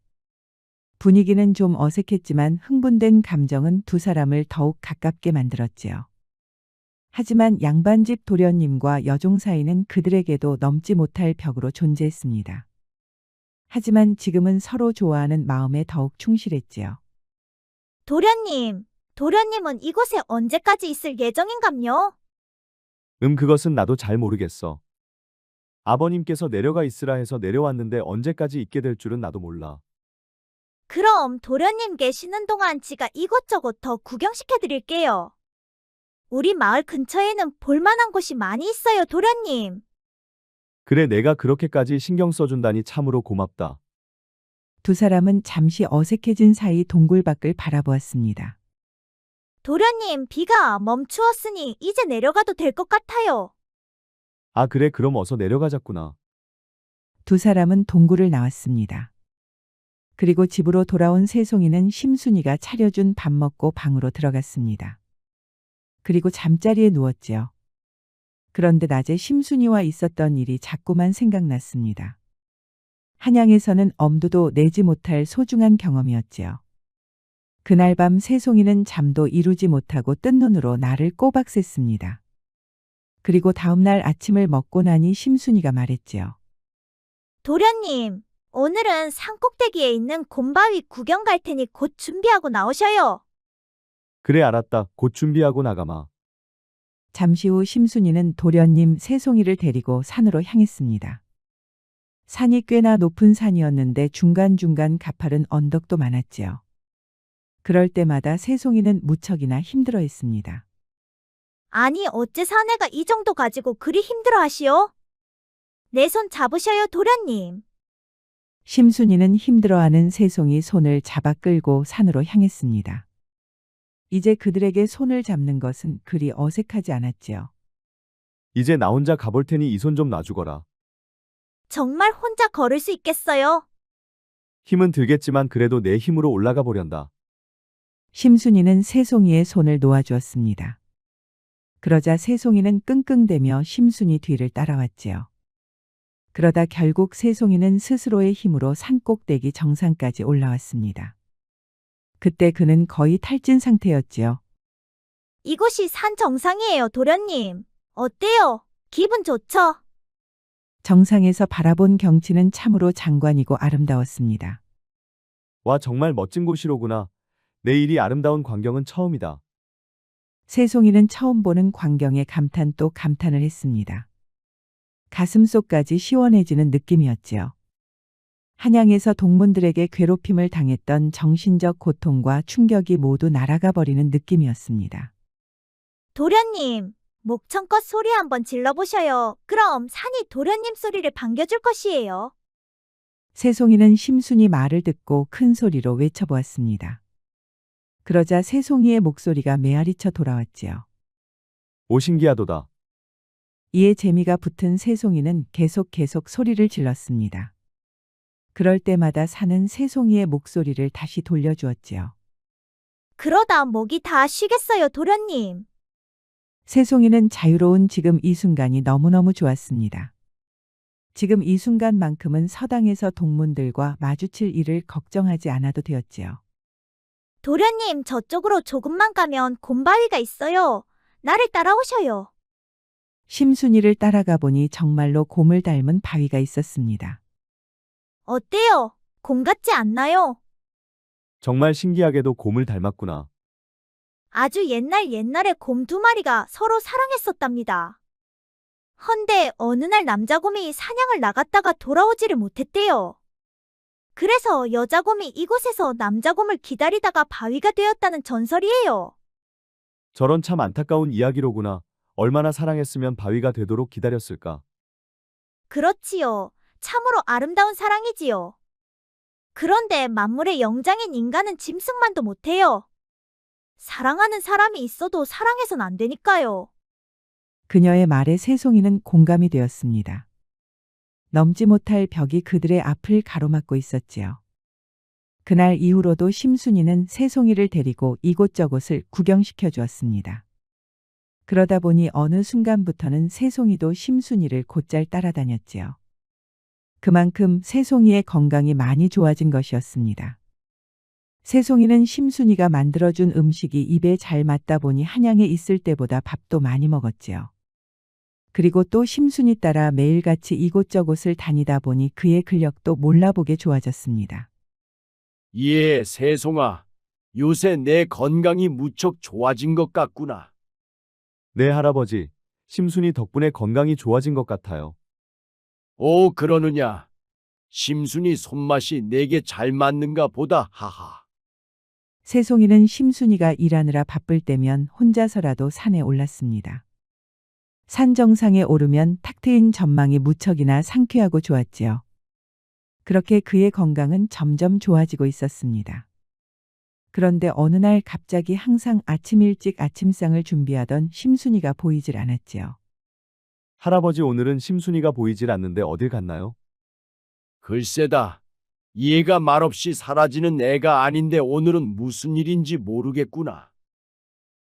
S2: 분위기는 좀 어색했지만 흥분된 감정은 두 사람을 더욱 가깝게 만들었지요. 하지만 양반집 도련님과 여종 사이는 그들에게도 넘지 못할 벽으로 존재했습니다. 하지만 지금은 서로 좋아하는 마음에 더욱 충실했지요.
S20: 도련님은 이곳에 언제까지 있을 예정인감요?
S19: 그것은 나도 잘 모르겠어. 아버님께서 내려가 있으라 해서 내려왔는데 언제까지 있게 될 줄은 나도 몰라.
S20: 그럼 도련님 계시는 동안 지가 이곳저곳 더 구경시켜 드릴게요. 우리 마을 근처에는 볼만한 곳이 많이 있어요, 도련님.
S19: 그래, 내가 그렇게까지 신경 써준다니 참으로 고맙다.
S2: 두 사람은 잠시 어색해진 사이 동굴 밖을 바라보았습니다.
S20: 도련님, 비가 멈추었으니 이제 내려가도 될 것 같아요.
S19: 아, 그래, 그럼 어서 내려가자꾸나.
S2: 두 사람은 동굴을 나왔습니다. 그리고 집으로 돌아온 새송이는 심순이가 차려준 밥 먹고 방으로 들어갔습니다. 그리고 잠자리에 누웠지요. 그런데 낮에 심순이와 있었던 일이 자꾸만 생각났습니다. 한양에서는 엄두도 내지 못할 소중한 경험이었지요. 그날 밤 새송이는 잠도 이루지 못하고 뜬 눈으로 나를 꼬박 샜습니다. 그리고 다음날 아침을 먹고 나니 심순이가 말했지요.
S20: 도련님, 오늘은 산꼭대기에 있는 곰바위 구경 갈 테니 곧 준비하고 나오셔요.
S19: 그래, 알았다. 곧 준비하고 나가마.
S2: 잠시 후 심순이는 도련님 새송이를 데리고 산으로 향했습니다. 산이 꽤나 높은 산이었는데 중간중간 가파른 언덕도 많았지요. 그럴 때마다 새송이는 무척이나 힘들어했습니다.
S20: 아니, 어째 사내가 이 정도 가지고 그리 힘들어하시오? 내 손 잡으셔요, 도련님.
S2: 심순이는 힘들어하는 새송이 손을 잡아 끌고 산으로 향했습니다. 이제 그들에게 손을 잡는 것은 그리 어색하지 않았지요.
S19: 이제 나 혼자 가볼 테니 이 손 좀 놔주거라.
S20: 정말 혼자 걸을 수 있겠어요?
S19: 힘은 들겠지만 그래도 내 힘으로 올라가 보련다.
S2: 심순이는 새송이의 손을 놓아주었습니다. 그러자 새송이는 끙끙대며 심순이 뒤를 따라왔지요. 그러다 결국 새송이는 스스로의 힘으로 산꼭대기 정상까지 올라왔습니다. 그때 그는 거의 탈진 상태였지요.
S20: 이곳이 산 정상이에요, 도련님. 어때요? 기분 좋죠?
S2: 정상에서 바라본 경치는 참으로 장관이고 아름다웠습니다.
S19: 와, 정말 멋진 곳이로구나. 내 이리 아름다운 광경은 처음이다.
S2: 새송이는 처음 보는 광경에 감탄 또 감탄을 했습니다. 가슴속까지 시원해지는 느낌이었지요. 한양에서 동문들에게 괴롭힘을 당했던 정신적 고통과 충격이 모두 날아가 버리는 느낌이었습니다.
S20: 도련님, 목청껏 소리 한번 질러보셔요. 그럼 산이 도련님 소리를 반겨줄 것이에요.
S2: 새송이는 심순이 말을 듣고 큰 소리로 외쳐보았습니다. 그러자 새송이의 목소리가 메아리쳐 돌아왔지요.
S19: 오, 신기하도다.
S2: 이에 재미가 붙은 새송이는 계속 소리를 질렀습니다. 그럴 때마다 산은 새송이의 목소리를 다시 돌려주었지요.
S20: 그러다 목이 다 쉬겠어요, 도련님.
S2: 새송이는 자유로운 지금 이 순간이 너무너무 좋았습니다. 지금 이 순간만큼은 서당에서 동문들과 마주칠 일을 걱정하지 않아도 되었지요.
S20: 도련님, 저쪽으로 조금만 가면 곰바위가 있어요. 나를 따라오셔요.
S2: 심순이를 따라가 보니 정말로 곰을 닮은 바위가 있었습니다.
S20: 어때요? 곰 같지 않나요?
S19: 정말 신기하게도 곰을 닮았구나.
S20: 아주 옛날에 곰 두 마리가 서로 사랑했었답니다. 헌데 어느 날 남자곰이 사냥을 나갔다가 돌아오지를 못했대요. 그래서 여자곰이 이곳에서 남자곰을 기다리다가 바위가 되었다는 전설이에요.
S19: 저런 참 안타까운 이야기로구나. 얼마나 사랑했으면 바위가 되도록 기다렸을까.
S20: 그렇지요. 참으로 아름다운 사랑이지요. 그런데 만물의 영장인 인간은 짐승만도 못해요. 사랑하는 사람이 있어도 사랑해선 안 되니까요.
S2: 그녀의 말에 새송이는 공감이 되었습니다. 넘지 못할 벽이 그들의 앞을 가로막고 있었지요. 그날 이후로도 심순이는 새송이를 데리고 이곳저곳을 구경시켜 주었습니다. 그러다 보니 어느 순간부터는 새송이도 심순이를 곧잘 따라다녔지요. 그만큼 새송이의 건강이 많이 좋아진 것이었습니다. 새송이는 심순이가 만들어준 음식이 입에 잘 맞다 보니 한양에 있을 때보다 밥도 많이 먹었지요. 그리고 또 심순이 따라 매일같이 이곳저곳을 다니다 보니 그의 근력도 몰라보게 좋아졌습니다.
S7: 예, 새송아. 요새 내 건강이 무척 좋아진 것 같구나.
S19: 네, 할아버지. 심순이 덕분에 건강이 좋아진 것 같아요.
S7: 오, 그러느냐. 심순이 손맛이 내게 잘 맞는가 보다. 하하.
S2: 새송이는 심순이가 일하느라 바쁠 때면 혼자서라도 산에 올랐습니다. 산 정상에 오르면 탁 트인 전망이 무척이나 상쾌하고 좋았지요. 그렇게 그의 건강은 점점 좋아지고 있었습니다. 그런데 어느 날 갑자기 항상 아침 일찍 아침상을 준비하던 심순이가 보이질 않았지요.
S19: 할아버지, 오늘은 심순이가 보이질 않는데 어딜 갔나요?
S7: 글쎄다. 얘가 말없이 사라지는 애가 아닌데 오늘은 무슨 일인지 모르겠구나.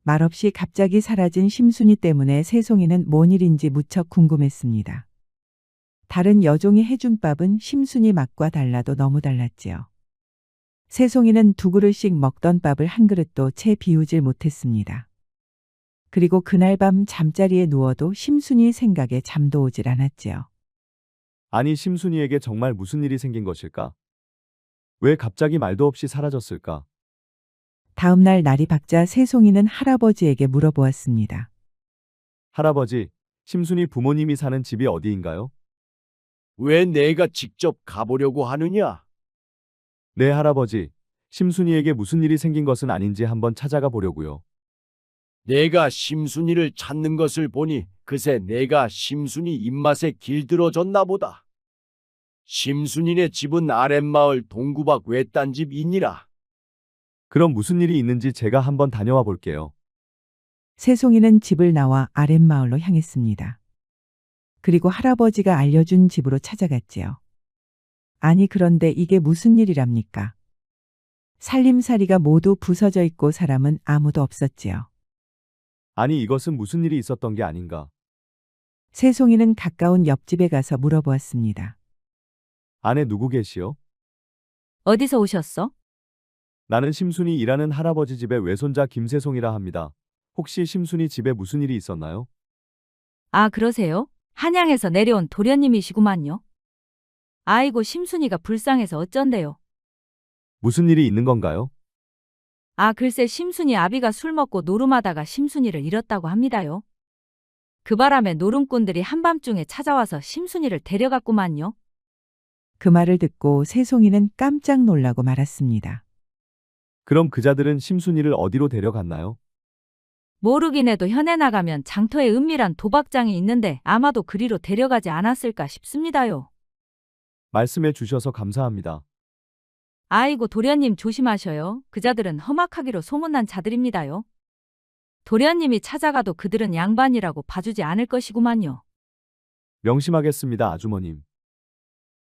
S2: 말없이 갑자기 사라진 심순이 때문에 새송이는 뭔 일인지 무척 궁금했습니다. 다른 여종이 해준 밥은 심순이 맛과 달라도 너무 달랐지요. 새송이는 2그릇씩 먹던 밥을 한 그릇도 채 비우질 못했습니다. 그리고 그날 밤 잠자리에 누워도 심순이 생각에 잠도 오질 않았지요.
S19: 아니, 심순이에게 정말 무슨 일이 생긴 것일까? 왜 갑자기 말도 없이 사라졌을까?
S2: 다음 날 날이 밝자 새송이는 할아버지에게 물어보았습니다.
S19: 할아버지, 심순이 부모님이 사는 집이 어디인가요?
S7: 왜 내가 직접 가보려고 하느냐?
S19: 네, 할아버지. 심순이에게 무슨 일이 생긴 것은 아닌지 한번 찾아가 보려고요.
S7: 내가 심순이를 찾는 것을 보니 그새 내가 심순이 입맛에 길들어졌나 보다. 심순이네 집은 아랫마을 동구박 외딴집이니라.
S19: 그럼 무슨 일이 있는지 제가 한번 다녀와 볼게요.
S2: 새송이는 집을 나와 아랫마을로 향했습니다. 그리고 할아버지가 알려준 집으로 찾아갔지요. 아니, 그런데 이게 무슨 일이랍니까? 살림살이가 모두 부서져 있고 사람은 아무도 없었지요.
S19: 아니, 이것은 무슨 일이 있었던 게 아닌가?
S2: 새송이는 가까운 옆집에 가서 물어보았습니다.
S19: 안에 누구 계시오?
S5: 어디서 오셨어?
S19: 나는 심순이 일하는 할아버지 집의 외손자 김새송이라 합니다. 혹시 심순이 집에 무슨 일이 있었나요?
S5: 아, 그러세요? 한양에서 내려온 도련님이시구만요. 아이고, 심순이가 불쌍해서 어쩐대요.
S19: 무슨 일이 있는 건가요?
S5: 아, 글쎄 심순이 아비가 술 먹고 노름하다가 심순이를 잃었다고 합니다요. 그 바람에 노름꾼들이 한밤중에 찾아와서 심순이를 데려갔구만요.
S2: 그 말을 듣고 새송이는 깜짝 놀라고 말았습니다.
S19: 그럼 그자들은 심순이를 어디로 데려갔나요?
S5: 모르긴 해도 현에 나가면 장터에 은밀한 도박장이 있는데 아마도 그리로 데려가지 않았을까 싶습니다요.
S19: 말씀해 주셔서 감사합니다.
S5: 아이고, 도련님 조심하셔요. 그자들은 험악하기로 소문난 자들입니다요. 도련님이 찾아가도 그들은 양반이라고 봐주지 않을 것이구만요.
S19: 명심하겠습니다, 아주머님.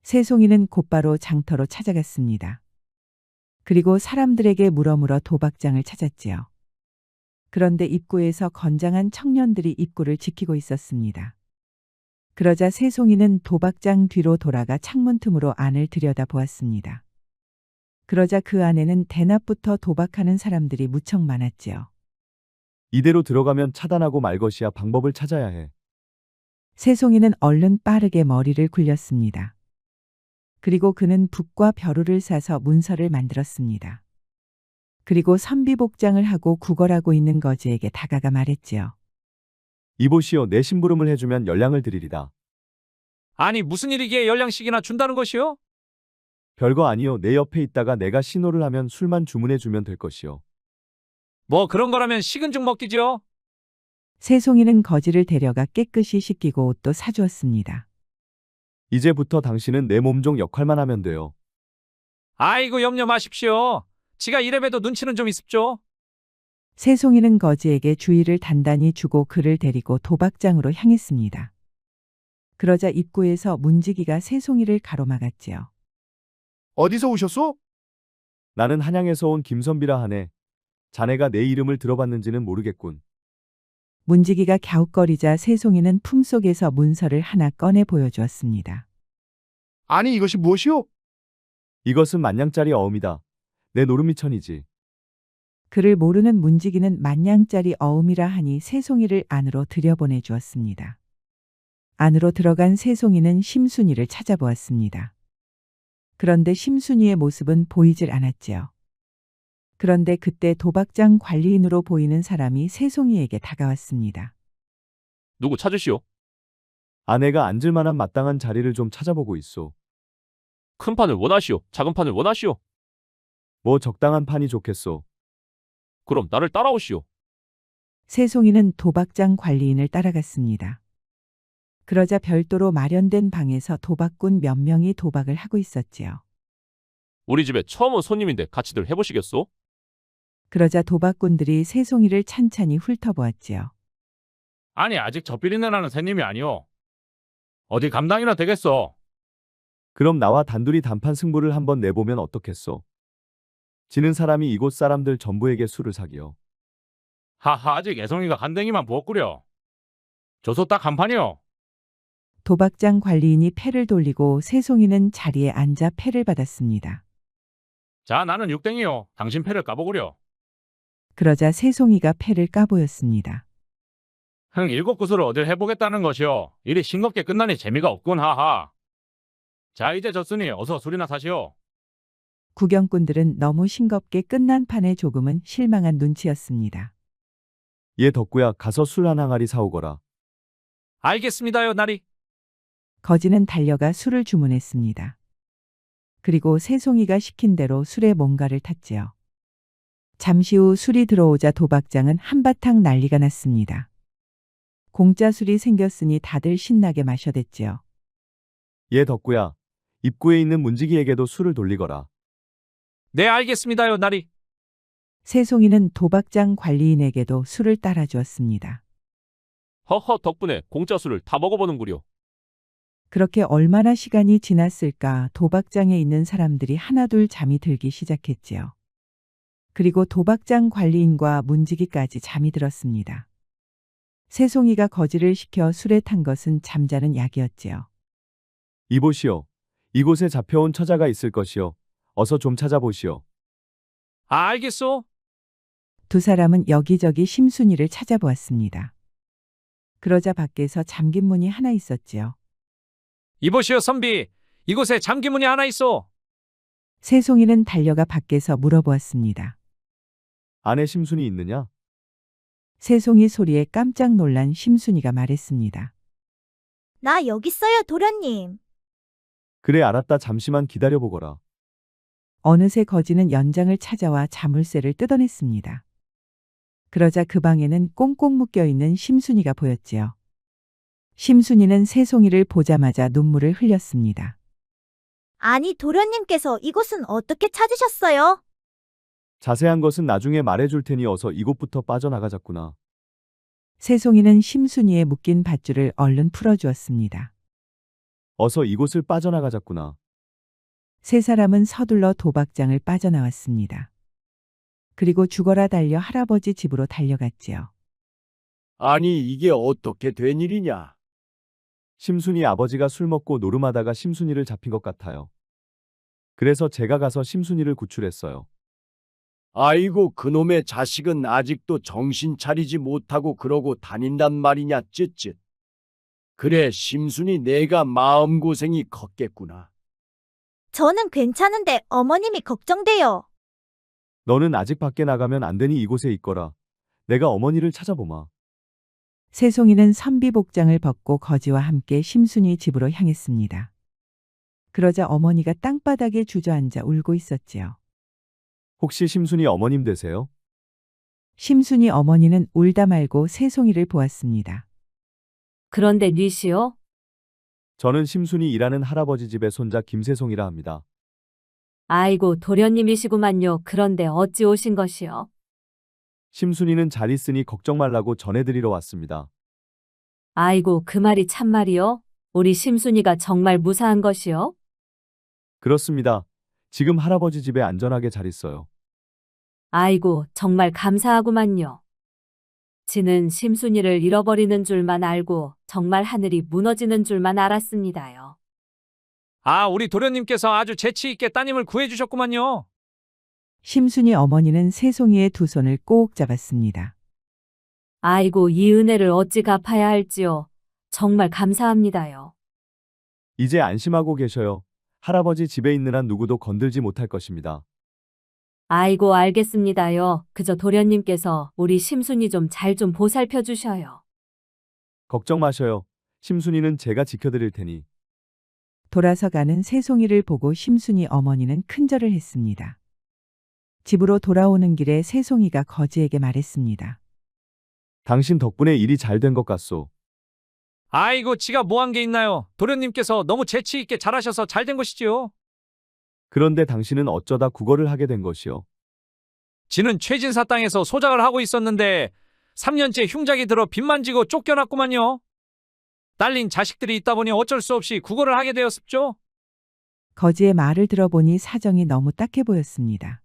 S2: 새송이는 곧바로 장터로 찾아갔습니다. 그리고 사람들에게 물어물어 도박장을 찾았지요. 그런데 입구에서 건장한 청년들이 입구를 지키고 있었습니다. 그러자 새송이는 도박장 뒤로 돌아가 창문 틈으로 안을 들여다보았습니다. 그러자 그 안에는 대낮부터 도박하는 사람들이 무척 많았지요.
S19: 이대로 들어가면 차단하고 말 것이야 방법을 찾아야 해.
S2: 새송이는 얼른 빠르게 머리를 굴렸습니다. 그리고 그는 붓과 벼루를 사서 문서를 만들었습니다. 그리고 선비복장을 하고 구걸하고 있는 거지에게 다가가 말했지요.
S19: 이보시오, 내 심부름을 해주면 연량을 드리리다.
S17: 아니, 무슨 일이기에 연량씩이나 준다는 것이요?
S19: 별거 아니요. 내 옆에 있다가 내가 신호를 하면 술만 주문해 주면 될 것이요.
S17: 뭐 그런 거라면 식은 죽 먹기죠.
S2: 새송이는 거지를 데려가 깨끗이 씻기고 옷도 사주었습니다.
S19: 이제부터 당신은 내 몸종 역할만 하면 돼요.
S21: 아이고 염려 마십시오. 지가 이래봬도 눈치는 좀 있습죠.
S2: 새송이는 거지에게 주의를 단단히 주고 그를 데리고 도박장으로 향했습니다. 그러자 입구에서 문지기가 새송이를 가로막았지요.
S16: 어디서 오셨소?
S19: 나는 한양에서 온 김선비라 하네. 자네가 내 이름을 들어봤는지는 모르겠군.
S2: 문지기가 갸웃거리자 새송이는 품속에서 문서를 하나 꺼내 보여주었습니다.
S16: 아니 이것이 무엇이오?
S19: 이것은 만냥짜리 어음이다. 내 노름미천이지.
S2: 그를 모르는 문지기는 만냥짜리 어음이라 하니 새송이를 안으로 들여보내 주었습니다. 안으로 들어간 새송이는 심순이를 찾아보았습니다. 그런데 심순이의 모습은 보이질 않았지요. 그런데 그때 도박장 관리인으로 보이는 사람이 새송이에게 다가왔습니다.
S14: 누구 찾으시오?
S19: 아내가 앉을 만한 마땅한 자리를 좀 찾아보고 있소.
S14: 큰 판을 원하시오? 작은 판을 원하시오?
S19: 뭐 적당한 판이 좋겠소.
S14: 그럼 나를 따라오시오.
S2: 새송이는 도박장 관리인을 따라갔습니다. 그러자 별도로 마련된 방에서 도박꾼 몇 명이 도박을 하고 있었지요.
S14: 우리 집에 처음 온 손님인데 같이들 해보시겠소?
S2: 그러자 도박꾼들이 새송이를 찬찬히 훑어보았지요.
S14: 아니 아직 젖비린내 나는 새님이 아니오. 어디 감당이나 되겠어.
S19: 그럼 나와 단둘이 단판 승부를 한번 내보면 어떻겠소? 지는 사람이 이곳 사람들 전부에게 술을 사기요.
S14: 하하 아직 애송이가 간댕이만 부었구려. 조소 딱 한 판이요.
S2: 도박장 관리인이 패를 돌리고 새송이는 자리에 앉아 패를 받았습니다.
S14: 자 나는 6땡이요. 당신 패를 까보구려.
S2: 그러자 새송이가 패를 까보였습니다.
S14: 흥 7구슬을 어딜 해보겠다는 것이오. 일이 싱겁게 끝나니 재미가 없군 하하. 자 이제 졌으니 어서 술이나 사시오.
S2: 구경꾼들은 너무 싱겁게 끝난 판에 조금은 실망한 눈치였습니다.
S19: 얘 덕구야 가서 술 한 항아리 사오거라.
S21: 알겠습니다요, 나리.
S2: 거지는 달려가 술을 주문했습니다. 그리고 새송이가 시킨 대로 술에 뭔가를 탔지요. 잠시 후 술이 들어오자 도박장은 한바탕 난리가 났습니다. 공짜 술이 생겼으니 다들 신나게 마셔댔지요.
S19: 얘 덕구야 입구에 있는 문지기에게도 술을 돌리거라.
S21: 네, 알겠습니다요, 나리.
S2: 새송이는 도박장 관리인에게도 술을 따라주었습니다.
S14: 허허 덕분에 공짜 술을 다 먹어보는구려.
S2: 그렇게 얼마나 시간이 지났을까 도박장에 있는 사람들이 하나둘 잠이 들기 시작했지요. 그리고 도박장 관리인과 문지기까지 잠이 들었습니다. 새송이가 거지를 시켜 술에 탄 것은 잠자는 약이었지요.
S19: 이보시오. 이곳에 잡혀온 처자가 있을 것이오. 어서 좀 찾아보시오.
S21: 알겠소.
S2: 두 사람은 여기저기 심순이를 찾아보았습니다. 그러자 밖에서 잠긴 문이 하나 있었지요.
S21: 이보시오, 선비. 이곳에 잠긴 문이 하나 있어.
S2: 새송이는 달려가 밖에서 물어보았습니다.
S19: 안에 심순이 있느냐?
S2: 새송이 소리에 깜짝 놀란 심순이가 말했습니다.
S20: 나 여기 있어요, 도련님.
S19: 그래 알았다. 잠시만 기다려보거라.
S2: 어느새 거지는 연장을 찾아와 자물쇠를 뜯어냈습니다. 그러자 그 방에는 꽁꽁 묶여있는 심순이가 보였지요. 심순이는 새송이를 보자마자 눈물을 흘렸습니다.
S20: 아니, 도련님께서 이곳은 어떻게 찾으셨어요?
S19: 자세한 것은 나중에 말해줄 테니 어서 이곳부터 빠져나가자꾸나.
S2: 새송이는 심순이의 묶인 밧줄을 얼른 풀어주었습니다.
S19: 어서 이곳을 빠져나가자꾸나.
S2: 세 사람은 서둘러 도박장을 빠져나왔습니다. 그리고 죽어라 달려 할아버지 집으로 달려갔지요.
S7: 아니 이게 어떻게 된 일이냐?
S19: 심순이 아버지가 술 먹고 노름하다가 심순이를 잡힌 것 같아요. 그래서 제가 가서 심순이를 구출했어요.
S7: 아이고 그놈의 자식은 아직도 정신 차리지 못하고 그러고 다닌단 말이냐 쯧쯧. 그래 심순이 내가 마음고생이 컸겠구나.
S20: 저는 괜찮은데 어머님이 걱정돼요.
S19: 너는 아직 밖에 나가면 안 되니 이곳에 있거라. 내가 어머니를 찾아보마.
S2: 새송이는 선비복장을 벗고 거지와 함께 심순이 집으로 향했습니다. 그러자 어머니가 땅바닥에 주저앉아 울고 있었지요.
S19: 혹시 심순이 어머님 되세요?
S2: 심순이 어머니는 울다 말고 새송이를 보았습니다.
S22: 그런데 뉘시오?
S19: 저는 심순이 일하는 할아버지 집의 손자 김세송이라 합니다.
S22: 아이고, 도련님이시구만요. 그런데 어찌 오신 것이요?
S19: 심순이는 잘 있으니 걱정 말라고 전해드리러 왔습니다.
S22: 아이고, 그 말이 참말이요? 우리 심순이가 정말 무사한 것이요?
S19: 그렇습니다. 지금 할아버지 집에 안전하게 잘 있어요.
S22: 아이고, 정말 감사하구만요. 지는 심순이를 잃어버리는 줄만 알고 정말 하늘이 무너지는 줄만 알았습니다요.
S21: 아, 우리 도련님께서 아주 재치 있게 따님을 구해주셨구만요.
S2: 심순이 어머니는 새송이의 두 손을 꼭 잡았습니다.
S22: 아이고, 이 은혜를 어찌 갚아야 할지요. 정말 감사합니다요.
S19: 이제 안심하고 계셔요. 할아버지 집에 있는 한 누구도 건들지 못할 것입니다.
S22: 아이고, 알겠습니다요. 그저 도련님께서 우리 심순이 좀 잘 좀 보살펴 주셔요.
S19: 걱정 마셔요. 심순이는 제가 지켜드릴 테니.
S2: 돌아서 가는 새송이를 보고 심순이 어머니는 큰절을 했습니다. 집으로 돌아오는 길에 새송이가 거지에게 말했습니다.
S19: 당신 덕분에 일이 잘 된 것 같소.
S21: 아이고, 지가 뭐 한 게 있나요? 도련님께서 너무 재치 있게 잘하셔서 잘 된 것이지요.
S19: 그런데 당신은 어쩌다 국어를 하게 된 것이요?
S21: 지는 최진사 땅에서 소작을 하고 있었는데 3년째 흉작이 들어 빚만 지고 쫓겨났구만요. 딸린 자식들이 있다 보니 어쩔 수 없이 국어를 하게 되었습죠.
S2: 거지의 말을 들어보니 사정이 너무 딱해 보였습니다.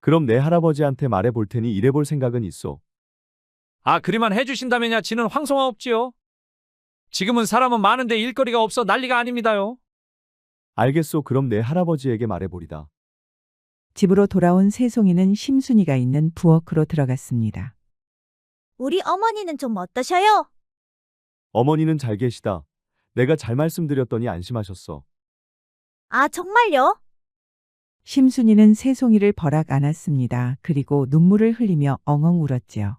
S19: 그럼 내 할아버지한테 말해 볼 테니 일해 볼 생각은 있어.
S21: 아, 그리만 해주신다면야 지는 황송하 없지요. 지금은 사람은 많은데 일거리가 없어 난리가 아닙니다요.
S19: 알겠소. 그럼 내 할아버지에게 말해 보리다.
S2: 집으로 돌아온 새송이는 심순이가 있는 부엌으로 들어갔습니다.
S20: 우리 어머니는 좀 어떠셔요?
S19: 어머니는 잘 계시다. 내가 잘 말씀드렸더니 안심하셨어.
S20: 아, 정말요?
S2: 심순이는 새송이를 버락 안았습니다. 그리고 눈물을 흘리며 엉엉 울었지요.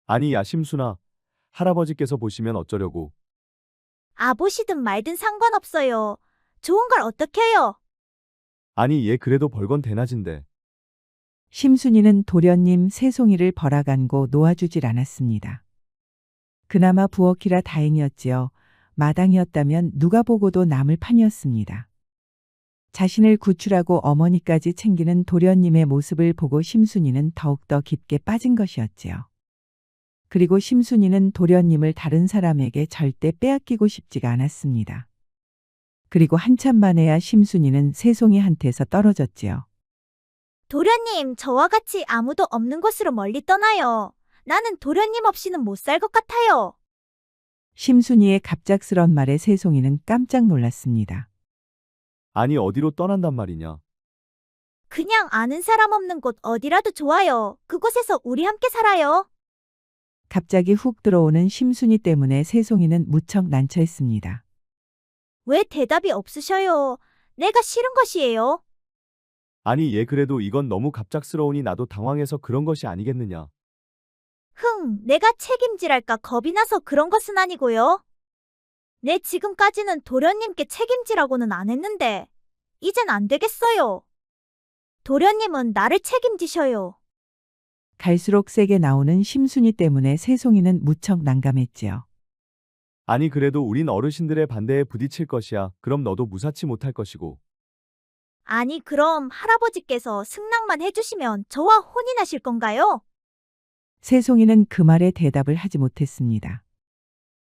S19: 아니, 야 심순아. 할아버지께서 보시면 어쩌려고.
S20: 아, 보시든 말든 상관없어요. 좋은 걸 어떻게 해요?
S19: 아니, 얘 그래도 벌건 대낮인데.
S2: 심순이는 도련님 새송이를 버락 안고 놓아주질 않았습니다. 그나마 부엌이라 다행이었지요. 마당이었다면 누가 보고도 남을 판이었습니다. 자신을 구출하고 어머니까지 챙기는 도련님의 모습을 보고 심순이는 더욱더 깊게 빠진 것이었지요. 그리고 심순이는 도련님을 다른 사람에게 절대 빼앗기고 싶지가 않았습니다. 그리고 한참 만에야 심순이는 새송이한테서 떨어졌지요.
S20: 도련님, 저와 같이 아무도 없는 곳으로 멀리 떠나요. 나는 도련님 없이는 못 살 것 같아요.
S2: 심순이의 갑작스런 말에 새송이는 깜짝 놀랐습니다.
S19: 아니, 어디로 떠난단 말이냐.
S20: 그냥 아는 사람 없는 곳 어디라도 좋아요. 그곳에서 우리 함께 살아요.
S2: 갑자기 훅 들어오는 심순이 때문에 새송이는 무척 난처했습니다.
S20: 왜 대답이 없으셔요? 내가 싫은 것이에요.
S19: 아니, 얘 그래도 이건 너무 갑작스러우니 나도 당황해서 그런 것이 아니겠느냐.
S20: 내가 책임질할까 겁이 나서 그런 것은 아니고요. 내 지금까지는 도련님께 책임지라고는 안 했는데 이젠 안 되겠어요. 도련님은 나를 책임지셔요.
S2: 갈수록 세게 나오는 심순이 때문에 새송이는 무척 난감했지요.
S19: 아니, 그래도 우린 어르신들의 반대에 부딪힐 것이야. 그럼 너도 무사치 못할 것이고.
S20: 아니, 그럼 할아버지께서 승낙만 해주시면 저와 혼인하실 건가요?
S2: 새송이는 그 말에 대답을 하지 못했습니다.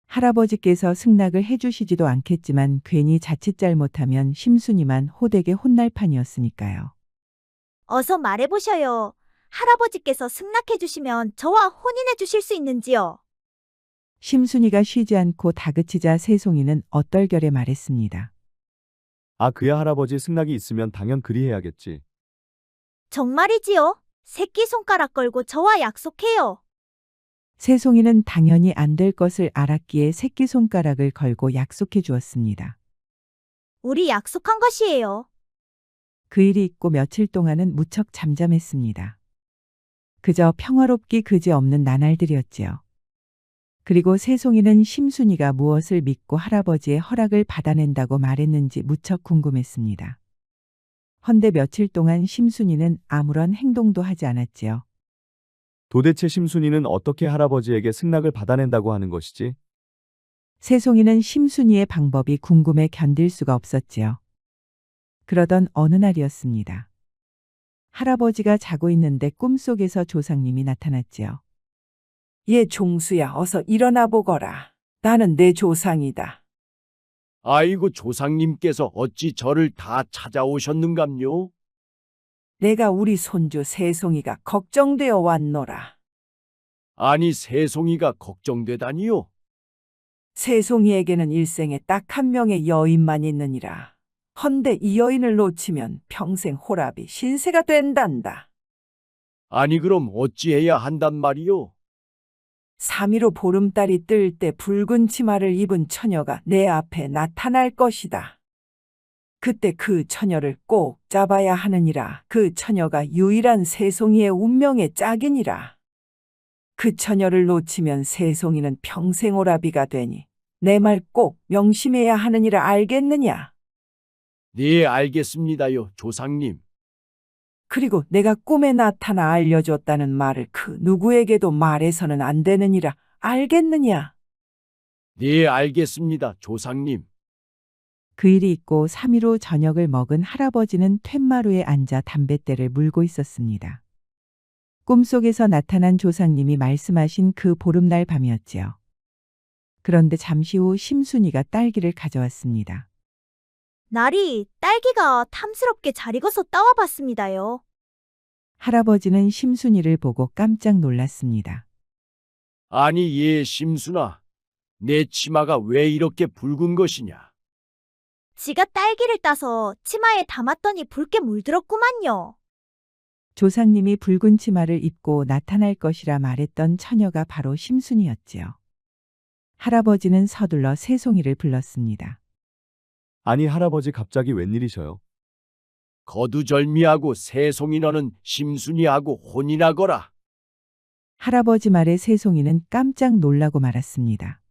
S2: 할아버지께서 승낙을 해주시지도 않겠지만 괜히 자칫 잘못하면 심순이만 호되게 혼날 판이었으니까요.
S20: 어서 말해보셔요. 할아버지께서 승낙해주시면 저와 혼인해주실 수 있는지요?
S2: 심순이가 쉬지 않고 다그치자 새송이는 얼떨결에 말했습니다.
S19: 아, 그야 할아버지 승낙이 있으면 당연 그리해야겠지.
S20: 정말이지요? 새끼손가락 걸고 저와 약속해요.
S2: 새송이는 당연히 안 될 것을 알았기에 새끼손가락을 걸고 약속해 주었습니다.
S20: 우리 약속한 것이에요.
S2: 그 일이 있고 며칠 동안은 무척 잠잠했습니다. 그저 평화롭기 그지없는 나날들이었지요. 그리고 새송이는 심순이가 무엇을 믿고 할아버지의 허락을 받아낸다고 말했는지 무척 궁금했습니다. 헌데 며칠 동안 심순이는 아무런 행동도 하지 않았지요.
S19: 도대체 심순이는 어떻게 할아버지에게 승낙을 받아낸다고 하는 것이지?
S2: 새송이는 심순이의 방법이 궁금해 견딜 수가 없었지요. 그러던 어느 날이었습니다. 할아버지가 자고 있는데 꿈속에서 조상님이 나타났지요.
S11: 얘 종수야, 어서 일어나 보거라. 나는 내 조상이다.
S7: 아이고 조상님께서 어찌 저를 다 찾아오셨는감요?
S11: 내가 우리 손주 세송이가 걱정되어 왔노라.
S7: 아니 세송이가 걱정되다니요?
S11: 세송이에게는 일생에 딱 한 명의 여인만 있느니라. 헌데 이 여인을 놓치면 평생 호랍이 신세가 된단다.
S7: 아니 그럼 어찌해야 한단 말이요?
S11: 3.15 보름달이 뜰 때 붉은 치마를 입은 처녀가 내 앞에 나타날 것이다. 그때 그 처녀를 꼭 잡아야 하느니라. 그 처녀가 유일한 세송이의 운명의 짝이니라. 그 처녀를 놓치면 세송이는 평생 오라비가 되니 내 말 꼭 명심해야 하느니라. 알겠느냐?
S7: 네 알겠습니다요 조상님.
S11: 그리고 내가 꿈에 나타나 알려줬다는 말을 그 누구에게도 말해서는 안 되느니라. 알겠느냐?
S7: 네 알겠습니다 조상님.
S2: 그 일이 있고 3일 후 저녁을 먹은 할아버지는 툇마루에 앉아 담뱃대를 물고 있었습니다. 꿈속에서 나타난 조상님이 말씀하신 그 보름날 밤이었지요. 그런데 잠시 후 심순이가 딸기를 가져왔습니다.
S20: 날이 딸기가 탐스럽게 잘 익어서 따와봤습니다요.
S2: 할아버지는 심순이를 보고 깜짝 놀랐습니다.
S7: 아니 예 심순아, 내 치마가 왜 이렇게 붉은 것이냐?
S20: 지가 딸기를 따서 치마에 담았더니 붉게 물들었구만요.
S2: 조상님이 붉은 치마를 입고 나타날 것이라 말했던 처녀가 바로 심순이었지요. 할아버지는 서둘러 세송이를 불렀습니다.
S19: 아니 할아버지 갑자기 웬일이셔요?
S7: 거두절미하고 세송이 너는 심순이하고 혼인하거라.
S2: 할아버지 말에 세송이는 깜짝 놀라고 말았습니다.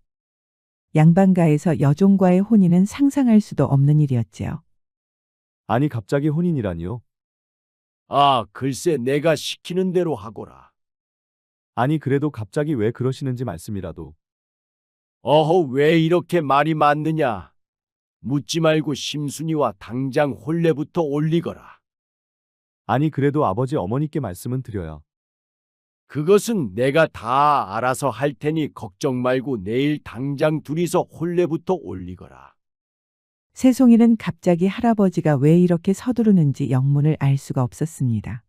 S2: 양반가에서 여종과의 혼인은 상상할 수도 없는 일이었지요.
S19: 아니 갑자기 혼인이라니요?
S7: 아 글쎄 내가 시키는 대로 하거라.
S19: 아니 그래도 갑자기 왜 그러시는지 말씀이라도.
S7: 어허 왜 이렇게 말이 많느냐. 묻지 말고 심순이와 당장 혼례부터 올리거라.
S19: 아니 그래도 아버지 어머니께 말씀은 드려야.
S7: 그것은 내가 다 알아서 할 테니 걱정 말고 내일 당장 둘이서 혼례부터 올리거라.
S2: 세송이는 갑자기 할아버지가 왜 이렇게 서두르는지 영문을 알 수가 없었습니다.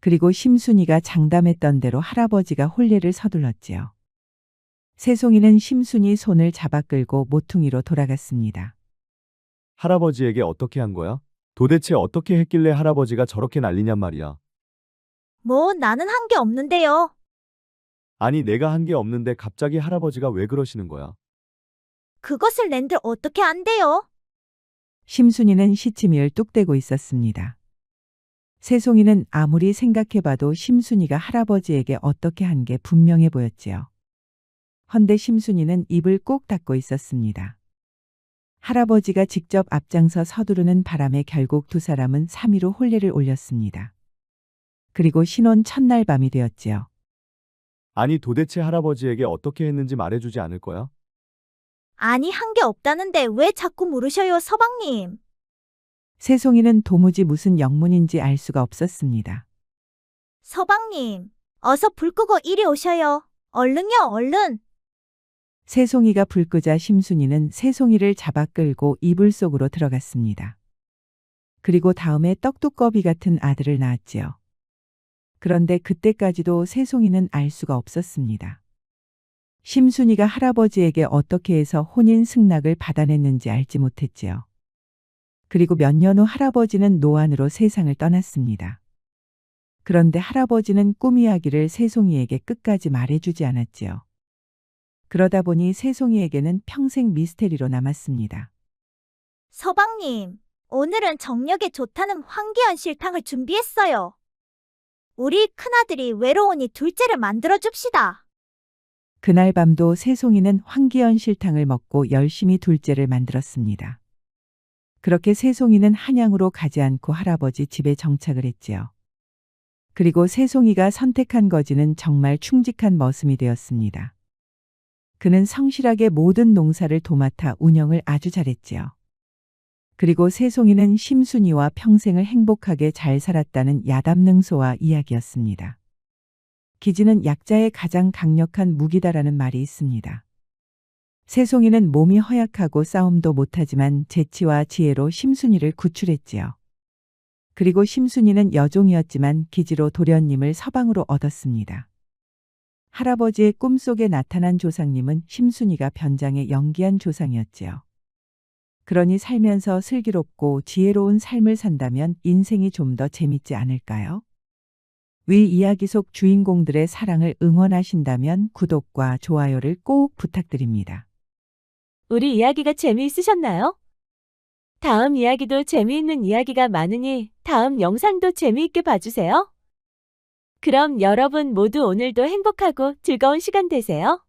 S2: 그리고 심순이가 장담했던 대로 할아버지가 혼례를 서둘렀지요. 세송이는 심순이 손을 잡아 끌고 모퉁이로 돌아갔습니다.
S19: 할아버지에게 어떻게 한 거야? 도대체 어떻게 했길래 할아버지가 저렇게 난리냔 말이야.
S20: 뭐 나는 한 게 없는데요.
S19: 아니 내가 한 게 없는데 갑자기 할아버지가 왜 그러시는 거야?
S20: 그것을 낸들 어떻게 안돼요?
S2: 심순이는 시치미를 뚝대고 있었습니다. 세송이는 아무리 생각해봐도 심순이가 할아버지에게 어떻게 한 게 분명해 보였지요. 헌데 심순이는 입을 꼭 닫고 있었습니다. 할아버지가 직접 앞장서 서두르는 바람에 결국 두 사람은 3.15 혼례를 올렸습니다. 그리고 신혼 첫날 밤이 되었지요.
S19: 아니 도대체 할아버지에게 어떻게 했는지 말해주지 않을 거야?
S20: 아니 한 게 없다는데 왜 자꾸 물으셔요 서방님.
S2: 세송이는 도무지 무슨 영문인지 알 수가 없었습니다.
S20: 서방님 어서 불 끄고 이리 오셔요. 얼른요 얼른.
S2: 세송이가 불 끄자 심순이는 세송이를 잡아 끌고 이불 속으로 들어갔습니다. 그리고 다음에 떡두꺼비 같은 아들을 낳았지요. 그런데 그때까지도 세송이는 알 수가 없었습니다. 심순이가 할아버지에게 어떻게 해서 혼인 승낙을 받아냈는지 알지 못했지요. 그리고 몇 년 후 할아버지는 노안으로 세상을 떠났습니다. 그런데 할아버지는 꿈 이야기를 세송이에게 끝까지 말해주지 않았지요. 그러다 보니 세송이에게는 평생 미스테리로 남았습니다.
S20: 서방님 오늘은 정력에 좋다는 황기연 실탕을 준비했어요. 우리 큰아들이 외로우니 둘째를 만들어 줍시다.
S2: 그날 밤도 세송이는 황기연 실탕을 먹고 열심히 둘째를 만들었습니다. 그렇게 세송이는 한양으로 가지 않고 할아버지 집에 정착을 했지요. 그리고 세송이가 선택한 거지는 정말 충직한 머슴이 되었습니다. 그는 성실하게 모든 농사를 도맡아 운영을 아주 잘했지요. 그리고 새송이는 심순이와 평생을 행복하게 잘 살았다는 야담능소와 이야기였습니다. 기지는 약자의 가장 강력한 무기다라는 말이 있습니다. 새송이는 몸이 허약하고 싸움도 못하지만 재치와 지혜로 심순이를 구출했지요. 그리고 심순이는 여종이었지만 기지로 도련님을 서방으로 얻었습니다. 할아버지의 꿈속에 나타난 조상님은 심순이가 변장에 연기한 조상이었지요. 그러니 살면서 슬기롭고 지혜로운 삶을 산다면 인생이 좀 더 재밌지 않을까요? 위 이야기 속 주인공들의 사랑을 응원하신다면 구독과 좋아요를 꼭 부탁드립니다.
S1: 우리 이야기가 재미있으셨나요? 다음 이야기도 재미있는 이야기가 많으니 다음 영상도 재미있게 봐주세요. 그럼 여러분 모두 오늘도 행복하고 즐거운 시간 되세요.